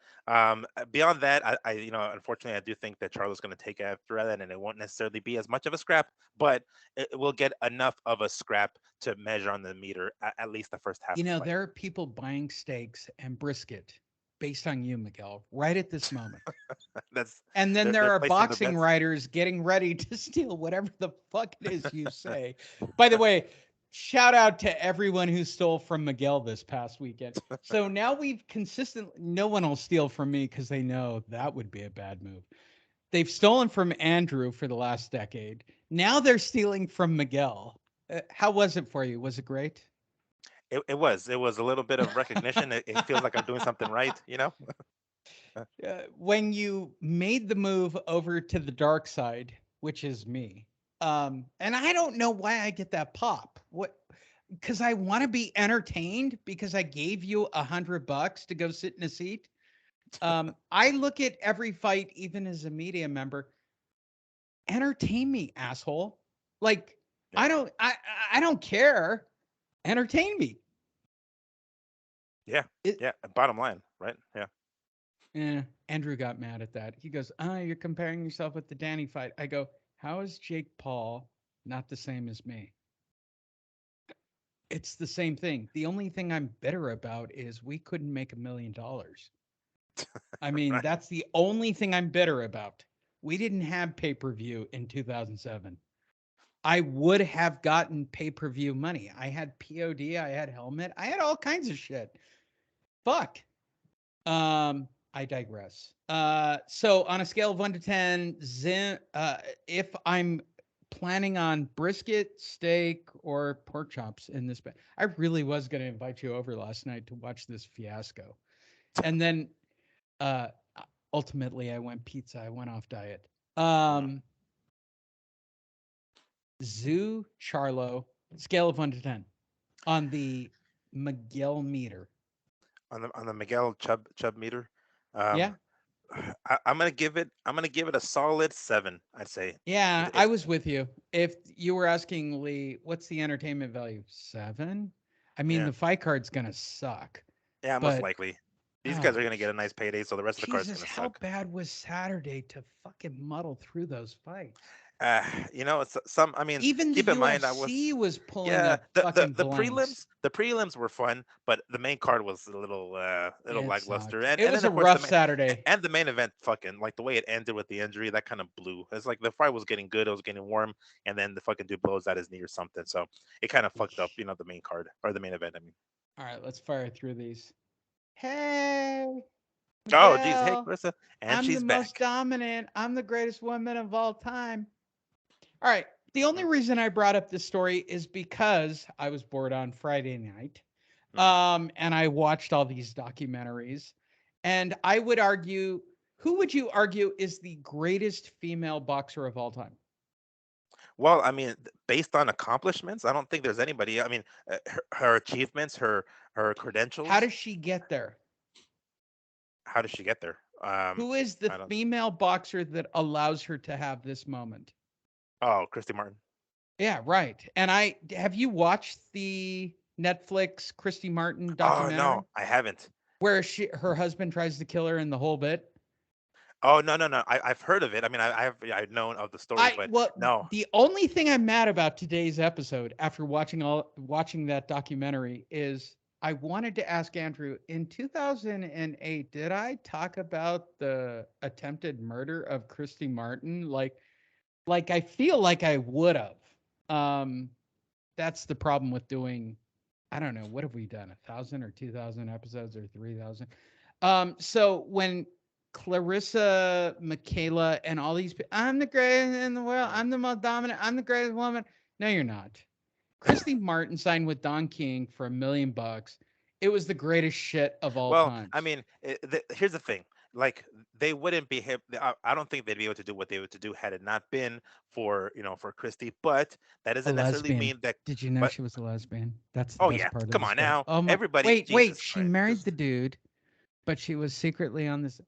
S3: Beyond that, I unfortunately I do think that Charlo's gonna take after that, and it won't necessarily be as much of a scrap, but it will get enough of a scrap to measure on the meter at least the first half
S1: You
S3: of the
S1: know,
S3: fight.
S1: there are people buying steaks and brisket based on you, Miguel, right at this moment.
S3: That's
S1: And then there
S3: they're
S1: are
S3: placing their
S1: boxing
S3: bets.
S1: writers getting ready to steal whatever the fuck it is you say. By the way, shout out to everyone who stole from Miguel this past weekend. So now we've consistently, no one will steal from me because they know that would be a bad move. They've stolen from Andrew for the last decade. Now they're stealing from Miguel. How was it for you? Was it great?
S3: It was a little bit of recognition. It feels like I'm doing something right.
S1: When you made the move over to the dark side, which is me, and I don't know why I get that pop. What? Because I want to be entertained because I gave you $100 to go sit in a seat. I look at every fight, even as a media member. Entertain me, asshole. Like
S3: Yeah,
S1: I don't care. Entertain me.
S3: yeah,
S1: It,
S3: yeah. Bottom line, right? Yeah.
S1: Andrew got mad at that. He goes, you're comparing yourself with the Danny fight. I go, how is Jake Paul not the same as me? It's the same thing. The only thing I'm bitter about is we couldn't make $1 million. I mean,
S3: Right.
S1: that's the only thing I'm bitter about. We didn't have pay per view in 2007. I would have gotten pay per view money. I had POD, I had helmet, I had all kinds of shit. Fuck. I digress. So on a scale of 1 to 10, if I'm planning on brisket, steak, or pork chops in this. I really was going to invite you over last night to watch this fiasco, and then uh, ultimately I went pizza. I went off diet. Zoo Charlo, scale of 1 to 10 on the Miguel meter.
S3: On the Miguel Chubb meter.
S1: Yeah.
S3: Um, I'm gonna give it. I'm gonna give it a solid 7. I'd say.
S1: Yeah, I
S3: It's
S1: was with you. If you were asking Lee, what's the entertainment value? 7? I mean,
S3: yeah,
S1: the fight card's gonna suck,
S3: yeah, most
S1: but
S3: likely. These guys
S1: oh,
S3: are gonna get a nice payday, so the rest of the card's
S1: Jesus,
S3: gonna
S1: how
S3: suck.
S1: bad was Saturday to fucking muddle through those fights?
S3: Uh, it's some. I mean,
S1: Even the
S3: keep in mind, I
S1: UFC
S3: was.
S1: was pulling
S3: Yeah,
S1: up fucking blanks.
S3: the prelims were fun, but the main card was a little
S1: It
S3: lackluster,
S1: sucked.
S3: and
S1: It
S3: and
S1: was
S3: then
S1: a
S3: of course
S1: rough Saturday.
S3: the main event fucking like the way it ended with the injury that kind of blew. It's like the fight was getting good, it was getting warm, and then the fucking dude blows out his knee or something, so it kind of fucked up, the main card or the main event. I mean,
S1: All right, let's fire through these. Hey,
S3: oh geez, hey
S1: Miguel,
S3: Carissa, and
S1: I'm the
S3: she's
S1: most
S3: back.
S1: dominant. I'm the greatest woman of all time. All right. The only
S3: Mm,
S1: reason I brought up this story is because I was bored on Friday night.
S3: mm.
S1: And I watched all these documentaries. And I would argue, who would you argue is the greatest female boxer of all time?
S3: Well, I mean, based on accomplishments, I don't think there's anybody. I mean, her achievements, her
S1: How
S3: credentials.
S1: does she get there?
S3: How does she get there?
S1: Who is the
S3: I don't.
S1: female boxer that allows her to have this moment?
S3: Oh, Christy Martin.
S1: Yeah, right. And I have you watched the Netflix Christy Martin
S3: Oh
S1: documentary
S3: no, I haven't.
S1: where her husband tries to kill her in the whole bit?
S3: Oh no, no, no. I've heard of it. I mean, I've known of the story, but no.
S1: The only thing I'm mad about today's episode after watching that documentary is I wanted to ask Andrew in 2008, did I talk about the attempted murder of Christy Martin? Like I feel like I would have. Um, that's the problem with doing, I don't know, what have we done? 1,000 or 2,000 episodes or 3,000? So when Clarissa, Michaela, and all these people, I'm the greatest in the world,
S3: Mm.
S1: I'm the most dominant, I'm the greatest woman. No, you're not. Christy Martin signed with Don King for $1 million. It was the greatest shit of all
S3: Well, I
S1: times.
S3: mean, here's the thing. Like they wouldn't be hip. I don't think they'd be able to do what they would to do had it not been for for Christy. But that
S1: A
S3: doesn't necessarily
S1: lesbian.
S3: mean that.
S1: Did you know
S3: But
S1: she was a lesbian? That's the
S3: oh
S1: best
S3: yeah,
S1: part of
S3: come
S1: the
S3: on
S1: story.
S3: now,
S1: Oh my,
S3: everybody,
S1: wait,
S3: Jesus
S1: she
S3: Christ,
S1: married the
S3: just
S1: dude, but she was secretly on this,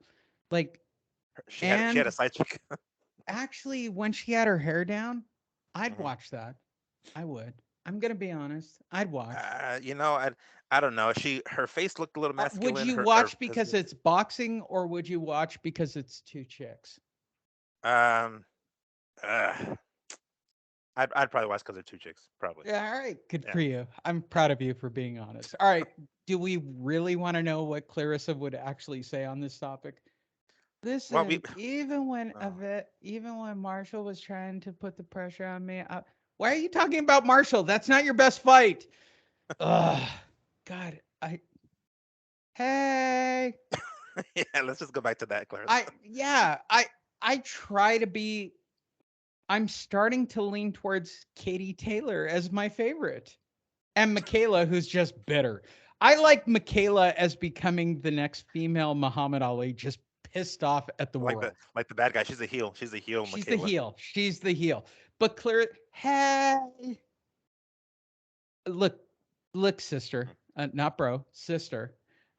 S1: like,
S3: she had a
S1: and
S3: side chick.
S1: actually, when she had her hair down, I'd
S3: Mhm.
S1: watch that. I would. I'm gonna be honest. I'd watch.
S3: I don't know. Her face looked a little
S1: Would
S3: masculine.
S1: you
S3: Her
S1: watch because it's boxing, or would you watch because it's two chicks?
S3: um uh, I'd probably watch because they're two chicks, probably.
S1: Yeah, all right. Good
S3: Yeah.
S1: for you. I'm proud of you for being honest. All right. Do we really want to know what Clarissa would actually say on this topic?
S3: Well,
S1: Listen,
S3: oh.
S1: even when Marshall was trying to put the pressure on me, why are you talking about Marshall? That's not your best fight. Ugh, God, hey,
S3: Yeah, let's just go back to that, Clarence.
S1: yeah, I try to be. I'm starting to lean towards Katie Taylor as my favorite, and Michaela, who's just bitter. I like Michaela as becoming the next female Muhammad Ali, just pissed off at the world.
S3: Like the bad guy. She's a heel. She's a heel,
S1: She's the
S3: Michaela.
S1: heel. She's the heel. But Claire, hey, look, look, sister, not bro, sister.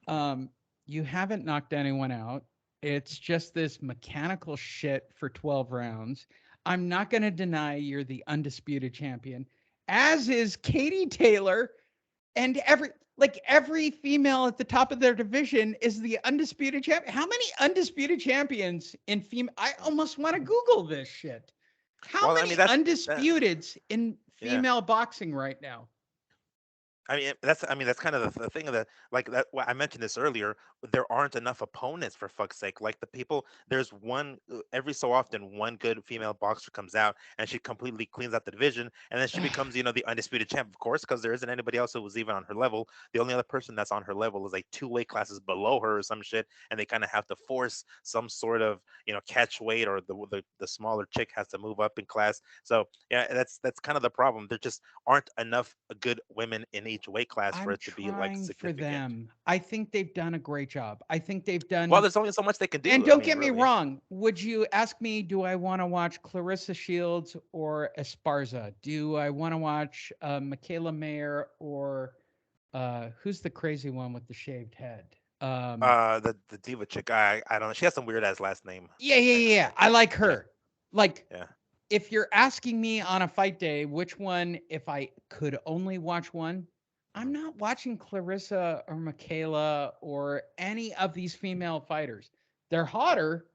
S1: Um, you haven't knocked anyone out. It's just this mechanical shit for 12 rounds. I'm not going to deny you're the undisputed champion, as is Katie Taylor, and every female at the top of their division is the undisputed champion. How many undisputed champions in female? I almost want to Google this shit. How
S3: Well, I
S1: many
S3: mean that.
S1: undisputeds in
S3: Yeah.
S1: female boxing right now?
S3: I mean that's kind of the thing of the like that. I mentioned this earlier. There aren't enough opponents for fuck's sake. Like the people, there's one every so often one good female boxer comes out and she completely cleans out the division, and then she becomes the undisputed champ, of course, because there isn't anybody else who was even on her level. The only other person that's on her level is like two weight classes below her or some shit, and they kind of have to force some sort of catch weight, or the smaller chick has to move up in class. So yeah, that's kind of the problem. There just aren't enough good women in each weight class for
S1: I'm
S3: it to be like
S1: trying for
S3: significant.
S1: them. I think they've done a great job. I think they've
S3: Well,
S1: done.
S3: there's only so much they can
S1: And
S3: do. I
S1: don't
S3: mean,
S1: get me
S3: really.
S1: wrong. Would you ask me, do I want to watch Clarissa Shields or Esparza? Do I want to watch Michaela Mayer or who's the crazy one with the shaved head?
S3: The diva chick, I don't know. She has some weird ass last name.
S1: Yeah, yeah, yeah. I like
S3: Yeah,
S1: her. Like,
S3: yeah.
S1: if you're asking me on a fight day, which one, if I could only watch one, I'm
S3: Mhm.
S1: not watching Clarissa or Michaela or any of these female fighters. They're hotter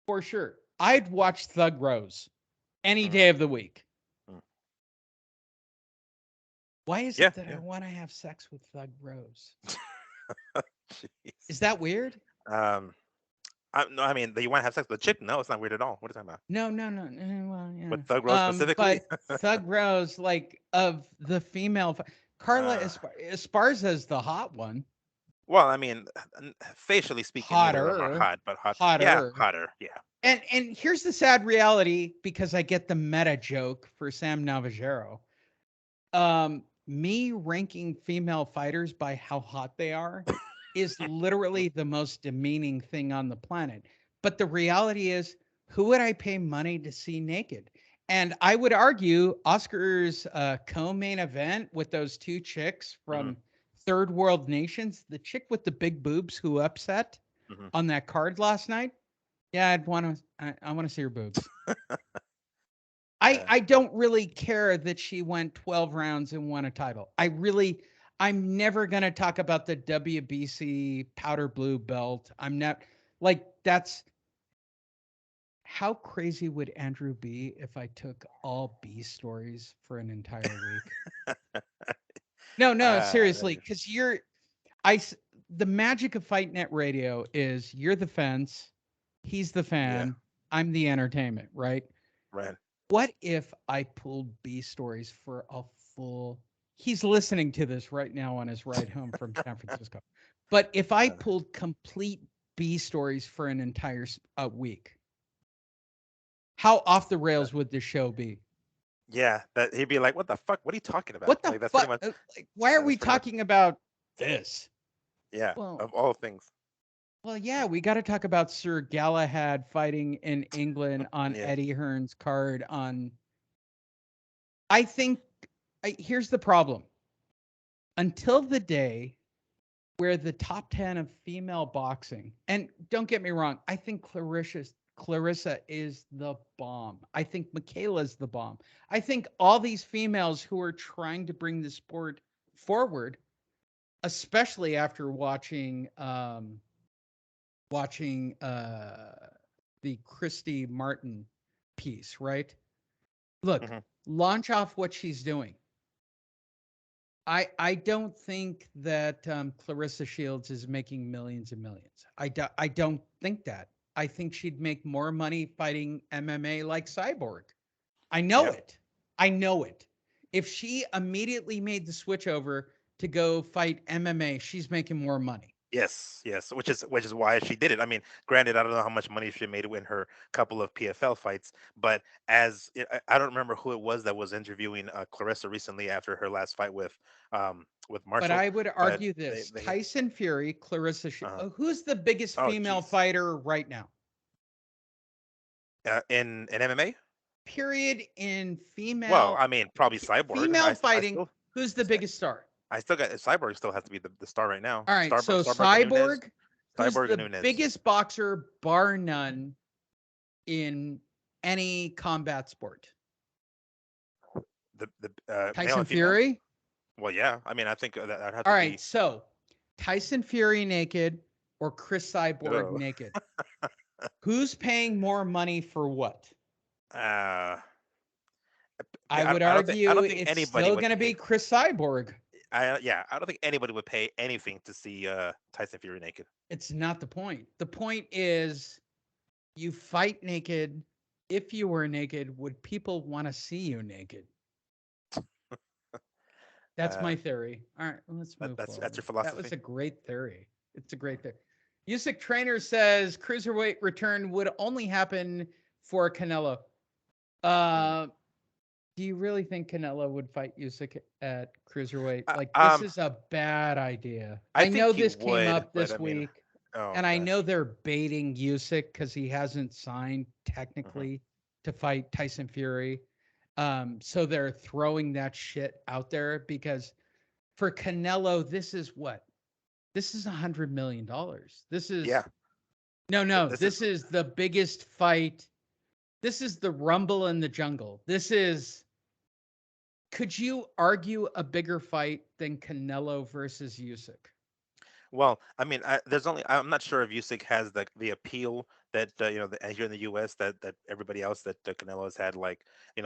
S1: for sure. I'd watch Thug Rose any
S3: Mhm.
S1: day of the week.
S3: Mhm.
S1: Why is
S3: Yeah,
S1: it that I
S3: yeah.
S1: want to have sex with Thug Rose?
S3: Jeez.
S1: Is that weird?
S3: Um, no, I mean, you want to have sex with a chick? No, it's not weird at all. What are you talking about?
S1: No, no, no, no. Well, yeah.
S3: With Thug Rose specifically?
S1: But Thug Rose, like of the female, Carla
S3: uh,
S1: Esparza is the hot one.
S3: well, I mean, facially speaking, neither of them are
S1: Hotter,
S3: hot, but hot. Yeah,
S1: hotter.
S3: hotter. Yeah, yeah.
S1: And here's the sad reality, because I get the meta joke for Sam Navajero. Me ranking female fighters by how hot they are is literally the most demeaning thing on the planet. But the reality is, who would I pay money to see naked? And I would argue Oscar's co-main event with those two chicks
S3: Hmm.
S1: from third world nations, the chick with the big boobs who upset
S3: Hmm.
S1: on that card last night. Yeah, I want to see her boobs.
S3: Uh,
S1: I don't really care that she went 12 rounds and won a title. I'm never going to talk about the WBC powder blue belt. I'm not like that's how crazy would Andrew be if I took all B stories for an entire week? No, no, seriously,
S3: uh,
S1: cuz I s- the magic of Fight Net Radio is you're the fence, he's the
S3: yeah,
S1: fan, I'm the entertainment, right?
S3: right.
S1: What if I pulled B stories for a full he's listening to this right now on his ride home from San Francisco. But if I
S3: Uh,
S1: pulled complete B stories for an entire week, how off the
S3: uh,
S1: rails would the show be?
S3: yeah, that he'd be like, "What the fuck? What are you talking about?"
S1: What the
S3: Like that's pretty
S1: fuck?
S3: much.
S1: Like, why are we
S3: That's pretty much.
S1: talking about this?
S3: Yeah,
S1: Well,
S3: of all things.
S1: yeah, we got to talk about Sir Galahad fighting in England on
S3: Yeah.
S1: Eddie Hearn's card on I think here's the problem. Until the day where the top 10 of female boxing, and don't get me wrong, I think Clarissa is the bomb. I think Michaela's the bomb. I think all these females who are trying to bring the sport forward, especially after watching the Christy Martin piece, right? Look,
S3: Hmm.
S1: launch off what she's doing. I don't think that Clarissa Shields is making millions and millions. I don't think that. I think she'd make more money fighting MMA like Cyborg. I know
S3: Yeah.
S1: it. I know it. If she immediately made the switch over to go fight MMA, she's making more money.
S3: Yes, yes, which is why she did it. I mean, granted, I don't know how much money she made in her couple of PFL fights, but I don't remember who it was that was interviewing Clarissa recently after her last fight with
S1: But
S3: Marshall,
S1: I would
S3: but
S1: argue
S3: they
S1: this:
S3: they
S1: Tyson Fury, who's the biggest
S3: oh
S1: female
S3: jeez,
S1: fighter right now?
S3: in MMA.
S1: Period. In
S3: Well,
S1: female
S3: I mean, probably Cyborg.
S1: female
S3: I
S1: fighting,
S3: still
S1: who's the biggest star?
S3: I still got Cyborg still has to be the star right now.
S1: All right, so
S3: Starbuck and Nunez,
S1: Cyborg, who's
S3: Cyborg and
S1: the
S3: Nunez.
S1: biggest boxer, bar none, in any combat sport?
S3: The male
S1: Tyson
S3: and female.
S1: Fury.
S3: Well, yeah. I mean, I think that'd have
S1: All
S3: to
S1: right,
S3: be.
S1: so Tyson Fury naked or Chris Cyborg
S3: Ugh.
S1: naked? Who's paying more money for what?
S3: Uh,
S1: I would
S3: I don't think
S1: argue it's
S3: anybody
S1: still
S3: would
S1: going to
S3: pay.
S1: be Chris Cyborg.
S3: I don't think anybody would pay anything to see Tyson Fury naked.
S1: It's not the point. The point is you fight naked. If you were naked, would people want to see you naked? That's
S3: Uh,
S1: my theory. All right, let's move
S3: that's
S1: forward.
S3: your
S1: That was
S3: philosophy.
S1: a great theory. It's a great theory. Usyk Trainer says cruiserweight return would only happen for Canelo.
S3: Mm.
S1: Uh, do you really think Canelo would fight Usyk at cruiserweight?
S3: Uh,
S1: Like, this
S3: um,
S1: is a bad idea.
S3: I
S1: I
S3: think
S1: know
S3: he
S1: this came
S3: would,
S1: up
S3: but
S1: this
S3: I mean,
S1: week,
S3: oh
S1: and I know
S3: gosh.
S1: they're baiting Usyk because he hasn't signed
S3: Hmm.
S1: technically to fight Tyson Fury. So they're throwing that shit out there because for Canelo, this is what? This is $100 million. This
S3: Yeah,
S1: is no.
S3: this is
S1: This is the biggest fight. This is the Rumble in the Jungle. This is. Could you argue a bigger fight than Canelo versus Usyk?
S3: well. I mean, there's only. I'm not sure if Usyk has the appeal that here in the U.S. that everybody else that Canelo has had, like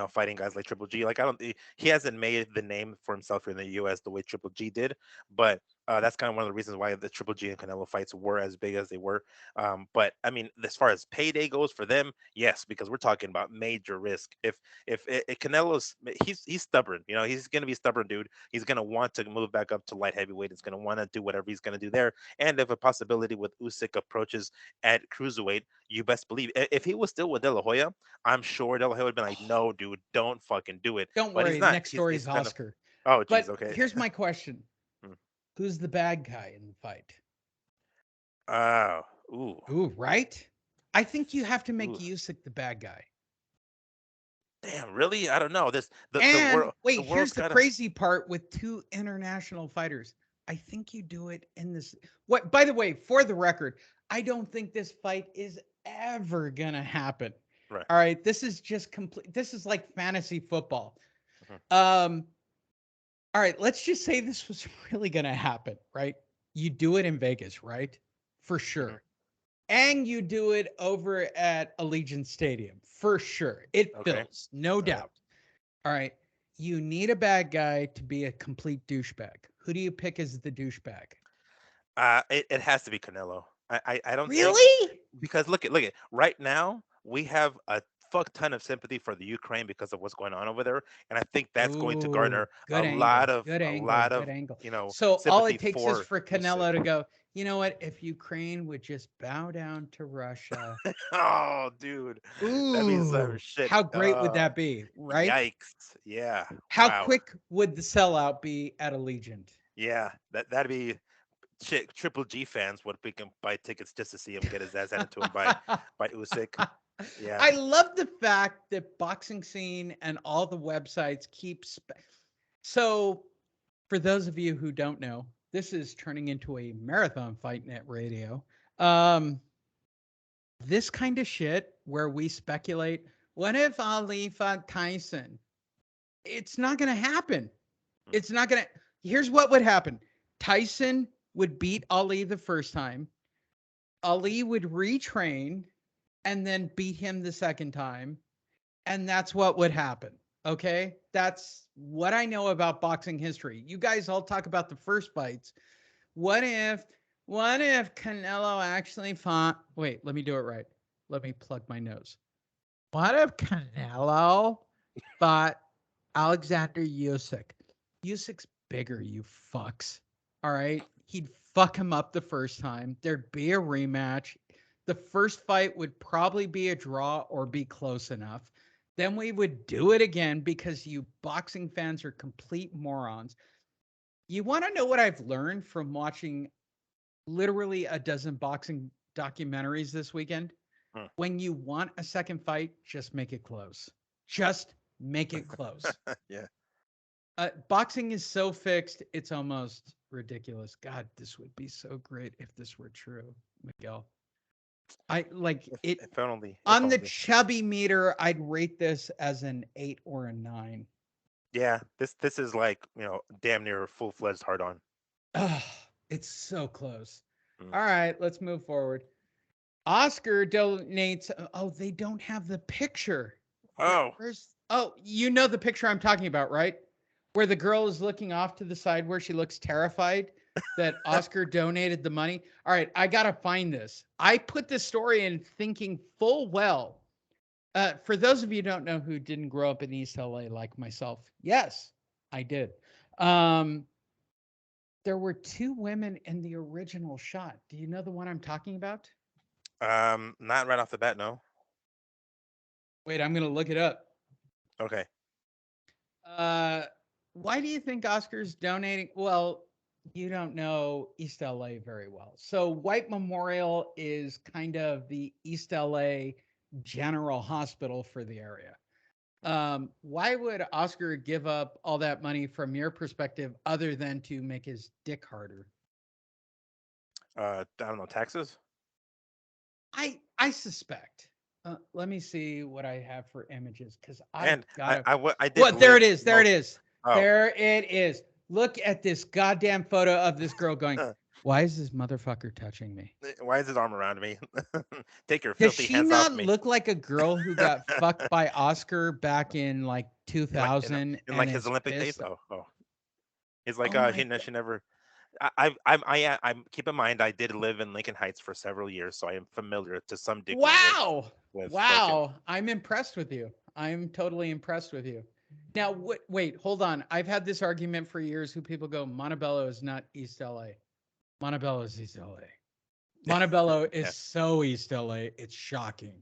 S3: fighting guys like Triple G. Like I don't. He hasn't made the name for himself here in the U.S. the way Triple G did, but. That's kind of one of the reasons why the Triple G and Canelo fights were as big as they were. But I mean, as far as payday goes for them, yes, because we're talking about major risk. If Canelo's he's stubborn, he's gonna be a stubborn dude. He's gonna want to move back up to light heavyweight. He's gonna want to do whatever he's gonna do there. And if a possibility with Usyk approaches at cruiserweight, you best believe if he was still with De La Hoya, I'm sure De La Hoya would have been like, no, dude, don't fucking do it.
S1: Don't
S3: But he's
S1: worry,
S3: not.
S1: next
S3: He's
S1: story's
S3: kind of.
S1: Oscar.
S3: Oh, geez,
S1: But
S3: okay.
S1: here's my question.
S3: Hmm.
S1: Who's the bad guy in the fight?
S3: Oh, ooh,
S1: Ooh, right? I think you have to make
S3: ooh.
S1: Usyk the bad guy.
S3: Damn, really? I don't know. This the
S1: And
S3: world the
S1: wait, here's
S3: world's
S1: the
S3: kind of.
S1: crazy part with two international fighters. I think you do it in this. What, by the way, for the record, I don't think this fight is ever gonna happen.
S3: Right.
S1: All right, this is just complete. This is like fantasy football.
S3: Mhm.
S1: Um, all right, let's just say this was really gonna happen, right? You do it in Vegas, right? For
S3: Mhm.
S1: sure. And you do it over at Allegiant Stadium, for sure. It
S3: Okay.
S1: fills, no
S3: All right.
S1: doubt. All right. You need a bad guy to be a complete douchebag. Who do you pick as the douchebag?
S3: It has to be Canelo. I don't think
S1: Really?
S3: because look at right now we have a fuck ton of sympathy for the Ukraine because of what's going on over there, and I think that's going to
S1: Ooh,
S3: garner
S1: good angle. Good
S3: a
S1: angle.
S3: lot
S1: Good
S3: of
S1: angle. So all
S3: sympathy
S1: it takes is
S3: for
S1: for
S3: Usyk.
S1: Canelo to go, you know what? If Ukraine would just bow down to Russia.
S3: Oh, dude, that means some
S1: Ooh,
S3: shit.
S1: how great would that be? Right?
S3: Yikes! Yeah,
S1: How
S3: wow.
S1: quick would the sellout be at Allegiant?
S3: Yeah, that'd be shit. Triple G fans would we can buy tickets just to see him get his ass handed to him by Usyk. Yeah.
S1: I love the fact that boxing scene and all the websites keep so for those of you who don't know, this is turning into a marathon fight net radio. Um, this kind of shit where we speculate, what if Ali fought Tyson? It's not going to happen.
S3: Mm.
S1: It's not going to. Here's what would happen: Tyson would beat Ali the first time. Ali would retrain and then beat him the second time. And that's what would happen. Okay. That's what I know about boxing history. You guys all talk about the first fights. What if, what if Canelo actually fought? Wait, let me do it right. Let me plug my nose. What if Canelo fought Alexander Usyk? Usyk's bigger, you fucks. All right. He'd fuck him up the first time. There'd be a rematch. The first fight would probably be a draw or be close enough. Then we would do it again because you boxing fans are complete morons. You want to know what I've learned from watching literally a dozen boxing documentaries this weekend?
S3: Mm.
S1: When you want a second fight, just make it close. Just make it close.
S3: Yeah.
S1: Boxing is so fixed, it's almost ridiculous. God, this would be so great if this were true, Miguel. I like it
S3: If only. If
S1: on the
S3: only.
S1: chubby meter. I'd rate this as an 8 or a 9.
S3: Yeah. This is like damn near full fledged hard on.
S1: Ugh, it's so close.
S3: Mm.
S1: All right, let's move forward. Oscar donates. Oh, they don't have the picture.
S3: Oh.
S1: Where's? Oh, you know the picture I'm talking about, right? where the girl is looking off to the side where she looks terrified that Oscar donated the money. All right, I got to find this. I put this story in thinking full well. For those of you who don't know who didn't grow up in East LA like myself, yes, I did. There were two women in the original shot. Do you know the one I'm talking about?
S3: Not right off the bat, no.
S1: Wait, I'm going to look it up.
S3: Okay.
S1: Why do you think Oscar's donating? Well, you don't know East LA very well. So White Memorial is kind of the East LA general hospital for the area. Why would Oscar give up all that money from your perspective other than to make his dick harder?
S3: I don't know, taxes.
S1: I suspect. Let me see what I have for images because I
S3: And
S1: gotta.
S3: I did.
S1: What? There it
S3: live
S1: is. There it
S3: most-
S1: is.
S3: Oh.
S1: There it is. Look at this goddamn photo of this girl going.
S3: Uh.
S1: Why is this motherfucker touching me?
S3: Why is his arm around me? Take your
S1: Does
S3: filthy
S1: she
S3: hands
S1: not
S3: off me.
S1: look like a girl who got fucked by Oscar back in like 2000
S3: in like
S1: and
S3: his
S1: is
S3: Olympic days?
S1: pissed?
S3: Oh. He's like,
S1: Oh my
S3: she never. I'm keep in mind I did live in Lincoln Heights for several years, so I am familiar to some degree
S1: Wow.
S3: with
S1: Wow. I'm impressed with you. I'm totally impressed with you. Now, wait, hold on. I've had this argument for years who people go, Montebello is not East LA. Montebello is East LA. Montebello is
S3: Yeah.
S1: so East LA. It's shocking.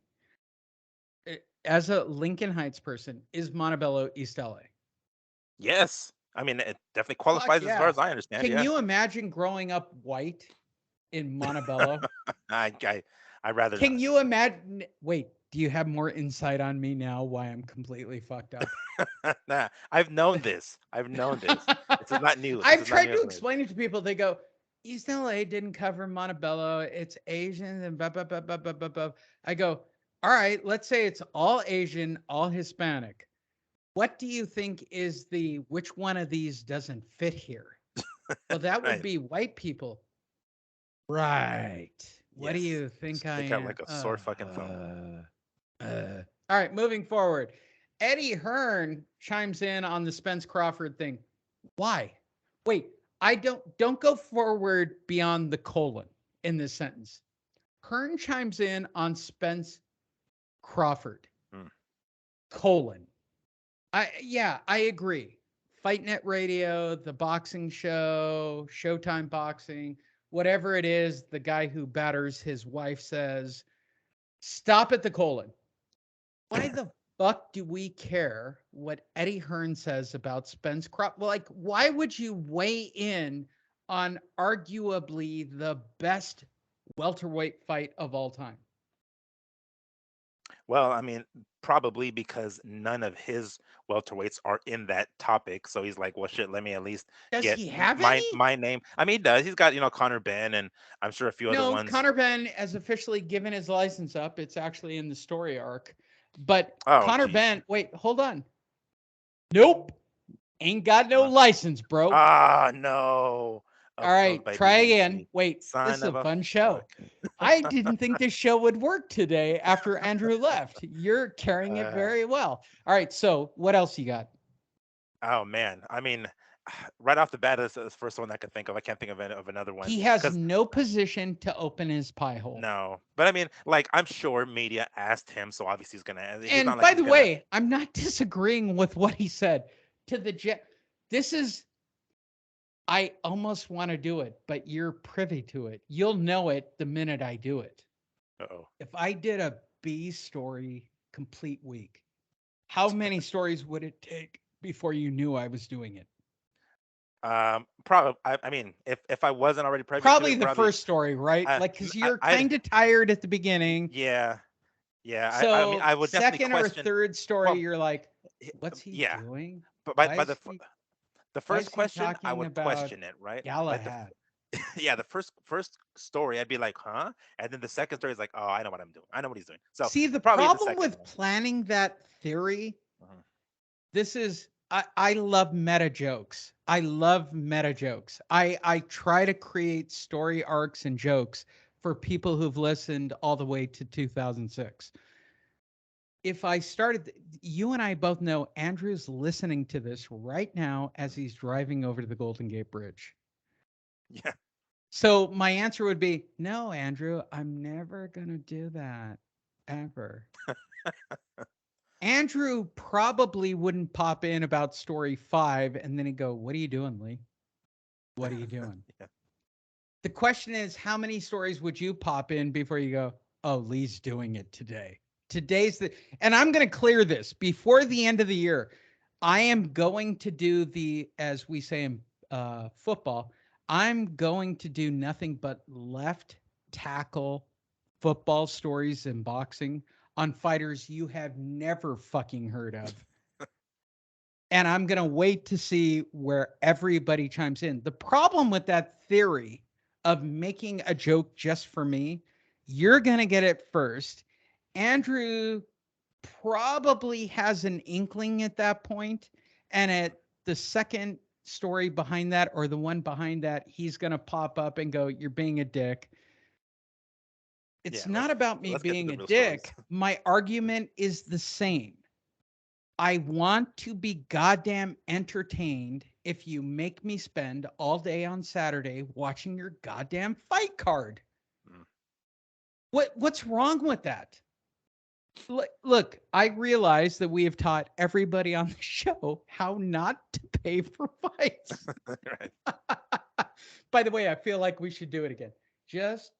S1: As a Lincoln Heights person, is Montebello East LA?
S3: Yes. I mean, it definitely
S1: Fuck
S3: qualifies as far
S1: yeah.
S3: as I understand.
S1: Can
S3: Yeah.
S1: you imagine growing up white in Montebello?
S3: I rather
S1: Can
S3: not.
S1: you imagine? Wait, do you have more insight on me now why I'm completely fucked up?
S3: Nah, I've known this. I've known this. This is not new. This
S1: I've
S3: is not
S1: tried
S3: new
S1: to
S3: information.
S1: explain it to people. They go, East LA didn't cover Montebello. It's Asian and blah, blah, blah, blah, blah, blah, blah. I go, all right, let's say it's all Asian, all Hispanic. What do you think is which one of these doesn't fit here? Well, that would
S3: Right.
S1: be white people. Right. What do
S3: Yes.
S1: you think
S3: Stick
S1: I
S3: out
S1: am?
S3: like a sore fucking thumb.
S1: All right, moving forward. Eddie Hearn chimes in on the Spence Crawford thing. Why? Wait, I don't go forward beyond the colon in this sentence. Hearn chimes in on Spence Crawford. Colon. I agree. Fight Net Radio, the boxing show, Showtime Boxing, whatever it is, the guy who batters his wife says, stop at the colon. Why the fuck do we care what Eddie Hearn says about Spence Crawford? Well, like, why would you weigh in on arguably the best welterweight fight of all time?
S3: Well, I mean, probably because none of his welterweights are in that topic. So he's like, well, shit, let me at least
S1: Does
S3: get
S1: he have any?
S3: my name. I mean, he does. He's got, Connor Ben and I'm sure a few other
S1: No,
S3: ones.
S1: Conor Benn has officially given his license up. It's actually in the story arc. But
S3: Oh,
S1: Conor
S3: geez.
S1: Benn, wait, hold on. Nope. Ain't got no license, bro.
S3: Ah, no.
S1: All right,
S3: Upheld by
S1: try
S3: DDT.
S1: again. Wait,
S3: Son
S1: this is a
S3: of a
S1: fun show.
S3: fuck.
S1: I didn't think this show would work today after Andrew left. You're carrying it very well. All right, so what else you got?
S3: Oh man, I mean, right off the bat, this is the first one I could think of. I can't think of another one.
S1: He has
S3: 'Cause-
S1: no position to open his pie hole.
S3: no, but I mean, like, I'm sure media asked him, so obviously he's gonna. He's
S1: And
S3: not like
S1: by
S3: he's
S1: the
S3: gonna-
S1: way, I'm not disagreeing with what he said. To the this is. I almost want to do it, but you're privy to it. You'll know it the minute I do it.
S3: Uh-oh.
S1: If I did a B story complete week, how many stories would it take before you knew I was doing it?
S3: Probably. I mean, if I wasn't already privy
S1: Probably
S3: to it,
S1: the first story, right? Like, because you're kind of tired at the beginning.
S3: Yeah.
S1: So
S3: I mean, I would definitely
S1: second or
S3: question.
S1: third story,
S3: well,
S1: you're like, what's he doing?
S3: But
S1: Why
S3: by
S1: is
S3: the
S1: he-
S3: the
S1: why
S3: first
S1: is he
S3: question, I
S1: talking
S3: would
S1: about
S3: question it, right? Like
S1: Galahad?
S3: yeah, the first story, I'd be like, huh? And then the second story is like, oh, I know what I'm doing. I know what he's doing. So
S1: See, the
S3: probably the
S1: problem
S3: second
S1: with
S3: one.
S1: planning that theory,
S3: Mhm.
S1: this is I love meta jokes. I love meta jokes. I try to create story arcs and jokes for people who've listened all the way to 2006. if I started, you and I both know Andrew's listening to this right now as he's driving over to the Golden Gate Bridge.
S3: Yeah.
S1: So my answer would be, no, Andrew, I'm never going to do that ever. Andrew probably wouldn't pop in about story 5 and then he'd go, what are you doing, Lee? What are you doing?
S3: Yeah.
S1: The question is, how many stories would you pop in before you go, oh, Lee's doing it today? Today's the, and I'm going to clear this before the end of the year. I am going to do the, as we say in football, I'm going to do nothing but left tackle football stories and boxing on fighters you have never fucking heard of. And I'm going to wait to see where everybody chimes in. The problem with that theory of making a joke just for me, you're going to get it first. Andrew probably has an inkling at that point, and at the second story behind that or the one behind that, he's going to pop up and go, you're being a dick. It's
S3: Yeah,
S1: not about me
S3: let's get to
S1: being
S3: the
S1: a
S3: real
S1: dick.
S3: stories.
S1: My argument is the same. I want to be goddamn entertained if you make me spend all day on Saturday watching your goddamn fight card.
S3: Mm.
S1: What's wrong with that? Look, I realize that we have taught everybody on the show how not to pay for fights.
S3: Right.
S1: By the way, I feel like we should do it again. Just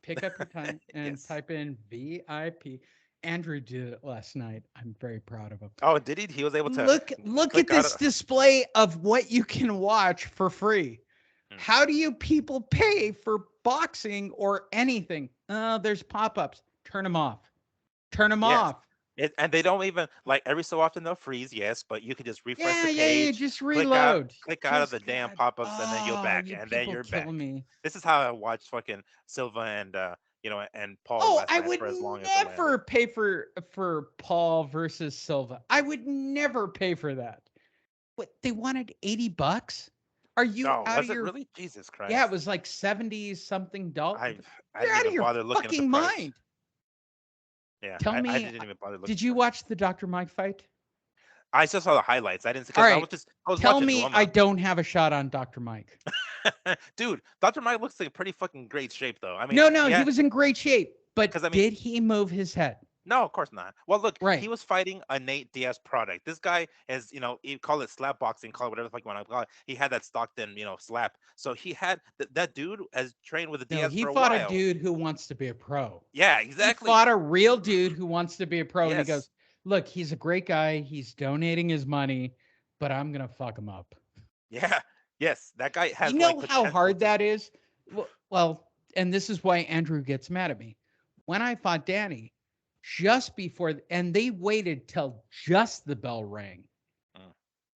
S1: pick up your time and
S3: Yes.
S1: type in VIP. Andrew did it last night. I'm very proud of him.
S3: Oh, did he? He was able to
S1: Look
S3: click
S1: at this
S3: out.
S1: display of what you can watch for free.
S3: Hmm.
S1: How do you people pay for boxing or anything? There's pop-ups. Turn them off. Turn them
S3: Yes.
S1: off.
S3: And they don't even like every so often they'll freeze, yes, but you can just refresh the
S1: Yeah.
S3: page,
S1: Just
S3: click out,
S1: reload.
S3: click out of
S1: Just
S3: the damn
S1: God.
S3: pop-ups, and then you're
S1: Oh,
S3: back,
S1: you
S3: and then
S1: people
S3: you're
S1: killing
S3: back.
S1: me.
S3: This is how I watched fucking Silva and and Paul
S1: Oh,
S3: last
S1: I
S3: night
S1: would
S3: for as long as it
S1: never
S3: lasted.
S1: pay for Paul versus Silva. I would never pay for that. What, they wanted $80? Are you
S3: No,
S1: out of
S3: was it
S1: your?
S3: really? Jesus
S1: Yeah, it
S3: Christ.
S1: was like 70 something dollars.
S3: I
S1: You're
S3: didn't
S1: out of
S3: even
S1: your
S3: bother looking at the
S1: fucking
S3: price.
S1: mind.
S3: Yeah,
S1: Tell
S3: I
S1: me,
S3: didn't even bother looking at
S1: did
S3: the
S1: you
S3: price.
S1: watch the Dr. Mike fight?
S3: I just saw the highlights. I didn't
S1: All
S3: because
S1: right.
S3: I was
S1: Tell
S3: watching
S1: me I
S3: Loma.
S1: don't have a shot on Dr. Mike.
S3: Dude, Dr. Mike looks like pretty fucking great shape though. I mean,
S1: No, he
S3: yeah,
S1: was in great shape,
S3: because I
S1: but
S3: mean,
S1: did he move his head?
S3: no, of course not. Well, look, he
S1: Right.
S3: was fighting a Nate Diaz product. This guy is, you call it slap boxing, call it whatever the fuck you want to call it. He had that Stockton, slap. So he had that dude has trained with the
S1: No,
S3: Diaz
S1: he
S3: for a
S1: fought a
S3: while.
S1: dude who wants to be a pro.
S3: Yeah,
S1: He
S3: exactly.
S1: fought a real dude who wants to be a pro, and he
S3: Yes.
S1: goes, look, he's a great guy. He's donating his money, but I'm going to fuck him up.
S3: Yeah. Yes. That guy
S1: You
S3: has like
S1: know how
S3: potential
S1: hard
S3: to.
S1: that is? Well, and this is why Andrew gets mad at me. When I fought Danny, just before, and they waited till just the bell rang.
S3: Mm.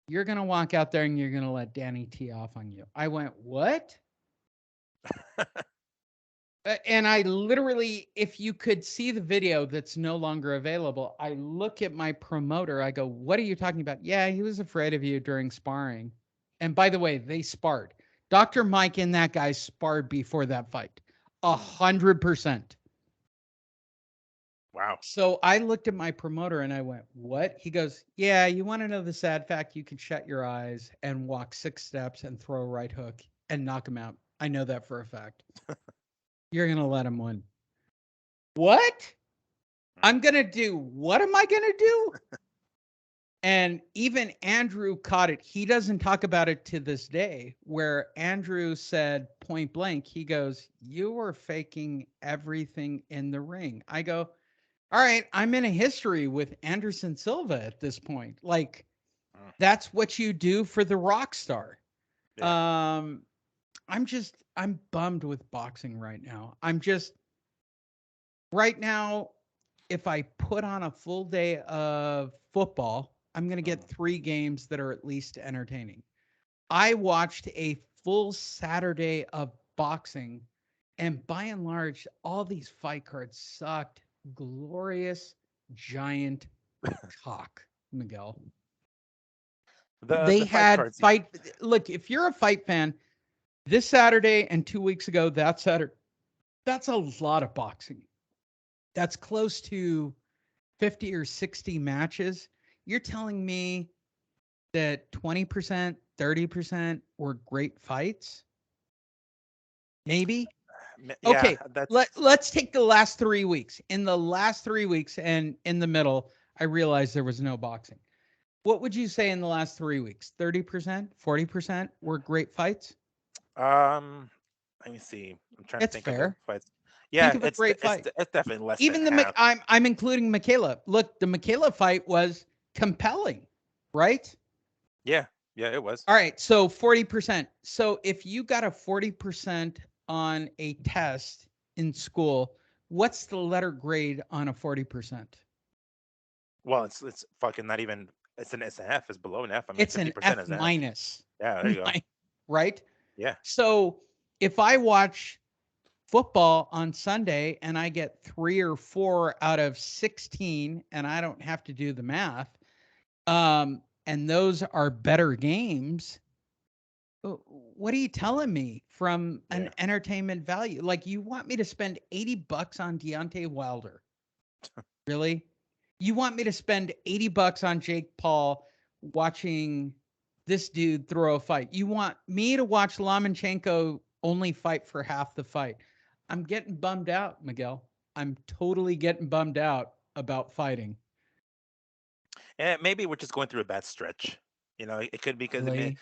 S1: You're going to walk out there and you're going to let Danny tee off on you. I went, what? And I literally, if you could see the video that's no longer available, I look at my promoter. I go, what are you talking about? Yeah, he was afraid of you during sparring. And by the way, they sparred. Dr. Mike and that guy sparred before that fight. 100%.
S3: Wow.
S1: So I looked at my promoter and I went, what? He goes, yeah, you want to know the sad fact? You can shut your eyes and walk 6 steps and throw a right hook and knock him out. I know that for a fact. You're going to let him win. What? I'm going to do, what am I going to do? And even Andrew caught it. He doesn't talk about it to this day, where Andrew said point blank, he goes, you were faking everything in the ring. I go, all right, I'm in a history with Anderson Silva at this point. Like,
S3: Mm.
S1: that's what you do for the rock star.
S3: Yeah.
S1: I'm bummed with boxing right now. Right now, if I put on a full day of football, I'm going to get 3 games that are at least entertaining. I watched a full Saturday of boxing, and by and large, all these fight cards sucked. Glorious giant cock, Miguel. They
S3: The fight
S1: had
S3: cards.
S1: fight. Look, if you're a fight fan, this Saturday and 2 weeks ago, that Saturday, that's a lot of boxing. That's close to 50 or 60 matches, you're telling me that 20%, 30% were great fights? Maybe.
S3: Yeah,
S1: Okay,
S3: that's
S1: let's take the last 3 weeks. In the last 3 weeks and in the middle, I realized there was no boxing. What would you say in the last 3 weeks? 30%, 40% were great fights?
S3: um. Let me see. I'm trying to
S1: It's
S3: think of the
S1: fair.
S3: fights.
S1: Think
S3: Yeah,
S1: of a great fight.
S3: it's definitely less than
S1: Even
S3: half.
S1: I'm including Michaela. Look, the Michaela fight was compelling, right?
S3: Yeah, yeah, it was.
S1: All right, so 40%. So if you got a 40% on a test in school, what's the letter grade on a 40%?
S3: Well, it's fucking not even. It's an F. It's below an F. I mean,
S1: It's
S3: fifty
S1: an
S3: percent
S1: F
S3: is an F.
S1: minus.
S3: Yeah, there you go.
S1: Right?
S3: Yeah.
S1: So if I watch football on Sunday and I get 3 or 4 out of 16 and I don't have to do the math, and those are better games, what are you telling me from an
S3: Yeah.
S1: entertainment value? Like you want me to spend $80 on Deontay Wilder? Really? You want me to spend $80 on Jake Paul watching this dude throw a fight? You want me to watch Lomachenko only fight for half the fight? I'm getting bummed out, Miguel. I'm totally getting bummed out about fighting.
S3: And maybe we're just going through a bad stretch. It could be because
S1: Really?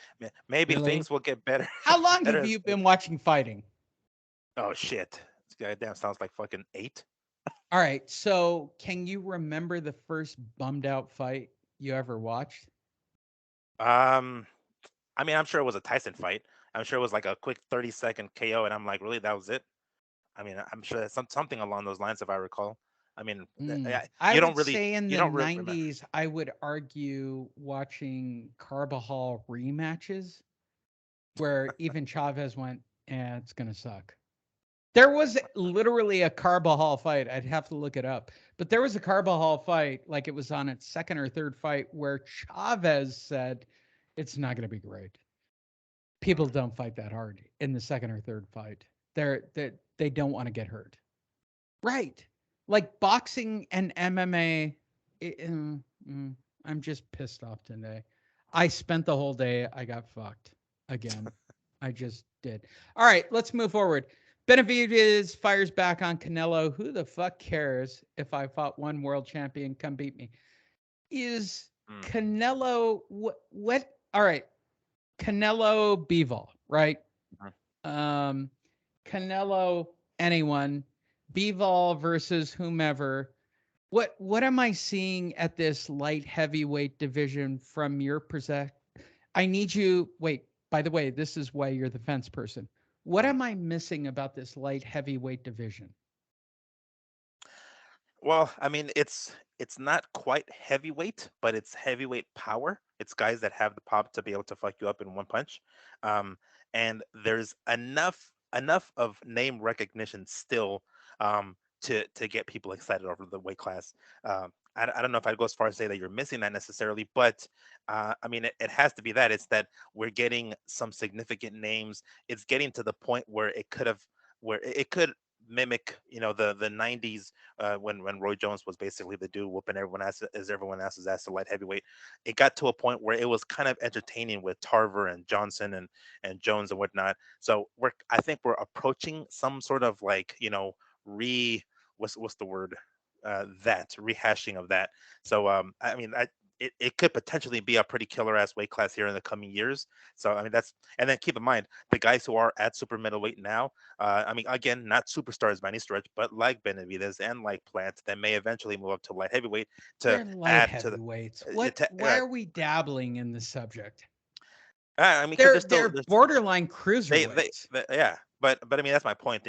S3: maybe
S1: Really?
S3: things will get better.
S1: How long
S3: better
S1: have
S3: as
S1: you been watching fighting?
S3: oh shit. This goddamn sounds like fucking 8.
S1: All right. So, can you remember the first bummed out fight you ever watched?
S3: Um, I mean, I'm sure it was a Tyson fight. I'm sure it was like a quick 30-second KO, and I'm like, really, that was it? I mean, I'm sure that's something along those lines, if I recall. I mean,
S1: I
S3: you don't
S1: would
S3: really,
S1: say in
S3: you
S1: the
S3: don't really remember.
S1: 90s, I would argue watching Carbajal rematches where even Chavez went, "Yeah, it's going to suck." There was literally a Carbajal fight. I'd have to look it up. But there was a Carbajal fight, like it was on its second or third fight, where Chavez said, "It's not going to be great." People don't fight that hard in the second or third fight. They don't want to get hurt. Right. Like boxing and MMA. I'm just pissed off today. I spent the whole day. I got fucked again. I just did. All right, let's move forward. Benavidez fires back on Canelo. Who the fuck cares if I fought one world champion? Come beat me. Is
S3: Mm,
S1: Canelo what? What? All right, Canelo Bivol, right?
S3: mhm.
S1: Um, Canelo, anyone, Bivol versus whomever. What am I seeing at this light heavyweight division from your perspective? I need you. Wait, by the way, this is why you're the fence person. What
S3: Mm.
S1: am I missing about this light heavyweight division?
S3: Well, I mean, it's not quite heavyweight, but it's heavyweight power. It's guys that have the pop to be able to fuck you up in one punch. Um, and there's enough of name recognition still to get people excited over the weight class. I don't know if I'd go as far as say that you're missing that necessarily, but I mean, it has to be that. It's that we're getting some significant names. It's getting to the point where it could mimic, the 90s, when Roy Jones was basically the dude whooping everyone else's ass to light heavyweight. It got to a point where it was kind of entertaining with Tarver and Johnson and Jones and whatnot. So I think we're approaching some sort of like, re what's the word, that rehashing of that. So I mean, it could potentially be a pretty killer ass weight class here in the coming years. So I mean, and then keep in mind the guys who are at super middleweight now. I mean, again, not superstars by any stretch, but like Benavidez and like Plant, that may eventually move up to light heavyweight to
S1: They're light
S3: add to the.
S1: heavyweights. What? Why are we dabbling in the subject?
S3: I mean, because
S1: They're
S3: they're still
S1: they're borderline
S3: they
S1: cruiserweights.
S3: yeah. But I mean, that's my point.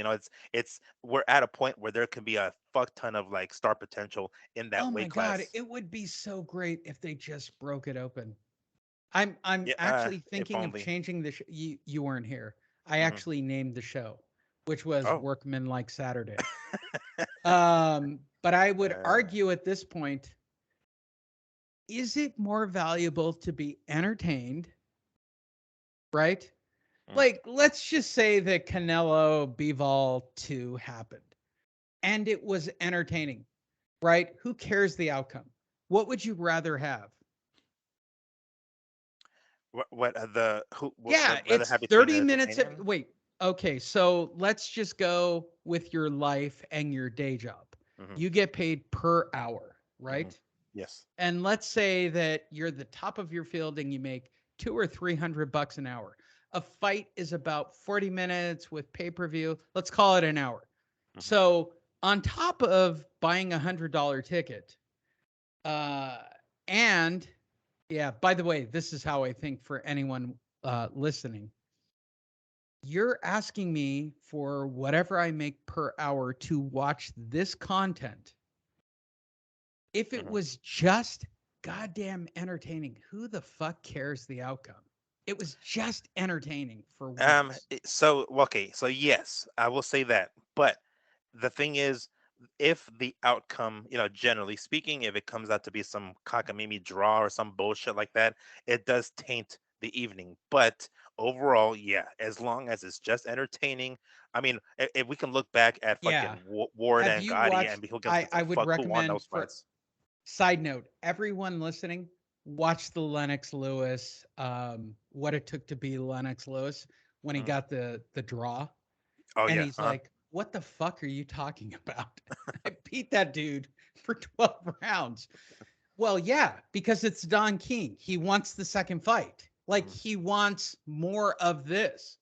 S3: It's we're at a point where there can be a fuck ton of like star potential in that
S1: Oh my
S3: weight
S1: god,
S3: class.
S1: it would be so great if they just broke it open. I'm
S3: Yeah,
S1: actually
S3: if
S1: thinking of
S3: only.
S1: changing the you weren't here. I
S3: Hmm.
S1: actually named the show, which was
S3: Oh,
S1: Workman Like Saturday. But I would
S3: uh,
S1: argue at this point, is it more valuable to be entertained, right?
S3: mm,
S1: Like, let's just say that Canelo Bivol 2 happened and it was entertaining. right? Who cares the outcome? What would you rather have? Yeah,
S3: rather
S1: it's
S3: have between
S1: 30 minutes of
S3: entertaining?
S1: wait. Okay, so let's just go with your life and your day job.
S3: Hmm.
S1: You get paid per hour,
S3: Hmm.
S1: right?
S3: Yes.
S1: And let's say that you're the top of your field and you make 200 or 300 bucks an hour. A fight is about 40 minutes with pay-per-view. Let's call it an hour.
S3: Hmm.
S1: So on top of buying $100 ticket, uh, and yeah, by the way, this is how I think for anyone listening. You're asking me for whatever I make per hour to watch this content. If it
S3: Hmm.
S1: was just goddamn entertaining, who the fuck cares the outcome? It was just entertaining for once.
S3: Okay, so yes, I will say that. But the thing is, if the outcome, generally speaking, if it comes out to be some cockamamie draw or some bullshit like that, it does taint the evening. But overall, yeah, as long as it's just entertaining, I mean, if we can look back at
S1: Yeah.
S3: fucking Ward
S1: Have
S3: and
S1: you
S3: Gotti
S1: watched?
S3: and who gives
S1: I
S3: a
S1: would
S3: fuck who won
S1: recommend
S3: those
S1: for
S3: fights?
S1: side note, everyone listening, watch the Lennox Lewis, what it took to be Lennox Lewis when he
S3: Mhm.
S1: got the draw.
S3: Oh
S1: And
S3: yeah,
S1: he's like, what the fuck are you talking about? I beat that dude for 12 rounds. Well, yeah, because it's Don King. He wants the second fight. Like
S3: Mhm.
S1: he wants more of this.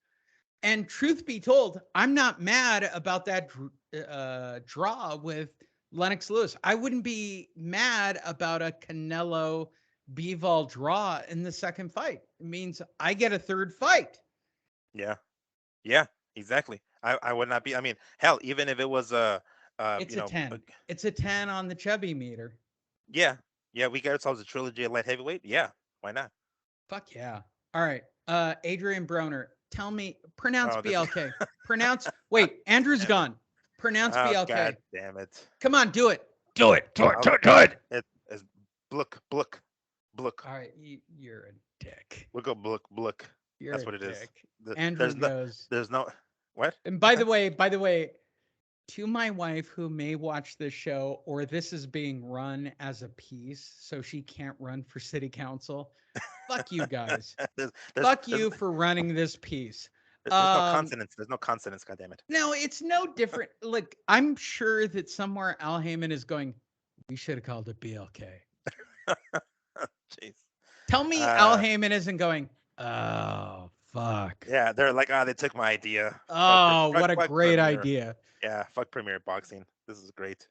S1: And truth be told, I'm not mad about that draw with Lennox Lewis. I wouldn't be mad about a Canelo Bivol draw in the second fight. It means I get a third fight.
S3: Yeah, yeah, exactly. I would not be. I mean, hell, even if it was
S1: It's a 10. It's a 10 on the chubby meter.
S3: yeah, yeah, we got ourselves a trilogy of light heavyweight. Yeah, why not?
S1: Fuck yeah. All right. Adrian Broner, tell me, pronounce
S3: Oh, this.
S1: BLK. Pronounce, wait, Andrew's
S3: Damn it.
S1: gone. Pronounce
S3: Oh, god
S1: BLK.
S3: damn it.
S1: Come on, do it.
S2: Do it. Do it.
S3: I'll,
S2: Do it. Do it.
S3: it's Blook, Blook, Blook.
S1: All right. You're a dick.
S3: We'll go Blook, Blook.
S1: You're
S3: That's
S1: a
S3: what it is.
S1: dick. Andrew goes.
S3: There's no, what?
S1: And
S3: Go
S1: by the
S3: ahead.
S1: way, by the way, to my wife who may watch this show or this is being run as a piece so she can't run for city council. Fuck you guys.
S3: there's, there's,
S1: Fuck
S3: there's,
S1: you for running this piece.
S3: there's no consonants. There's no consonants. God damn it.
S1: No, it's no different. Like, I'm sure that somewhere Al Heyman is going, we should have called it BLK.
S3: Jeez.
S1: Tell me Al
S3: Uh,
S1: Heyman isn't going, oh, fuck.
S3: yeah, they're like, they took my idea.
S1: Oh, what a
S3: Fuck
S1: great
S3: Premier.
S1: idea.
S3: Yeah, fuck Premier Boxing. This is great.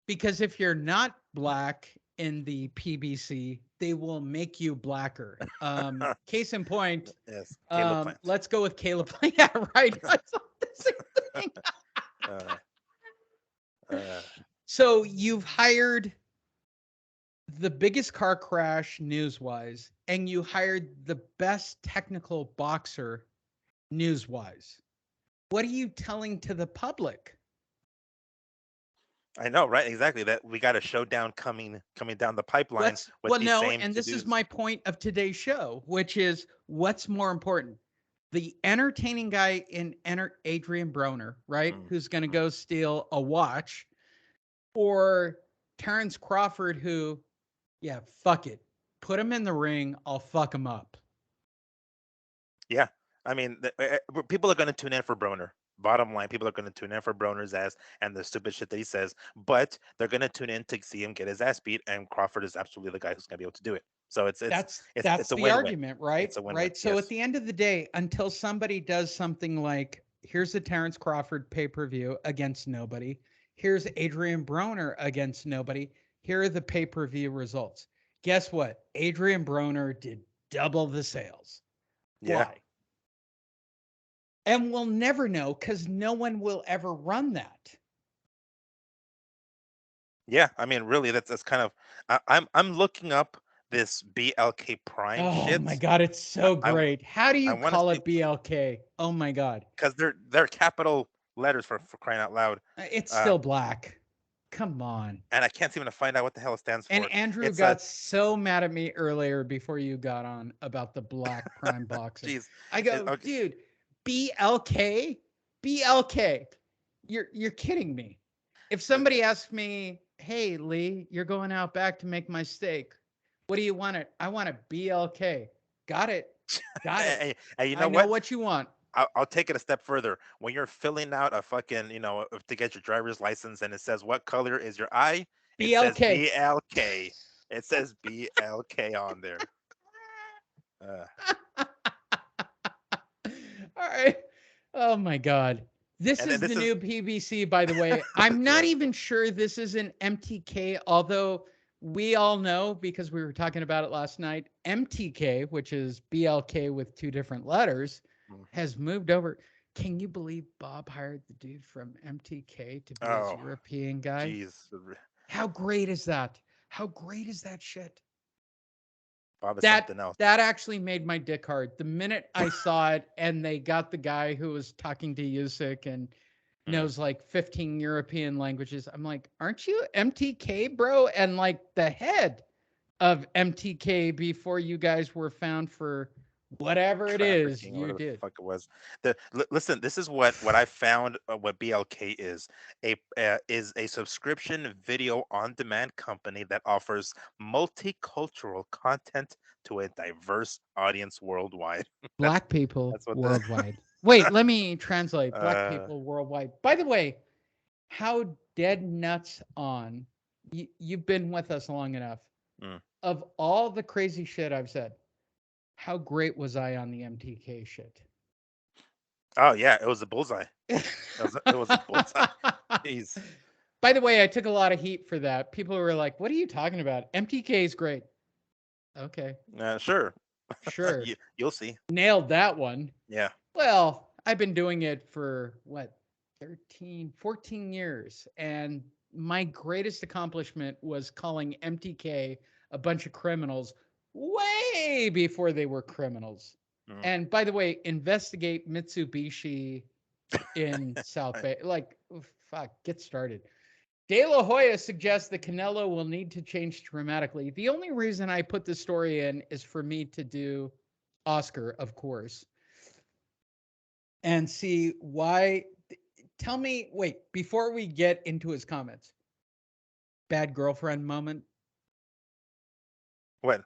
S1: Because if you're not black in the PBC, they will make you blacker. Case in point,
S3: Yes, Caleb Plant.
S1: let's go with Caleb. Yeah, right. I saw the same thing.
S3: Uh, uh,
S1: So you've hired the biggest car crash news wise, and you hired the best technical boxer news wise. What are you telling to the public?
S3: I know, right? Exactly. That we got a showdown coming down the pipeline with
S1: Well,
S3: these
S1: no,
S3: same
S1: and
S3: two
S1: this is
S3: dudes.
S1: my point of today's show, which is what's more important? The entertaining guy in Adrian Broner, right?
S3: Mm,
S1: Who's going to
S3: mm.
S1: go steal a watch, or Terrence Crawford, who, yeah, fuck it. Put him in the ring. I'll fuck him up.
S3: Yeah, I mean, people are going to tune in for Broner. Bottom line, people are going to tune in for Broner's ass and the stupid shit that he says, but they're going to tune in to see him get his ass beat, and Crawford is absolutely the guy who's going to be able to do it. So it's
S1: That's
S3: a
S1: the
S3: win-win.
S1: argument, right?
S3: It's a win-win.
S1: Right. So at
S3: Yes.
S1: the end of the day, until somebody does something like here's the Terrence Crawford pay-per-view against nobody, here's Adrian Broner against nobody, here are the pay-per-view results. Guess what? Adrian Broner did double the sales.
S3: Yeah.
S1: Why? And we'll never know because no one will ever run that.
S3: Yeah. I mean, really, that's kind of. I'm looking up this BLK Prime
S1: Oh
S3: shit.
S1: my God, it's
S3: I
S1: so
S3: I,
S1: great. How do
S3: I
S1: you
S3: want to
S1: call
S3: see,
S1: it BLK? Oh my God.
S3: because they're capital letters for crying out loud.
S1: It's
S3: Uh,
S1: still black. Come on.
S3: and I can't seem to find out what the hell it stands
S1: And
S3: for.
S1: Andrew
S3: It's a
S1: got so mad at me earlier before you got on about the black prime boxing.
S3: Jeez.
S1: I go,
S3: Okay.
S1: dude, BLK? BLK. You're kidding me. If somebody asked me, hey, Lee, you're going out back to make my steak. What do you want it? I want a BLK. Got it. Got it.
S3: And you
S1: I
S3: know
S1: know
S3: what?
S1: what you want.
S3: I'll take it a step further. When you're filling out a fucking, to get your driver's license, and it says what color is your eye, it says
S1: BLK.
S3: BLK. It says BLK on there. Uh,
S1: All right. Oh my God. This
S3: and then
S1: is
S3: this
S1: the
S3: is
S1: new PBC, by the way. I'm not
S3: yeah.
S1: even sure this is an MTK, although we all know because we were talking about it last night. MTK, which is BLK with two different letters,
S3: Mhm.
S1: has moved over. Can you believe Bob hired the dude from MTK to be his
S3: Oh,
S1: European guy?
S3: jeez.
S1: How great is that? How great is that shit?
S3: Bob is
S1: That
S3: something else.
S1: that actually made my dick hard. The minute I saw it and they got the guy who was talking to Yusik and
S3: Mm.
S1: knows like 15 European languages, I'm like, aren't you MTK, bro? And like the head of MTK before you guys were found for whatever it is
S3: Trafficking,
S1: you
S3: whatever the
S1: did.
S3: fuck it was. Listen, this is what I found. What BLK is a subscription video on demand company that offers multicultural content to a diverse audience worldwide. That's
S1: Black people
S3: that's what the
S1: worldwide. Wait, let me translate. Black
S3: uh
S1: people worldwide. By the way, how dead nuts on you've been with us long enough.
S3: mm.
S1: Of all the crazy shit I've said, how great was I on the MTK shit?
S3: Oh yeah, it was a bullseye. It was a bullseye. Jeez.
S1: By the way, I took a lot of heat for that. People were like, "What are you talking about? MTK is great." Okay,
S3: Sure.
S1: sure.
S3: You'll see.
S1: Nailed that one.
S3: Yeah.
S1: Well, I've been doing it for what, 13, 14 years. And my greatest accomplishment was calling MTK a bunch of criminals way before they were criminals.
S3: Mm.
S1: And by the way, investigate Mitsubishi in South
S3: I-
S1: Bay. Like, fuck, get started. De La Hoya suggests that Canelo will need to change dramatically. The only reason I put this story in is for me to do Oscar, of course, and see why. Tell me, wait, before we get into his comments, bad girlfriend moment.
S3: What?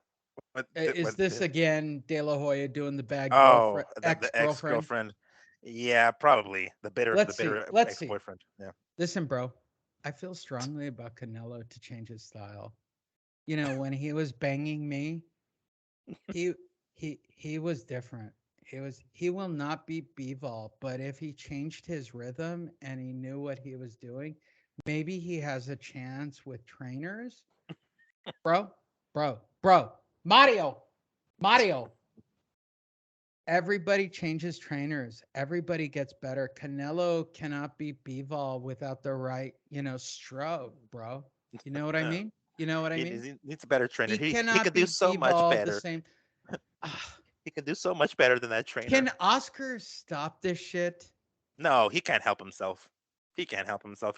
S3: What?
S1: Is
S3: What?
S1: this again De La Hoya doing the bad
S3: Oh,
S1: girlfriend,
S3: the
S1: ex
S3: ex
S1: girlfriend?
S3: girlfriend. Yeah, probably the
S1: Let's see.
S3: bitter
S1: Let's
S3: ex
S1: see.
S3: boyfriend. Yeah.
S1: Listen, bro, I feel strongly about Canelo to change his style. You know, when he was banging me, he he was different. He will not be Bivol, but if he changed his rhythm and he knew what he was doing, maybe he has a chance with trainers. Bro, bro, Mario, Mario. Everybody changes trainers. Everybody gets better. Canelo cannot be Bivol without the right, stroke, bro. You know what I
S3: No,
S1: mean? You know what I
S3: he,
S1: mean?
S3: he needs a better trainer.
S1: He
S3: He
S1: cannot
S3: could do
S1: be
S3: so much
S1: Bivol the
S3: better.
S1: same. Ah,
S3: He could do so much better than that trainer.
S1: can Oscar stop this shit?
S3: No, he can't help himself. He can't help himself.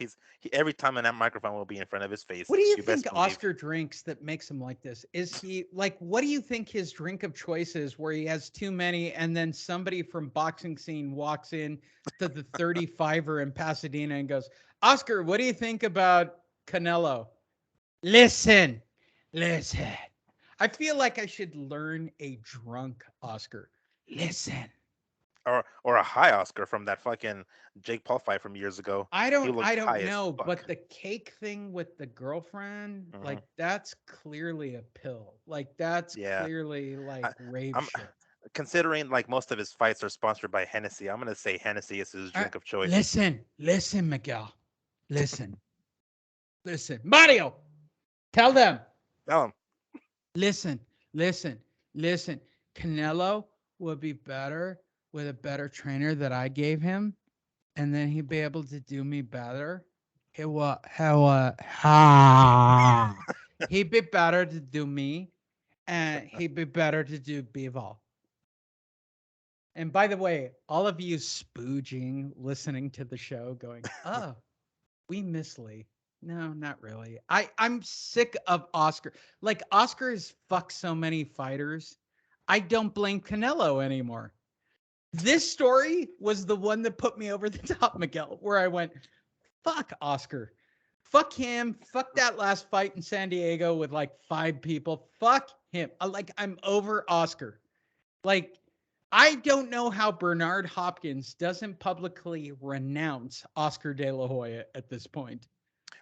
S3: Every time that microphone will be in front of his face.
S1: What do you
S3: You
S1: think
S3: best believe.
S1: Oscar drinks that makes him like this? Is he like, what do you think his drink of choice is where he has too many and then somebody from boxing scene walks in to the 35er in Pasadena and goes, Oscar, what do you think about Canelo? Listen, listen. I feel like I should learn a drunk Oscar. Listen.
S3: Or a high Oscar from that fucking Jake Paul fight from years ago.
S1: I
S3: He
S1: don't
S3: looked
S1: I don't
S3: high as
S1: know,
S3: fuck.
S1: but the cake thing with the girlfriend,
S3: Hmm.
S1: like that's clearly a pill. Like that's
S3: Yeah,
S1: clearly like
S3: I,
S1: rave
S3: I'm
S1: shit.
S3: considering like most of his fights are sponsored by Hennessy. I'm gonna say Hennessy is his
S1: All right,
S3: drink of choice.
S1: listen, Miguel. Listen, listen. Mario, tell them.
S3: Tell him.
S1: Listen, listen, listen. Canelo would be better with a better trainer that I gave him, and then he'd be able to do me better. He'd be better to do me, and he'd be better to do Bivol. And by the way, all of you spooging, listening to the show, going, "Oh, we miss Lee." No, not really. I'm sick of Oscar. Like Oscar has fucked so many fighters. I don't blame Canelo anymore. This story was the one that put me over the top, Miguel, where I went, "Fuck Oscar. Fuck him. Fuck that last fight in San Diego with like 5 people. Fuck him. I'm over Oscar. Like, I don't know how Bernard Hopkins doesn't publicly renounce Oscar De La Hoya at this point.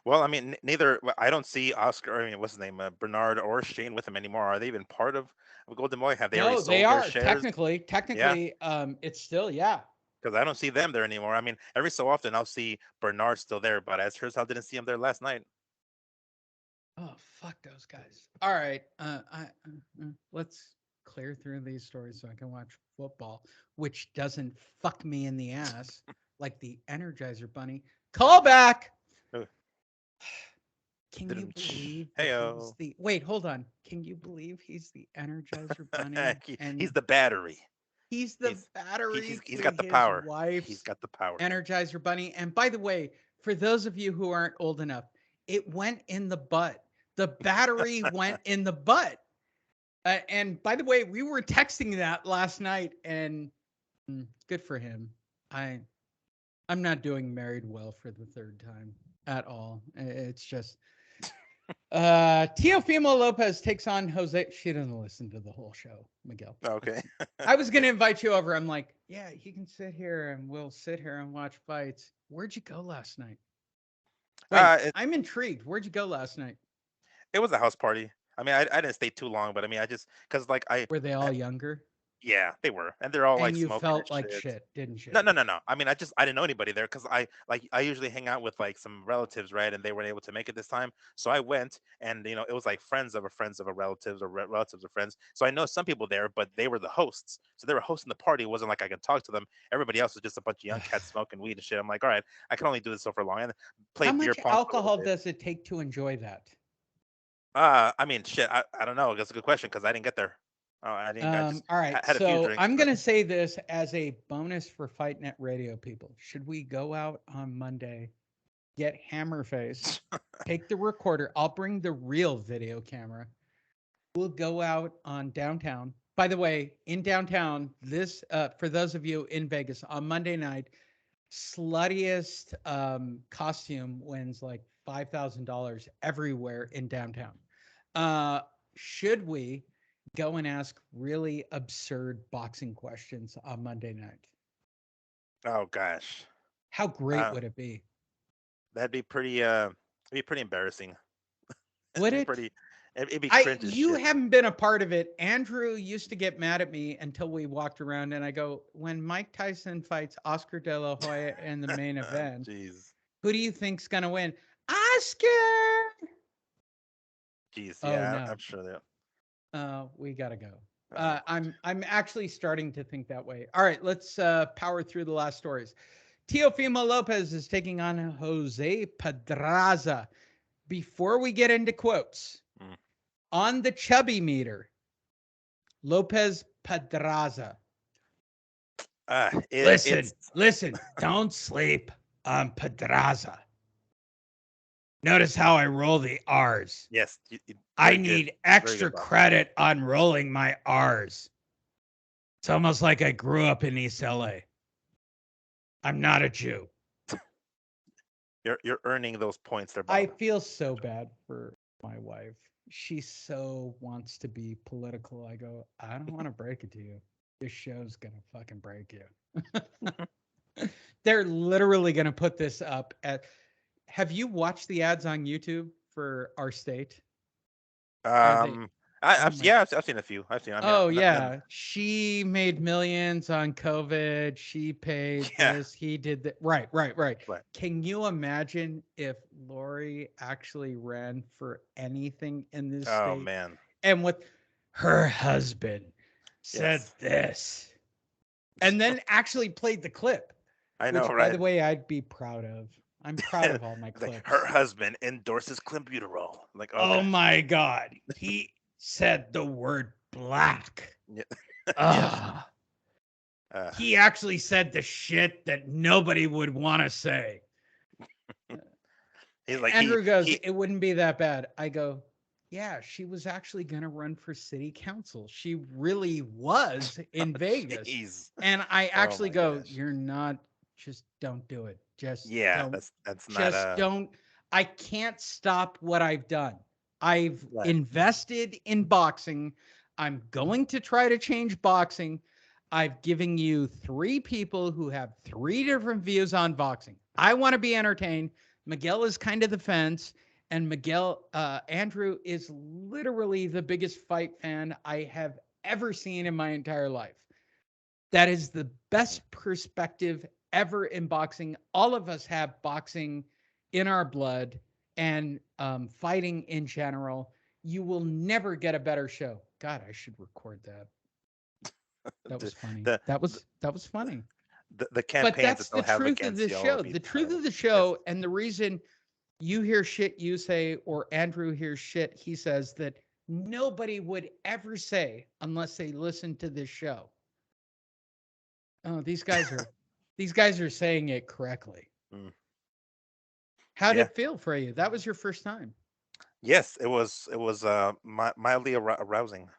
S3: Well, I mean, neither. I don't see Oscar. I mean, what's his name? Bernard or Shane with him anymore. Are they even part of Golden Boy? Have they already
S1: No, they
S3: sold their
S1: are
S3: shares?
S1: technically.
S3: Yeah,
S1: Technically, it's still yeah.
S3: because I don't see them there anymore. I mean, every so often I'll see Bernard still there, but as sure as hell didn't see him there last night.
S1: Oh fuck those guys. All right, let's clear through these stories so I can watch football, which doesn't fuck me in the ass like the Energizer Bunny. Call back.
S3: Ugh.
S1: Can you believe that
S3: Heyo.
S1: he's the wait? Hold on. Can you believe he's the Energizer Bunny and
S3: He's the battery.
S1: he's the
S3: He's
S1: battery
S3: he's
S1: to
S3: got the
S1: his
S3: power. He's
S1: wife's
S3: got the power.
S1: Energizer Bunny? And by the way, for those of you who aren't old enough, it went in the butt. The battery went in the butt. And by the way, we were texting that last night, and good for him. I'm not doing married well for the 3rd time at all. It's just Teofimo Lopez takes on Jose. She doesn't listen to the whole show, Miguel.
S3: Okay.
S1: I was gonna invite you over. I'm like, yeah, you can sit here and we'll sit here and watch fights. Where'd you go last night? Wait, I'm intrigued. Where'd you go last night?
S3: It was a house party. I mean, I didn't stay too long, but I mean, I just because like
S1: Were they all younger?
S3: yeah, they were, and they're all like
S1: And you
S3: smoking
S1: felt
S3: and
S1: like
S3: shit.
S1: shit, didn't you?
S3: No. I mean, I didn't know anybody there because I usually hang out with like some relatives, right? And they weren't able to make it this time, so I went, and it was like friends of a relatives or relatives of friends. So I know some people there, but they were the hosts, so they were hosting the party. It wasn't like I could talk to them. Everybody else was just a bunch of young cats smoking weed and shit. I'm like, all right, I can only do this so for long, and
S1: How
S3: played beer
S1: much
S3: pong for a little
S1: alcohol
S3: bit.
S1: does it take to enjoy that?
S3: I mean, shit, I don't know. That's a good question because I didn't get there. Oh, I didn't. I just
S1: All right,
S3: had a few
S1: so
S3: drinks,
S1: I'm
S3: but
S1: gonna say this as a bonus for Fight Net Radio people. Should we go out on Monday, get hammer face, take the recorder? I'll bring the real video camera. We'll go out on downtown. By the way, in downtown, this for those of you in Vegas on Monday night, sluttiest costume wins like $5,000 everywhere in downtown. Should we go and ask really absurd boxing questions on Monday night?
S3: oh gosh,
S1: How great
S3: uh,
S1: would it be?
S3: that'd be pretty embarrassing.
S1: Would
S3: It'd be
S1: it?
S3: pretty. It'd be cringe as
S1: You
S3: shit.
S1: haven't been a part of it. Andrew used to get mad at me until we walked around, and I go, when Mike Tyson fights Oscar De La Hoya in the main event,
S3: Jeez,
S1: who do you think's gonna win? Oscar.
S3: jeez,
S1: Oh
S3: yeah,
S1: no.
S3: I'm sure that.
S1: We gotta go.
S3: Uh,
S1: I'm actually starting to think that way. All right, let's power through the last stories. Teofimo Lopez is taking on Jose Pedraza. Before we get into quotes, on the chubby meter, Lopez Pedraza. Listen, don't sleep on Pedraza. Notice how I roll the R's.
S3: Yes,
S1: I need extra credit on rolling my R's. It's almost like I grew up in East LA. I'm not a Jew.
S3: You're earning those points there, Bob.
S1: I feel so bad for my wife. She so wants to be political. I go, I don't want to break it to you. This show's gonna fucking break you. They're literally gonna put this up at. Have you watched the ads on YouTube for our state?
S3: I've seen a few. I've seen. I mean,
S1: oh yeah, she made millions on COVID. She paid this. He did that. Right. Can you imagine if Lori actually ran for anything in this state?
S3: Oh man.
S1: And what her husband said this, and then actually played the clip.
S3: I know,
S1: which,
S3: right?
S1: By the way, I'd be proud of. I'm proud of all my clips.
S3: Like, her husband endorses clenbuterol. Like, okay.
S1: Oh my God, he said the word black.
S3: Yeah.
S1: He actually said the shit that nobody would want to say.
S3: He's like,
S1: Andrew goes, it wouldn't be that bad. I go, yeah, she was actually going to run for city council. She really was in Vegas.
S3: Jeez.
S1: And I actually go, gosh. You're not, just don't do it. Just
S3: yeah,
S1: don't,
S3: that's
S1: just
S3: not
S1: don't. I can't stop what I've done. I've
S3: Right.
S1: invested in boxing. I'm going to try to change boxing. I've given you three people who have three different views on boxing. I want to be entertained. Miguel is kind of the fence, and Andrew is literally the biggest fight fan I have ever seen in my entire life. That is the best perspective ever in boxing. All of us have boxing in our blood and fighting in general. You will never get a better show. God, I should record that. That
S3: The
S1: was funny.
S3: the
S1: That was funny.
S3: the
S1: But
S3: campaigns
S1: that's
S3: that
S1: the
S3: they'll have
S1: truth of
S3: against
S1: the
S3: y'all will
S1: show.
S3: be
S1: The truth of the
S3: just
S1: show, and the reason you hear shit you say, or Andrew hears shit he says that nobody would ever say unless they listen to this show. Oh, these guys are saying it correctly.
S3: mm,
S1: How did
S3: yeah.
S1: it feel for you? That was your first time.
S3: Yes, it was mildly arousing.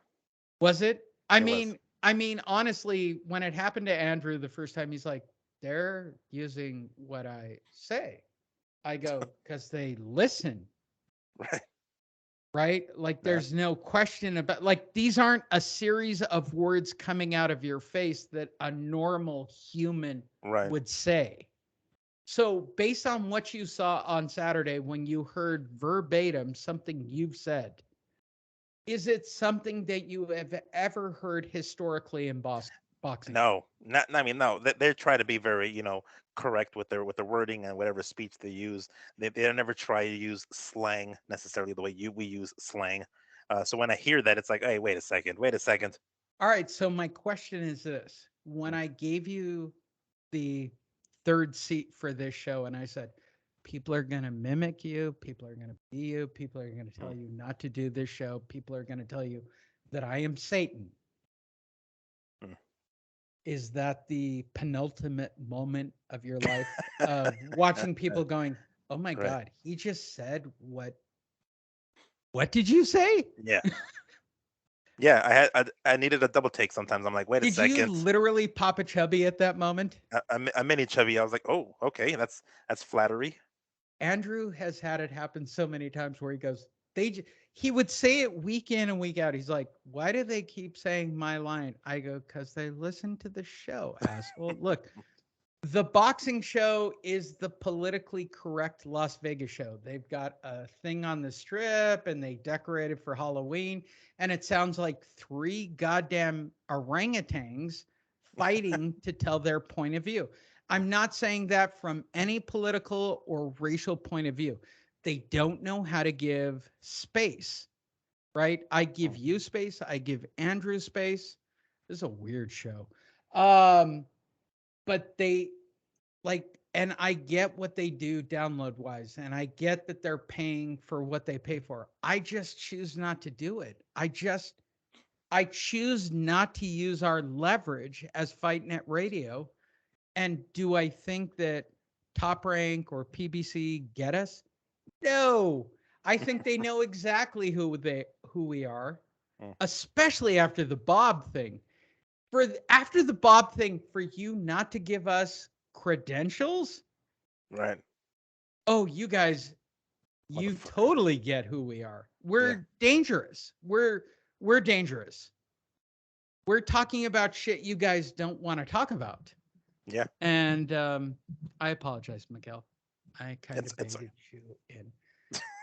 S1: Was it? I
S3: It was.
S1: mean, I mean, honestly, when it happened to Andrew the first time, he's like, they're using what I say. I go, because they listen,
S3: Right.
S1: right? Like,
S3: Nah,
S1: there's no question about, like, these aren't a series of words coming out of your face that a normal human
S3: right.
S1: would say. So, based on what you saw on Saturday when you heard verbatim something you've said, is it something that you have ever heard historically in boxing?
S3: No, not. I mean, no. They try to be very, correct with their wording and whatever speech they use. They don't never try to use slang necessarily the way we use slang. So when I hear that, it's like, hey, wait a second, wait a second.
S1: All right. So, my question is this: when
S3: Mm,
S1: I gave you the third seat for this show, and I said, people are going to mimic you, people are going to be you, people are going to tell
S3: mm.
S1: you not to do this show, people are going to tell you that I am Satan.
S3: Mm.
S1: Is that the penultimate moment of your life of watching people going, "Oh my
S3: Right.
S1: god, he just said what did you say?"
S3: Yeah. Yeah. I needed a double take sometimes. I'm like, wait a
S1: Did you
S3: second.
S1: literally pop a chubby at that moment?
S3: A mini chubby. I was like, oh, okay, that's flattery.
S1: Andrew has had it happen so many times where he goes, he would say it week in and week out. He's like, "Why do they keep saying my line?" I go, "Cuz they listen to the show, asshole." Look, the boxing show is the politically correct Las Vegas show. They've got a thing on the strip and they decorate it for Halloween. And it sounds like three goddamn orangutans fighting to tell their point of view. I'm not saying that from any political or racial point of view. They don't know how to give space, right? I give
S3: Mm.
S1: you space. I give Andrew space. This is a weird show. Um, but they like, and I get what they do download wise, and I get that they're paying for what they pay for. I just choose not to do it. I choose not to use our leverage as Fight Net Radio. And do I think that Top Rank or PBC get us? No. I think they know exactly who we are,
S3: Mm.
S1: especially after the Bob thing. After the Bob thing, for you not to give us credentials,
S3: Right.
S1: oh, you guys, you
S3: Motherfucker.
S1: totally get who we are.
S3: Yeah.
S1: We're dangerous. We're dangerous. We're talking about shit you guys don't want to talk about.
S3: Yeah.
S1: And I apologize, Miguel. I kind
S3: It's
S1: of
S3: it's
S1: baited you in.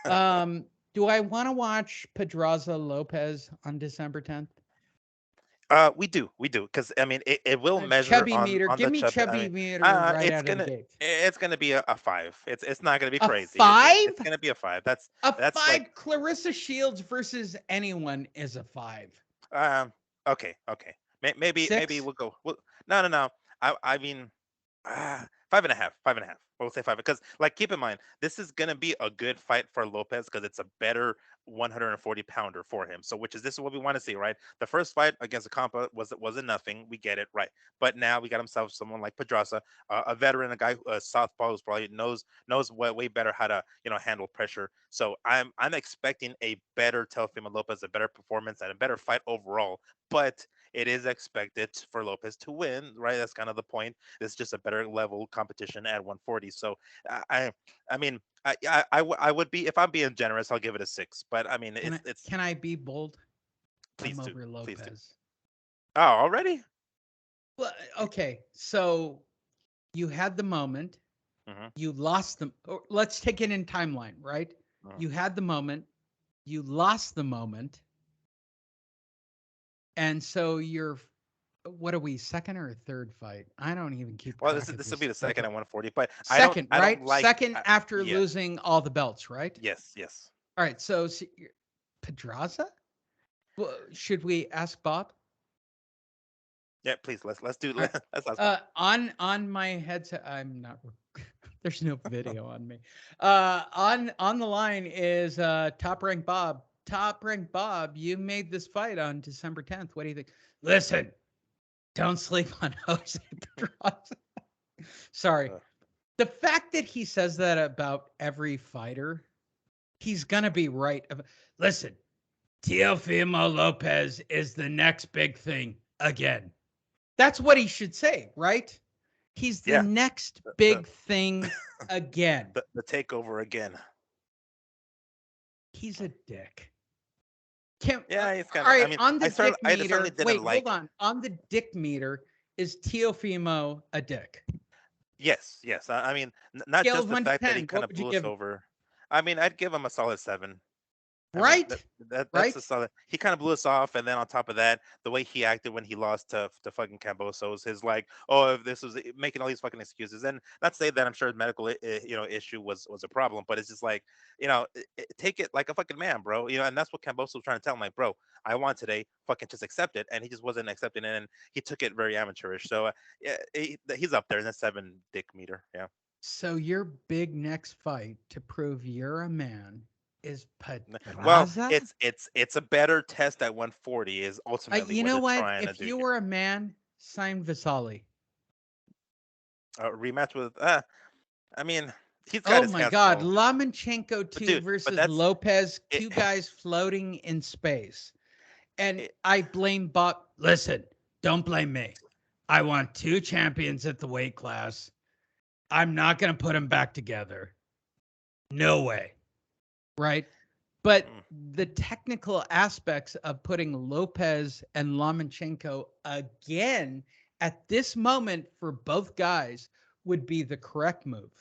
S1: Um, do I want to watch Pedraza Lopez on December 10th?
S3: we do, because I mean, it will measure
S1: Chubby meter.
S3: on
S1: Give
S3: the
S1: me
S3: chub. I
S1: chubby
S3: mean,
S1: meter right
S3: it's
S1: out of the
S3: gonna
S1: gate.
S3: it's gonna be a five. It's not gonna be
S1: A
S3: crazy. It's
S1: five?
S3: gonna be a five.
S1: A
S3: That's like,
S1: five. Clarissa Shields versus anyone is a five.
S3: um okay, okay. Maybe
S1: Six?
S3: we'll go. No, no, no. I mean, five and a half, five and a half. We'll say five, because, like, keep in mind, this is gonna be a good fight for Lopez because it's a better 140 pounder for him. So, which is, this is what we want to see, right? The first fight against Acampa was a nothing. We get it, right? But now we got himself someone like Pedraza, a veteran, a guy, a southpaw, who's probably knows way better how to, handle pressure. So I'm expecting a better Teofimo Lopez, a better performance, and a better fight overall. But it is expected for Lopez to win, right? That's kind of the point. It's just a better level competition at 140. So I, I I mean, I would be, if I'm being generous, I'll give it a 6. But I mean, it's
S1: Can I be bold? I'm
S3: please do,
S1: over
S3: please do.
S1: Lopez.
S3: Oh, already?
S1: Well, okay, so you had the moment,
S3: Hmm.
S1: you lost them. Let's take it in timeline, right? You had the moment, you lost the moment, and so you're what are we, second or third fight? I don't even keep
S3: Well,
S1: track of
S3: this will be
S1: this
S3: the
S1: stuff.
S3: second at 140, but
S1: Second,
S3: I don't
S1: right?
S3: like.
S1: Second after
S3: Yeah,
S1: losing all the belts, right?
S3: yes, yes.
S1: All right. So Pedraza? Well, should we ask Bob?
S3: Yeah, please let's do
S1: All right.
S3: let's ask Bob.
S1: On my headset, I'm not. There's no video on me. On the line is Top Rank Bob. Top Rank Bob, you made this fight on December 10th. What do you think? Listen, don't sleep on Jose Pedraza. Sorry.
S3: Uh,
S1: The fact that he says that about every fighter, he's gonna be right. Listen, Teofimo Lopez is the next big thing again. That's what he should say, right? He's the
S3: yeah,
S1: next
S3: the
S1: big thing again.
S3: the takeover again.
S1: He's a dick. Can,
S3: Yeah, he's
S1: all
S3: kind of. I
S1: right,
S3: mean,
S1: on the dick
S3: I certainly
S1: meter.
S3: didn't
S1: Wait, hold
S3: like.
S1: on. On the dick meter, is Teofimo a dick?
S3: Yes, yes. I mean, not
S1: Scale
S3: just
S1: of
S3: the
S1: 1 to
S3: fact that he
S1: 10,
S3: kind
S1: what
S3: of
S1: would you
S3: blew us
S1: give him?
S3: over. I mean, I'd give him a solid 7. I mean,
S1: Right?
S3: that's a
S1: Right?
S3: solid. He kind of blew us off, and then on top of that, the way he acted when he lost to fucking Cambosos, his like, oh, if this was making all these fucking excuses, and not to say that I'm sure his medical issue was a problem, but it's just like, take it like a fucking man, bro. And that's what Cambosos was trying to tell him, like, bro, I won today, fucking just accept it, and he just wasn't accepting it, and he took it very amateurish. So yeah, he's up there in the 7 dick meter. Yeah.
S1: So your big next fight to prove you're a man is
S3: Well,
S1: Pedraza?
S3: it's a better test at 140 is ultimately
S1: You
S3: what
S1: know
S3: they're
S1: what?
S3: trying to
S1: If
S3: do
S1: you
S3: here.
S1: were a man, sign Vasali.
S3: A rematch with I mean, he's got
S1: Oh
S3: his
S1: my
S3: hands
S1: God.
S3: full.
S1: Lomachenko
S3: But
S1: 2
S3: dude, but
S1: versus
S3: that's
S1: Lopez,
S3: it,
S1: two guys floating in space. And
S3: it
S1: I blame Bob. Listen, don't blame me. I want two champions at the weight class. I'm not going to put them back together. No way. Right. But
S3: mm.
S1: the technical aspects of putting Lopez and Lomachenko again at this moment for both guys would be the correct move.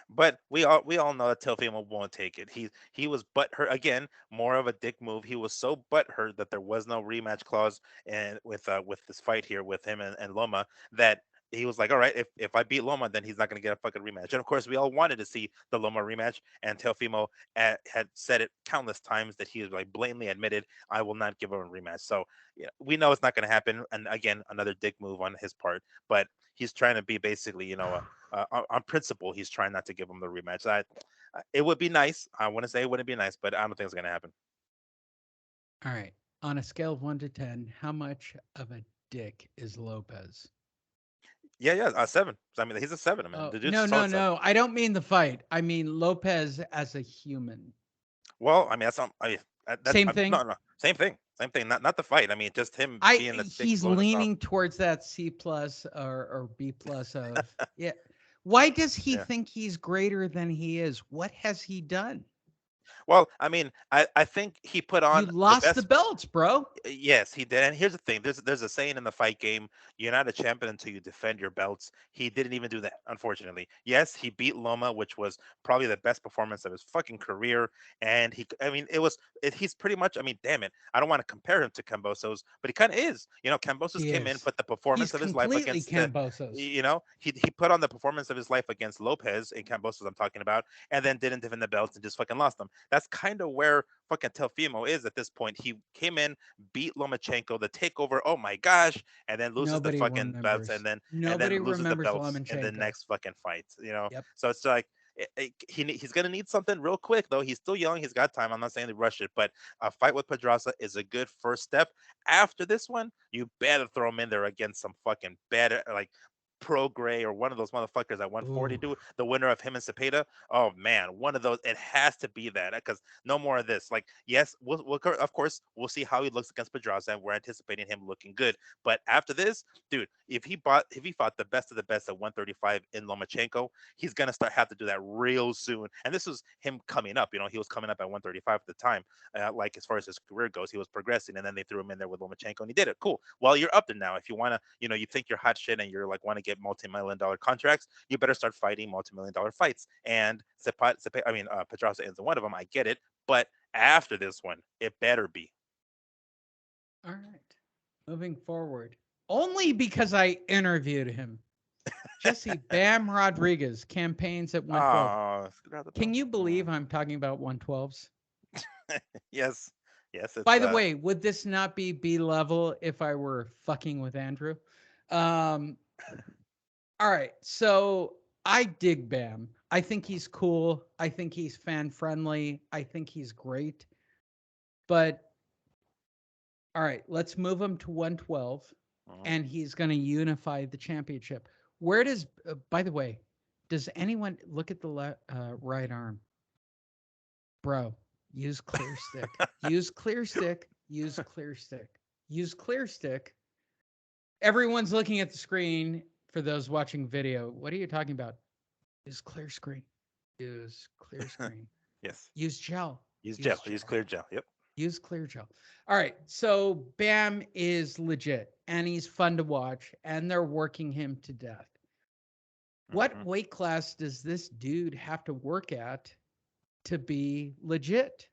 S3: But we all know that Teofimo won't take it. He was butthurt again, more of a dick move. He was so butthurt that there was no rematch clause and with this fight here with him and Loma that he was like, all right, if I beat Loma, then he's not going to get a fucking rematch. And of course, we all wanted to see the Loma rematch, and Teofimo had said it countless times that he was like blatantly admitted, I will not give him a rematch. So yeah, we know it's not going to happen. And again, another dick move on his part, but he's trying to be basically, on principle, he's trying not to give him the rematch. It would be nice. I want to say it wouldn't be nice, but I don't think it's going to happen.
S1: All right. On a scale of 1 to 10, how much of a dick is Lopez?
S3: Yeah, yeah, 7. I mean, he's a 7. I mean,
S1: Oh,
S3: the dude's a
S1: no, no,
S3: solid 7.
S1: no. I don't mean the fight. I mean Lopez as a human.
S3: Well, I mean, that's not.
S1: Same thing.
S3: no, no, same thing. Not the fight. I mean, just him
S1: I
S3: being a dick,
S1: He's
S3: blowing us off.
S1: leaning towards that C plus or B plus of yeah. Why does he
S3: Yeah.
S1: think he's greater than he is? What has he done?
S3: Well, I mean, I think he put
S1: You
S3: on the
S1: lost the
S3: best.
S1: belts, bro.
S3: Yes, he did. And here's the thing: there's a saying in the fight game: you're not a champion until you defend your belts. He didn't even do that, unfortunately. Yes, he beat Loma, which was probably the best performance of his fucking career. And I mean, he's pretty much. I mean, damn it, I don't want to compare him to Cambosos, but he kind of is. Cambosos
S1: He
S3: came in,
S1: is.
S3: put the
S1: He's
S3: performance of his life
S1: completely
S3: against the.
S1: Cambosos.
S3: He put on the performance of his life against Lopez in Cambosos, I'm talking about, and then didn't defend the belts and just fucking lost them. That's kind of where fucking Telfimo is at this point. He came in, beat Lomachenko, the takeover. Oh my gosh! And then loses the
S1: Nobody
S3: fucking belts,
S1: remembers.
S3: and then
S1: Nobody
S3: loses the
S1: remembers
S3: belts in the
S1: Lomachenko.
S3: next fucking fight.
S1: Yep.
S3: So it's like he's gonna need something real quick though. He's still young. He's got time. I'm not saying to rush it, but a fight with Pedraza is a good first step. After this one, you better throw him in there against some fucking better like Prograis or one of those motherfuckers at 140
S1: Ooh.
S3: do the winner of him and Cepeda. Oh man, one of those. It has to be that because no more of this. Like, yes, of course we'll see how he looks against Pedraza, and we're anticipating him looking good. But after this, dude, if he fought the best of the best at 135 in Lomachenko, he's gonna start have to do that real soon. And this was him coming up. He was coming up at 135 at the time. Like as far as his career goes, he was progressing, and then they threw him in there with Lomachenko, and he did it. Cool. Well, you're up there now. If you want to, you think you're hot shit and you're like want to get multi-million-dollar contracts, you better start fighting multi-million-dollar fights. And Pedraza ends in one of them. I get it, but after this one, it better be.
S1: All right. Moving forward. Only because I interviewed him. Jesse Bam Rodriguez campaigns at 112.
S3: Oh,
S1: Can you believe I'm talking about 112s?
S3: Yes, yes. It's
S1: By the way, would this not be B level if I were fucking with Andrew? Um, all right. So I dig Bam. I think he's cool. I think he's fan friendly. I think he's great. But all right, let's move him to 112 and he's going to unify the championship. Where does, by the way, does anyone look at the right arm? Bro, use clear stick. Use clear stick. Use clear stick. Use clear stick. Everyone's looking at the screen for those watching video. What are you talking about? Use clear screen. Use clear screen.
S3: Yes.
S1: Use gel.
S3: Use gel. Use clear gel. Yep.
S1: Use clear gel. All right. So Bam is legit and he's fun to watch and they're working him to death. What weight class does this dude have to work at to be legit?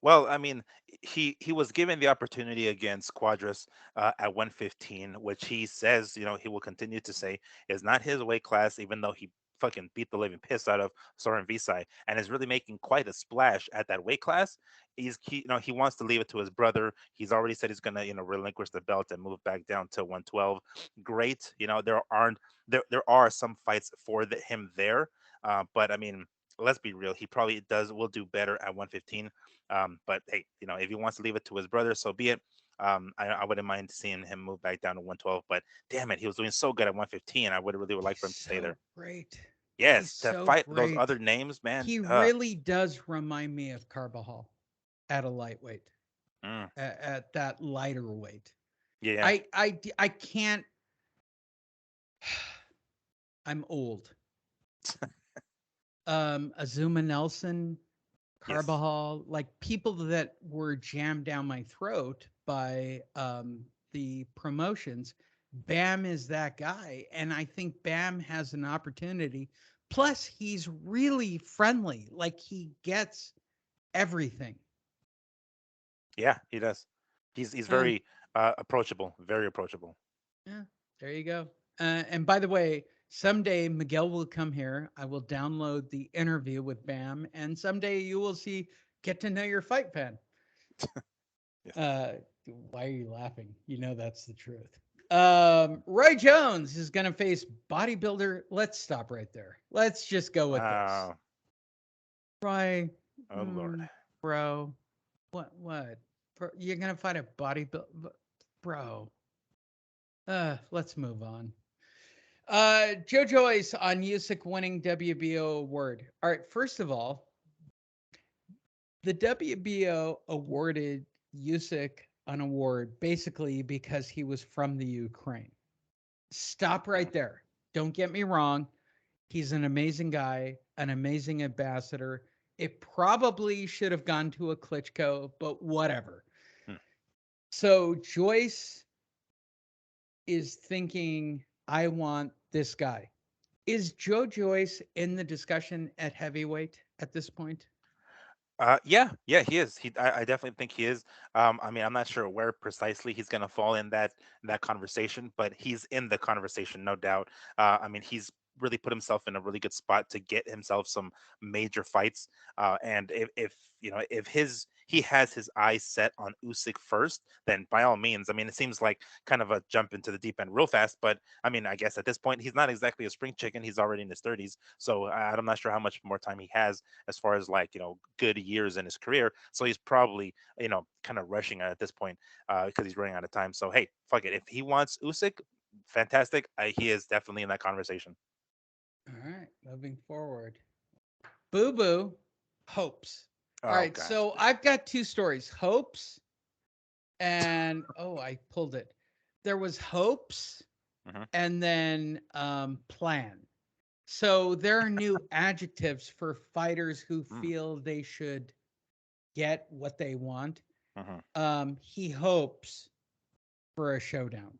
S3: Well, I mean, he was given the opportunity against Quadras at 115, which he says, he will continue to say is not his weight class, even though he fucking beat the living piss out of Soren Visai and is really making quite a splash at that weight class. He wants to leave it to his brother. He's already said he's gonna, relinquish the belt and move back down to 112. Great, there are some fights for him there, but I mean, let's be real. He probably will do better at 115. But hey, if he wants to leave it to his brother, so be it. I wouldn't mind seeing him move back down to 112. But damn it, he was doing so good at 115. I would like for him to stay there.
S1: Great. He's
S3: Yes, to
S1: so
S3: fight those
S1: great.
S3: other names, man.
S1: He really does remind me of Carbajal at a lightweight, at that lighter weight.
S3: Yeah.
S1: I can't. I'm old. Azuma Nelson, Carbajal, like people that were jammed down my throat by the promotions. Bam is that guy. And I think Bam has an opportunity. Plus, he's really friendly. Like he gets everything.
S3: Yeah, he does. He's very approachable, very approachable.
S1: Yeah, there you go. And by the way, someday Miguel will come here. I will download the interview with Bam, and someday you will get to know your fight fan. Why are you laughing? You know that's the truth. Roy Jones is going to face bodybuilder. Let's stop right there. Let's just go with this. Roy,
S3: oh Lord,
S1: bro, what? You're going to fight a bodybuilder, bro? Let's move on. Joe Joyce on Usyk winning WBO award. All right, first of all, the WBO awarded Usyk an award basically because he was from the Ukraine. Stop right there. Don't get me wrong. He's an amazing guy, an amazing ambassador. It probably should have gone to a Klitschko, but whatever. So Joyce is thinking, I want this guy. Is Joe Joyce in the discussion at heavyweight at this point?
S3: yeah, he is. I definitely think he is. I mean, I'm not sure where precisely he's going to fall in that conversation, but he's in the conversation, no doubt. I mean, he's really put himself in a really good spot to get himself some major fights. And if if he has his eyes set on Usyk first, then by all means. I mean, it seems like kind of a jump into the deep end real fast, but I mean, I guess at this point he's not exactly a spring chicken. He's already in his 30s, so I'm not sure how much more time he has as far as like good years in his career. So he's probably kind of rushing at this point because he's running out of time. So hey, fuck it. If he wants Usyk, fantastic. He is definitely in that conversation.
S1: All right, moving forward. Boo Boo, hopes. All
S3: Oh
S1: right,
S3: God.
S1: so I've got two stories, hopes and I pulled it. There was hopes
S3: Hmm.
S1: and then plan. So there are new adjectives for fighters who
S3: Mm.
S1: feel they should get what they want.
S3: Hmm.
S1: He hopes for a showdown.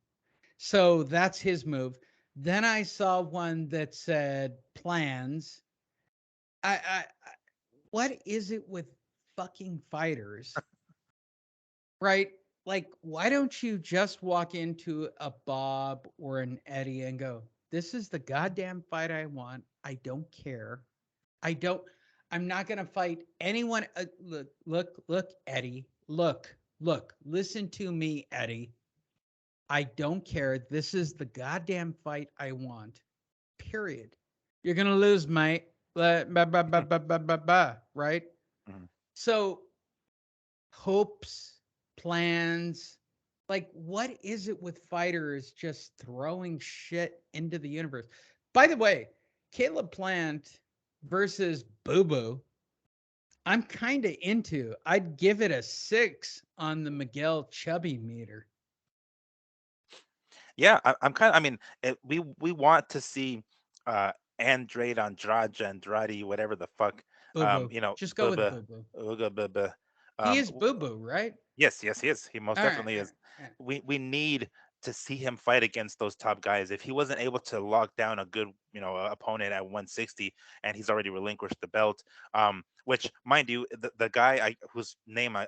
S1: So that's his move. Then I saw one that said plans. What is it with fucking fighters, right? Like, why don't you just walk into a Bob or an Eddie and go, "This is the goddamn fight I want. I don't care. I don't. I'm not gonna fight anyone. Look, Eddie. Look. Listen to me, Eddie. I don't care. This is the goddamn fight I want. Period. You're gonna lose, mate. Right?
S3: Hmm.
S1: So hopes, plans, like what is it with fighters just throwing shit into the universe? By the way, Caleb Plant versus Boo Boo, I'm kind of into. I'd give it a 6 on the Miguel Chubby meter.
S3: Yeah, I'm kind of. I mean, we want to see uh Andrade, whatever the fuck.
S1: Boo Boo.
S3: You know,
S1: Just go with
S3: Bubba,
S1: Boo Boo.
S3: Bubba.
S1: He
S3: Um,
S1: is Boo Boo, right?
S3: Yes, he is. He most
S1: All right.
S3: definitely
S1: All
S3: is.
S1: right, all right.
S3: We need to see him fight against those top guys. If he wasn't able to lock down a good, opponent at 160, and he's already relinquished the belt, which, mind you, the guy whose name I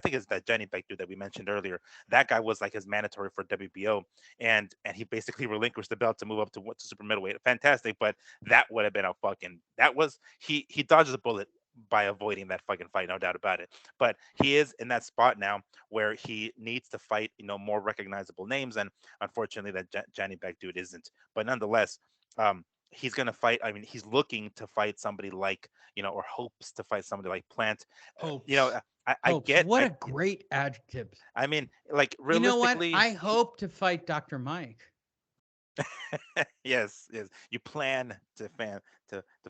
S3: think is that Jenny Beck dude that we mentioned earlier. That guy was like his mandatory for WBO, and he basically relinquished the belt to move up to super middleweight. Fantastic, but that would have been a fucking that was he dodged a bullet by avoiding that fucking fight, no doubt about it. But he is in that spot now where he needs to fight, more recognizable names, and unfortunately, that Johnny Beck dude isn't. But nonetheless, he's going to fight. I mean, he's looking to fight somebody like, or hopes to fight somebody like Plant.
S1: Hopes.
S3: I
S1: Hopes.
S3: get,
S1: What a great adjective.
S3: I mean, like
S1: You know what?
S3: realistically,
S1: I hope to fight Dr. Mike.
S3: yes, yes. You plan to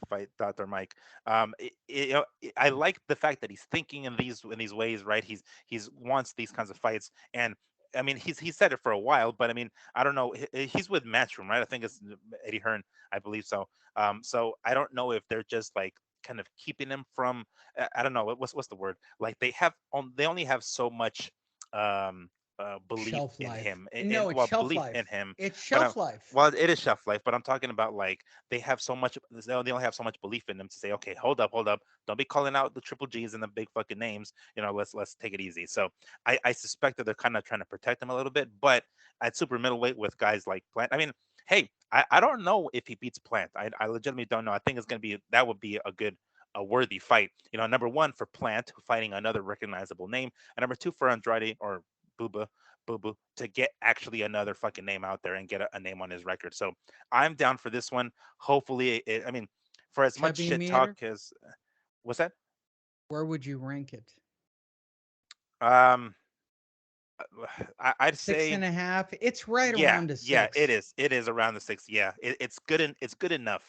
S3: fight Dr. Mike. I like the fact that he's thinking in these ways, right? He's wants these kinds of fights, and I mean he said it for a while, but I mean I don't know. He's with Matchroom, right? I think it's Eddie Hearn, I believe so. So I don't know if they're just like kind of keeping him from. I don't know what's the word. Like they only have so much. Um, Belief
S1: Shelf
S3: in
S1: life.
S3: him,
S1: No, it's
S3: well,
S1: shelf
S3: belief in
S1: life.
S3: him,
S1: It's
S3: but
S1: shelf life.
S3: well, it is shelf life, but I'm talking about like they only have so much belief in them to say, okay, hold up, don't be calling out the triple G's and the big fucking names. Let's take it easy. So I suspect that they're kind of trying to protect him a little bit, but at super middleweight with guys like Plant, I mean, hey, I don't know if he beats Plant. I legitimately don't know. I think it's gonna be that would be a worthy fight. Number one for Plant fighting another recognizable name, and number two for Andrade or Booba Boo Boo to get actually another fucking name out there and get a name on his record. So I'm down for this one. Hopefully, I mean, for as much
S1: Chubby
S3: shit talk
S1: meter.
S3: as what's that?
S1: Where would you rank it?
S3: Um, I'd
S1: Six
S3: say
S1: and a half. It's right
S3: yeah,
S1: around a
S3: yeah, it
S1: 6.
S3: is. It is around the six. Yeah, it's good. It's good enough.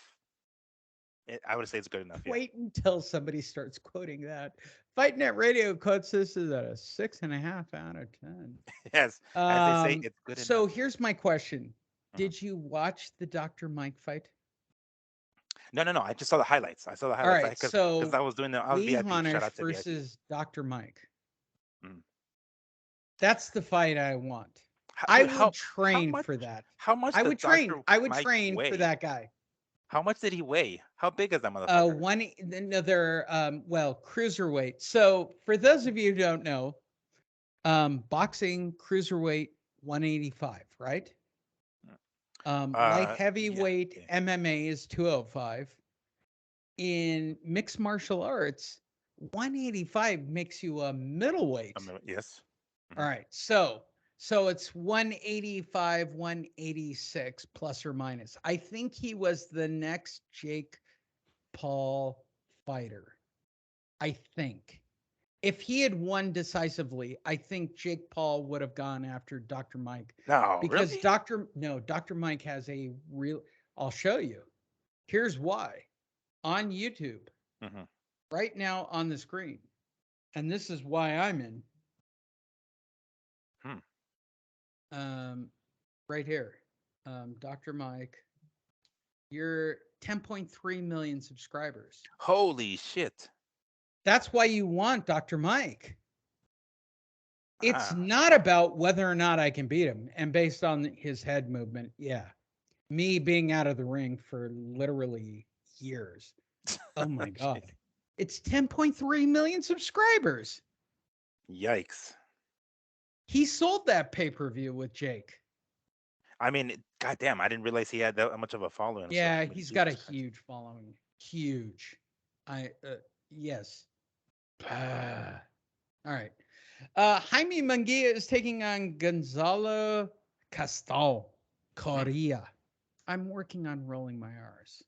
S3: I would say it's good enough. Yeah.
S1: Wait until somebody starts quoting that. Fight Net Radio quotes this as a 6.5 out of 10.
S3: Yes, as they say, it's good
S1: So
S3: enough.
S1: here's my question.
S3: Mhm.
S1: Did you watch the Dr. Mike fight?
S3: No, no, no. I just saw the highlights. I saw the
S1: All
S3: highlights
S1: right,
S3: because
S1: so
S3: I was
S1: Lee
S3: VIP. Shout
S1: Honish
S3: out to VIP.
S1: versus Dr. Mike.
S3: Mm.
S1: That's the fight I want.
S3: How,
S1: I
S3: wait,
S1: would
S3: how
S1: train
S3: much
S1: for that.
S3: how much
S1: I
S3: does
S1: would train.
S3: Doctor
S1: I would
S3: Mike
S1: train for
S3: weigh?
S1: that guy.
S3: How much did he weigh? How big is that motherfucker?
S1: One another well, cruiserweight. So for those of you who don't know, boxing cruiserweight 185, right? Light
S3: Yeah,
S1: heavyweight
S3: yeah.
S1: MMA is 205. In mixed martial arts, 185 makes you a middleweight.
S3: Yes.
S1: All
S3: Hmm.
S1: right. So it's 185, 186 plus or minus. I think he was the next Jake Paul fighter. I think. if he had won decisively, I think Jake Paul would have gone after Dr. Mike
S3: No,
S1: because
S3: really?
S1: Dr. Mike has a real. I'll show you. Here's why on YouTube
S3: Hmm.
S1: right now on the screen, and this is why I'm in.
S3: Hmm.
S1: Um, right here, Dr. Mike. You're 10.3 million subscribers.
S3: Holy shit.
S1: That's why you want Dr. Mike. It's
S3: Ah,
S1: not about whether or not I can beat him. And based on his head movement, yeah. Me being out of the ring for literally years. Oh my
S3: jeez.
S1: God. It's 10.3 million subscribers.
S3: Yikes.
S1: He sold that pay per view with Jake.
S3: I mean, goddamn, I didn't realize he had that much of a following and stuff.
S1: Yeah,
S3: I mean,
S1: he's got a
S3: Jesus Christ.
S1: huge following. Huge. Yes. All right. Jaime Munguia is taking on Gonzalo Castal
S3: Hmm.
S1: Correa. I'm working on rolling my R's.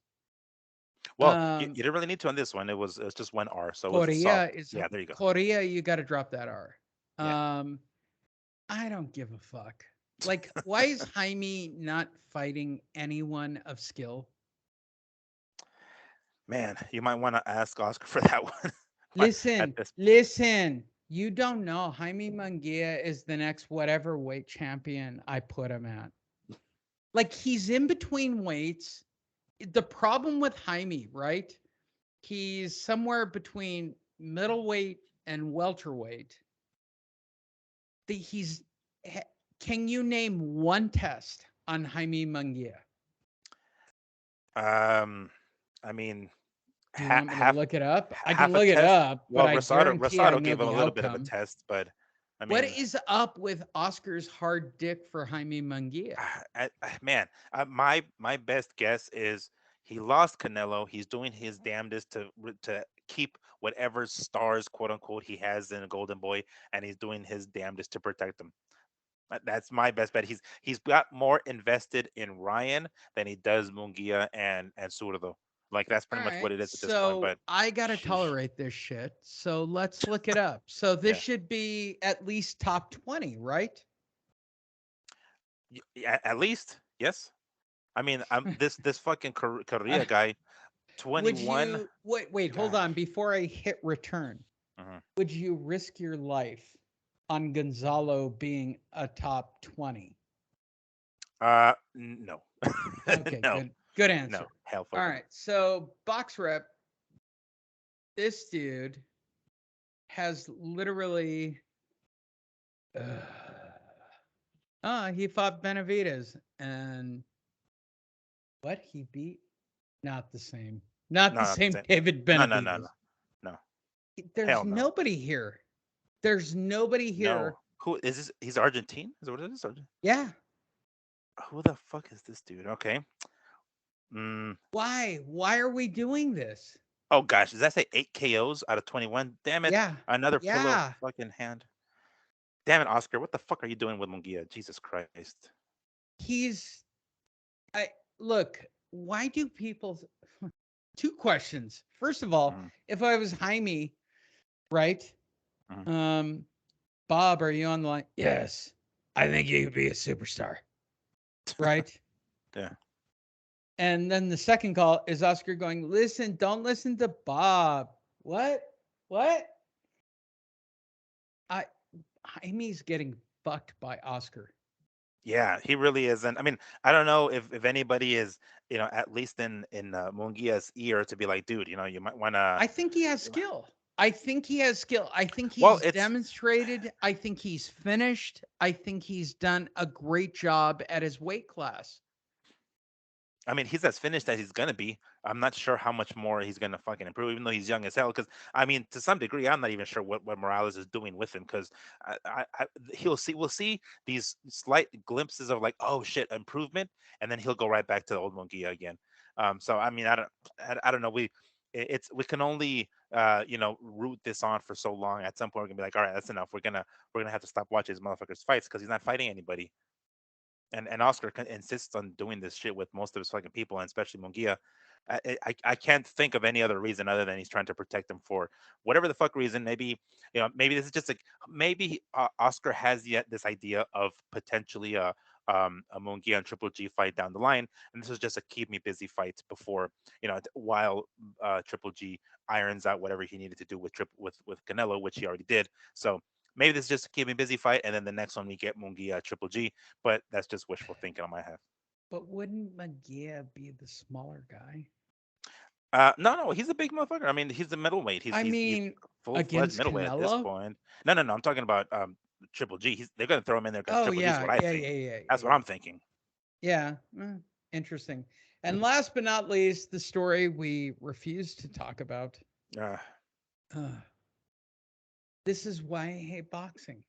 S3: Well, you didn't really need to on this one. It's just one R, so it was a soft.
S1: Correa is
S3: Yeah, there you go.
S1: Correa. You got to drop that R.
S3: Yeah.
S1: Um, I don't give a fuck. Like, why is Jaime not fighting anyone of skill?
S3: Man, you might want to ask Oscar for that one. At
S1: Listen,
S3: this point.
S1: listen. You don't know. Jaime Munguia is the next whatever weight champion I put him at. Like, he's in between weights. The problem with Jaime, right? He's somewhere between middleweight and welterweight. He's. Can you name one test on Jaime Munguia?
S3: Um, I mean,
S1: Do you want me to
S3: half
S1: look it up? I can
S3: half a
S1: look it
S3: test.
S1: up, but
S3: Well,
S1: I
S3: Rosado
S1: guarantee I
S3: Rosado
S1: know
S3: gave him a
S1: the
S3: little bit of a
S1: outcome.
S3: test, but I
S1: What
S3: mean,
S1: is up with Oscar's hard dick for Jaime Munguia?
S3: man, my best guess is he lost Canelo. He's doing his damnedest to keep whatever stars, quote unquote, he has in a Golden Boy, and he's doing his damnedest to protect them. That's my best bet. He's got more invested in Ryan than he does Mungia and Surdo. Like that's
S1: All
S3: pretty much
S1: right,
S3: what it is at this point.
S1: so
S3: But
S1: I gotta
S3: sheesh.
S1: tolerate this shit. So let's look it up. So this
S3: Yeah,
S1: should be at least top 20, right?
S3: at least yes. I mean, I'm this fucking
S1: Uh,
S3: Korea guy,
S1: would
S3: 21.
S1: you wait, hold
S3: God.
S1: on before I hit return.
S3: Mhm.
S1: Would you risk your life on Gonzalo being a top 20?
S3: No,
S1: Okay,
S3: no,
S1: good
S3: no.
S1: answer.
S3: Hell,
S1: All
S3: fucking no.
S1: right, so box rep, this dude has literally he fought Benavides and what he beat? Not the same. Not
S3: No,
S1: the
S3: not the
S1: same
S3: same.
S1: David
S3: No, no, no, no,
S1: Benavides.
S3: no.
S1: There's
S3: Hell no,
S1: nobody here. There's nobody
S3: no.
S1: here.
S3: Who is this? He's Argentine. Is that what it is?
S1: Yeah.
S3: Who the fuck is this dude? Okay. Mm.
S1: Why? Why are we doing this?
S3: Oh gosh, does that say 8 KOs out of 21? Damn it!
S1: Yeah.
S3: Another pillow
S1: Yeah.
S3: fucking hand. Damn it, Oscar! What the fuck are you doing with Mungia? Jesus Christ!
S1: He's I look, why do people two questions. First of all,
S3: Mm-hmm.
S1: if I was Jaime, right?
S3: Mm-hmm.
S1: Um, Bob, are you on the line? Yes. I think you could be a superstar. Right?
S3: Yeah.
S1: And then the second call is Oscar going, listen, don't listen to Bob. What? What? I Jaime's getting fucked by Oscar.
S3: Yeah, he really isn't. I mean, I don't know if anybody is, at least in Mungia's ear to be like, dude, you might want to.
S1: I think he has skill. I think he has skill. I think
S3: Well,
S1: he's
S3: it's.
S1: demonstrated. I think he's finished. I think he's done a great job at his weight class.
S3: I mean, he's as finished as he's gonna be. I'm not sure how much more he's gonna fucking improve, even though he's young as hell. Because I mean, to some degree, I'm not even sure what Morales is doing with him. Because we'll see these slight glimpses of like, oh shit, improvement, and then he'll go right back to the old Mungia again. So I mean, I don't know. We can only root this on for so long. At some point, we're gonna be like, all right, that's enough. We're gonna have to stop watching these motherfuckers fights because he's not fighting anybody. And Oscar insists on doing this shit with most of his fucking people, and especially Mungia. I can't think of any other reason other than he's trying to protect him for whatever the fuck reason. Maybe maybe this is just like maybe Oscar has yet this idea of potentially a Mungia and Triple G fight down the line, and this was just a keep me busy fight before while Triple G irons out whatever he needed to do with with Canelo, which he already did. So maybe this is just a keep me busy fight, and then the next one we get Mungia Triple G, but that's just wishful thinking on my half.
S1: But wouldn't Magia be the smaller guy?
S3: No, no, he's a big motherfucker. I mean, he's the middleweight. He's
S1: I
S3: he's
S1: mean,
S3: full fledged
S1: against
S3: middleweight at this
S1: Canelo?
S3: point. No, no, no. I'm talking about Triple G. They're gonna throw him in there against
S1: Oh
S3: Triple G. Is
S1: yeah,
S3: what I
S1: yeah,
S3: think.
S1: yeah, yeah,
S3: That's
S1: yeah,
S3: what
S1: yeah.
S3: I'm thinking.
S1: Yeah, interesting. And last but not least, the story we refuse to talk about.
S3: Uh,
S1: Uh, this is why I hate boxing.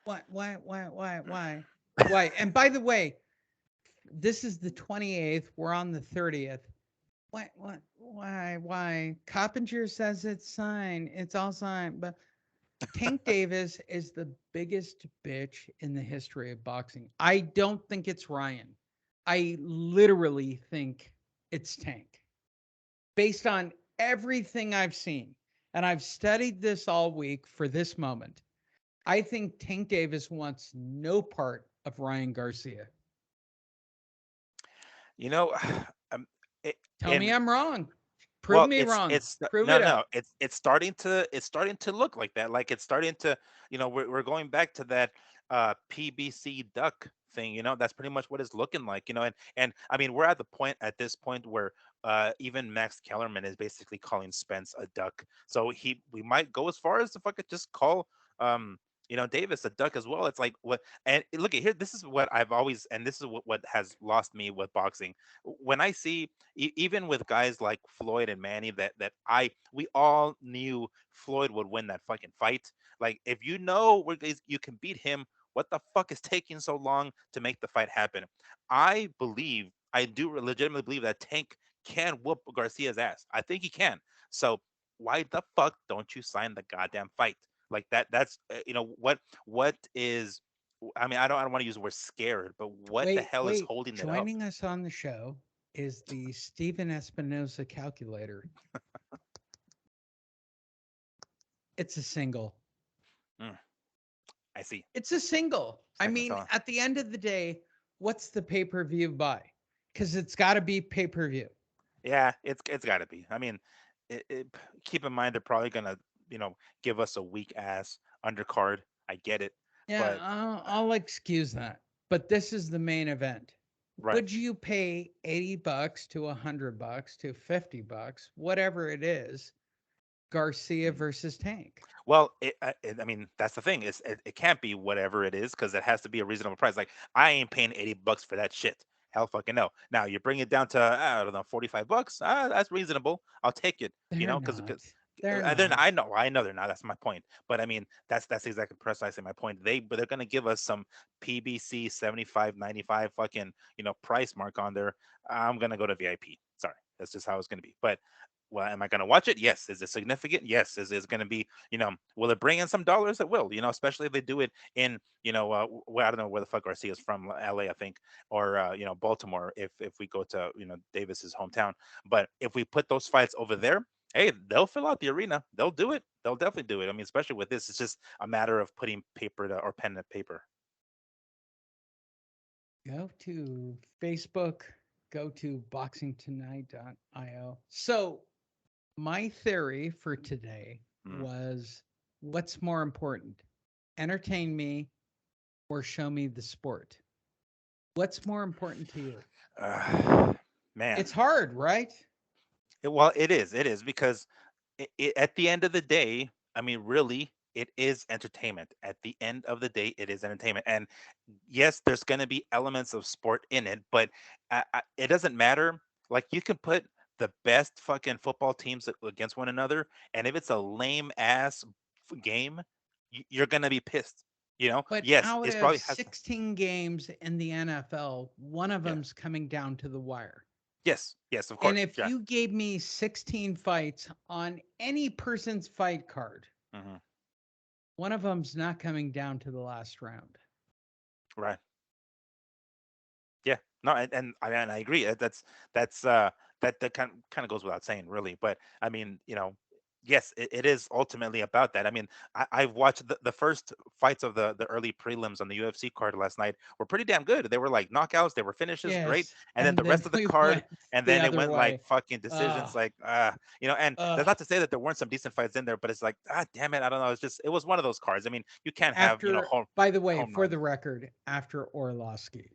S1: Why, why, why, why, why, why? And by the way, this is the 28th. We're on the 30th. Why? Coppinger says it's signed. It's all signed. But Tank Davis is the biggest bitch in the history of boxing. I don't think it's Ryan. I literally think it's Tank. Based on everything I've seen, and I've studied this all week for this moment, I think Tank Davis wants no part of Ryan Garcia.
S3: you know, um, it,
S1: Tell me
S3: and
S1: I'm wrong. Prove
S3: well,
S1: me wrong.
S3: it's
S1: Prove
S3: no,
S1: it
S3: no,
S1: up.
S3: it's starting to look like that. Like it's starting to, we're going back to that PBC duck thing. That's pretty much what it's looking like. And I mean, we're at the point at this point where even Max Kellerman is basically calling Spence a duck. So we might go as far as to fucking just call Davis a duck as well. It's like what, and look at here. This is what I've always, and this is what has lost me with boxing. When I see even with guys like Floyd and Manny, that we all knew Floyd would win that fucking fight. Like if you can beat him, what the fuck is taking so long to make the fight happen? I do legitimately believe that Tank can whoop Garcia's ass. I think he can. So why the fuck don't you sign the goddamn fight? Like that's what is. I mean, I don't want to use the word scared, but what the
S1: Wait,
S3: hell is
S1: wait.
S3: holding it up?
S1: Joining us on the show is the Steven Espinosa calculator. It's a single.
S3: Mm, I see.
S1: It's a single. I
S3: Second
S1: mean,
S3: fella.
S1: at the end of the day, what's the pay per view buy? Because it's got to be pay per view.
S3: Yeah, it's got to be. I mean, keep in mind they're probably gonna, give us a weak ass undercard. I get it,
S1: Yeah,
S3: but
S1: I'll excuse that. But this is the main event.
S3: right.
S1: Would you pay $80 to $100 to $50, whatever it is, Garcia
S3: Mhm.
S1: versus Tank?
S3: Well, I mean, that's the thing. It can't be whatever it is because it has to be a reasonable price. Like I ain't paying $80 for that shit. Hell, fucking no. Now you bring it down to I don't know $45. That's reasonable. I'll take it.
S1: They're
S3: Because
S1: not. They're
S3: then
S1: not.
S3: I know they're not. That's my point. But I mean, that's exactly precisely my point. But they're gonna give us some PBC 75.95 fucking price mark on there. I'm gonna go to VIP. Sorry, that's just how it's gonna be. But well, am I going to watch it? Yes. Is it significant? Yes. Is it going to be, will it bring in some dollars? It will, especially if they do it in, I don't know where the fuck Garcia is from, LA, I think, or, Baltimore, if we go to, Davis's hometown. But if we put those fights over there, hey, they'll fill out the arena. They'll do it. They'll definitely do it. I mean, especially with this, it's just a matter of putting paper or pen to paper.
S1: Go to Facebook, go to boxingtonight.io. So, my theory for today
S3: Mm.
S1: was what's more important, entertain me or show me the sport? What's more important to you?
S3: Man.
S1: It's hard, right?
S3: Well, it is. It is because at the end of the day, I mean, really, it is entertainment. At the end of the day, it is entertainment. And yes, there's going to be elements of sport in it, but it doesn't matter. Like, you can put the best fucking football teams against one another, and if it's a lame ass game, you're going to be pissed.
S1: But
S3: Yes,
S1: out
S3: it's
S1: of
S3: probably has.
S1: 16 games in the NFL, one of
S3: Yeah.
S1: them's coming down to the wire.
S3: Yes. Yes, of
S1: And
S3: course.
S1: if
S3: Yeah.
S1: you gave me 16 fights on any person's fight card,
S3: Hmm.
S1: one of them's not coming down to the last round.
S3: Right. Yeah, no, and I agree. That's that kind of goes without saying, really. But I mean, yes, it is ultimately about that. I mean, I've watched the first fights of the early prelims on the UFC card last night were pretty damn good. They were like knockouts, they were finishes, great.
S1: Yes,
S3: And then
S1: and
S3: the
S1: then
S3: rest of the
S1: we
S3: card,
S1: went
S3: and
S1: the
S3: then it
S1: other
S3: went like
S1: way.
S3: fucking decisions,
S1: Ugh,
S3: like and that's
S1: ugh.
S3: not to say that there weren't some decent fights in there, but it's like, damn it, I don't know. It was one of those cards. I mean, you can't have
S1: After,
S3: home
S1: by the way,
S3: home
S1: for
S3: runs.
S1: the record, after Orlovsky.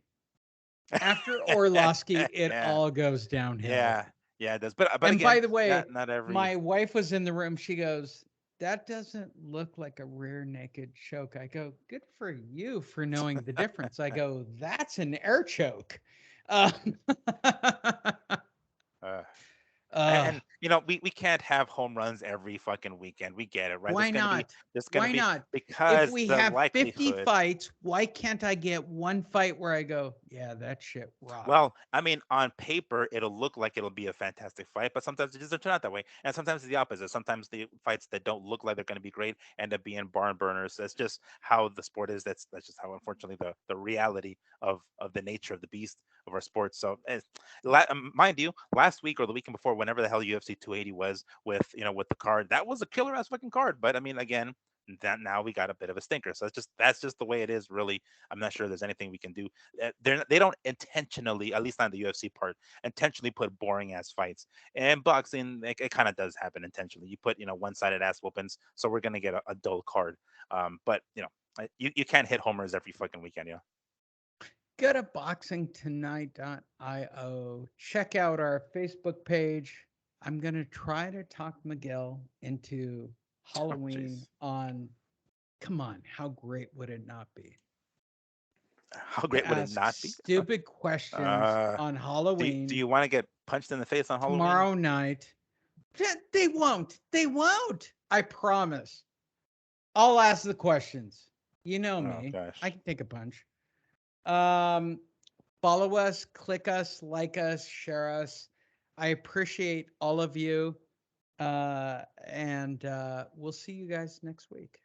S1: After Orlovsky, it
S3: Yeah,
S1: all goes downhill.
S3: yeah, yeah. It does, but
S1: And by
S3: again,
S1: the way,
S3: not every.
S1: my wife was in the room. She goes, "That doesn't look like a rear naked choke." I go, "Good for you for knowing the difference." I go, "That's an air choke." Uh,
S3: Uh,
S1: uh,
S3: and we can't have home runs every fucking weekend. We get it, right?
S1: why not?
S3: There's gonna
S1: Why
S3: be
S1: not? If
S3: because
S1: we
S3: the
S1: have 50
S3: likelihood.
S1: fights, why can't I get one fight where I go, "Yeah, that shit rocked."
S3: Well, I mean, on paper, it'll look like it'll be a fantastic fight, but sometimes it doesn't turn out that way. And sometimes it's the opposite. Sometimes the fights that don't look like they're going to be great end up being barn burners. That's just how the sport is. That's just how, unfortunately, the reality of the nature of the beast of our sport. So, mind you, last week or the weekend before, whenever the hell UFC 280 was with the card, that was a killer ass fucking card. But I mean, again, that now we got a bit of a stinker. So that's just the way it is. Really, I'm not sure there's anything we can do. They don't intentionally, at least not the UFC part, intentionally put boring ass fights. And boxing, it kind of does happen intentionally. You put one sided ass whoopings, so we're gonna get a dull card. But you can't hit homers every fucking weekend.
S1: Go to boxingtonight.io. Check out our Facebook page. I'm going to try to talk Miguel into
S3: Oh,
S1: Halloween
S3: jeez.
S1: on. Come on, how great would it not be
S3: How
S1: to
S3: great would it
S1: ask
S3: not be?
S1: stupid questions
S3: Uh,
S1: on
S3: do
S1: Halloween
S3: you want to get punched in the face on Halloween?
S1: tomorrow night? They won't. They won't. I promise. I'll ask the questions. You know
S3: Oh
S1: me. I
S3: gosh.
S1: can take a punch. Um, Follow us, click us, like us, share us. I appreciate all of you. And we'll see you guys next week.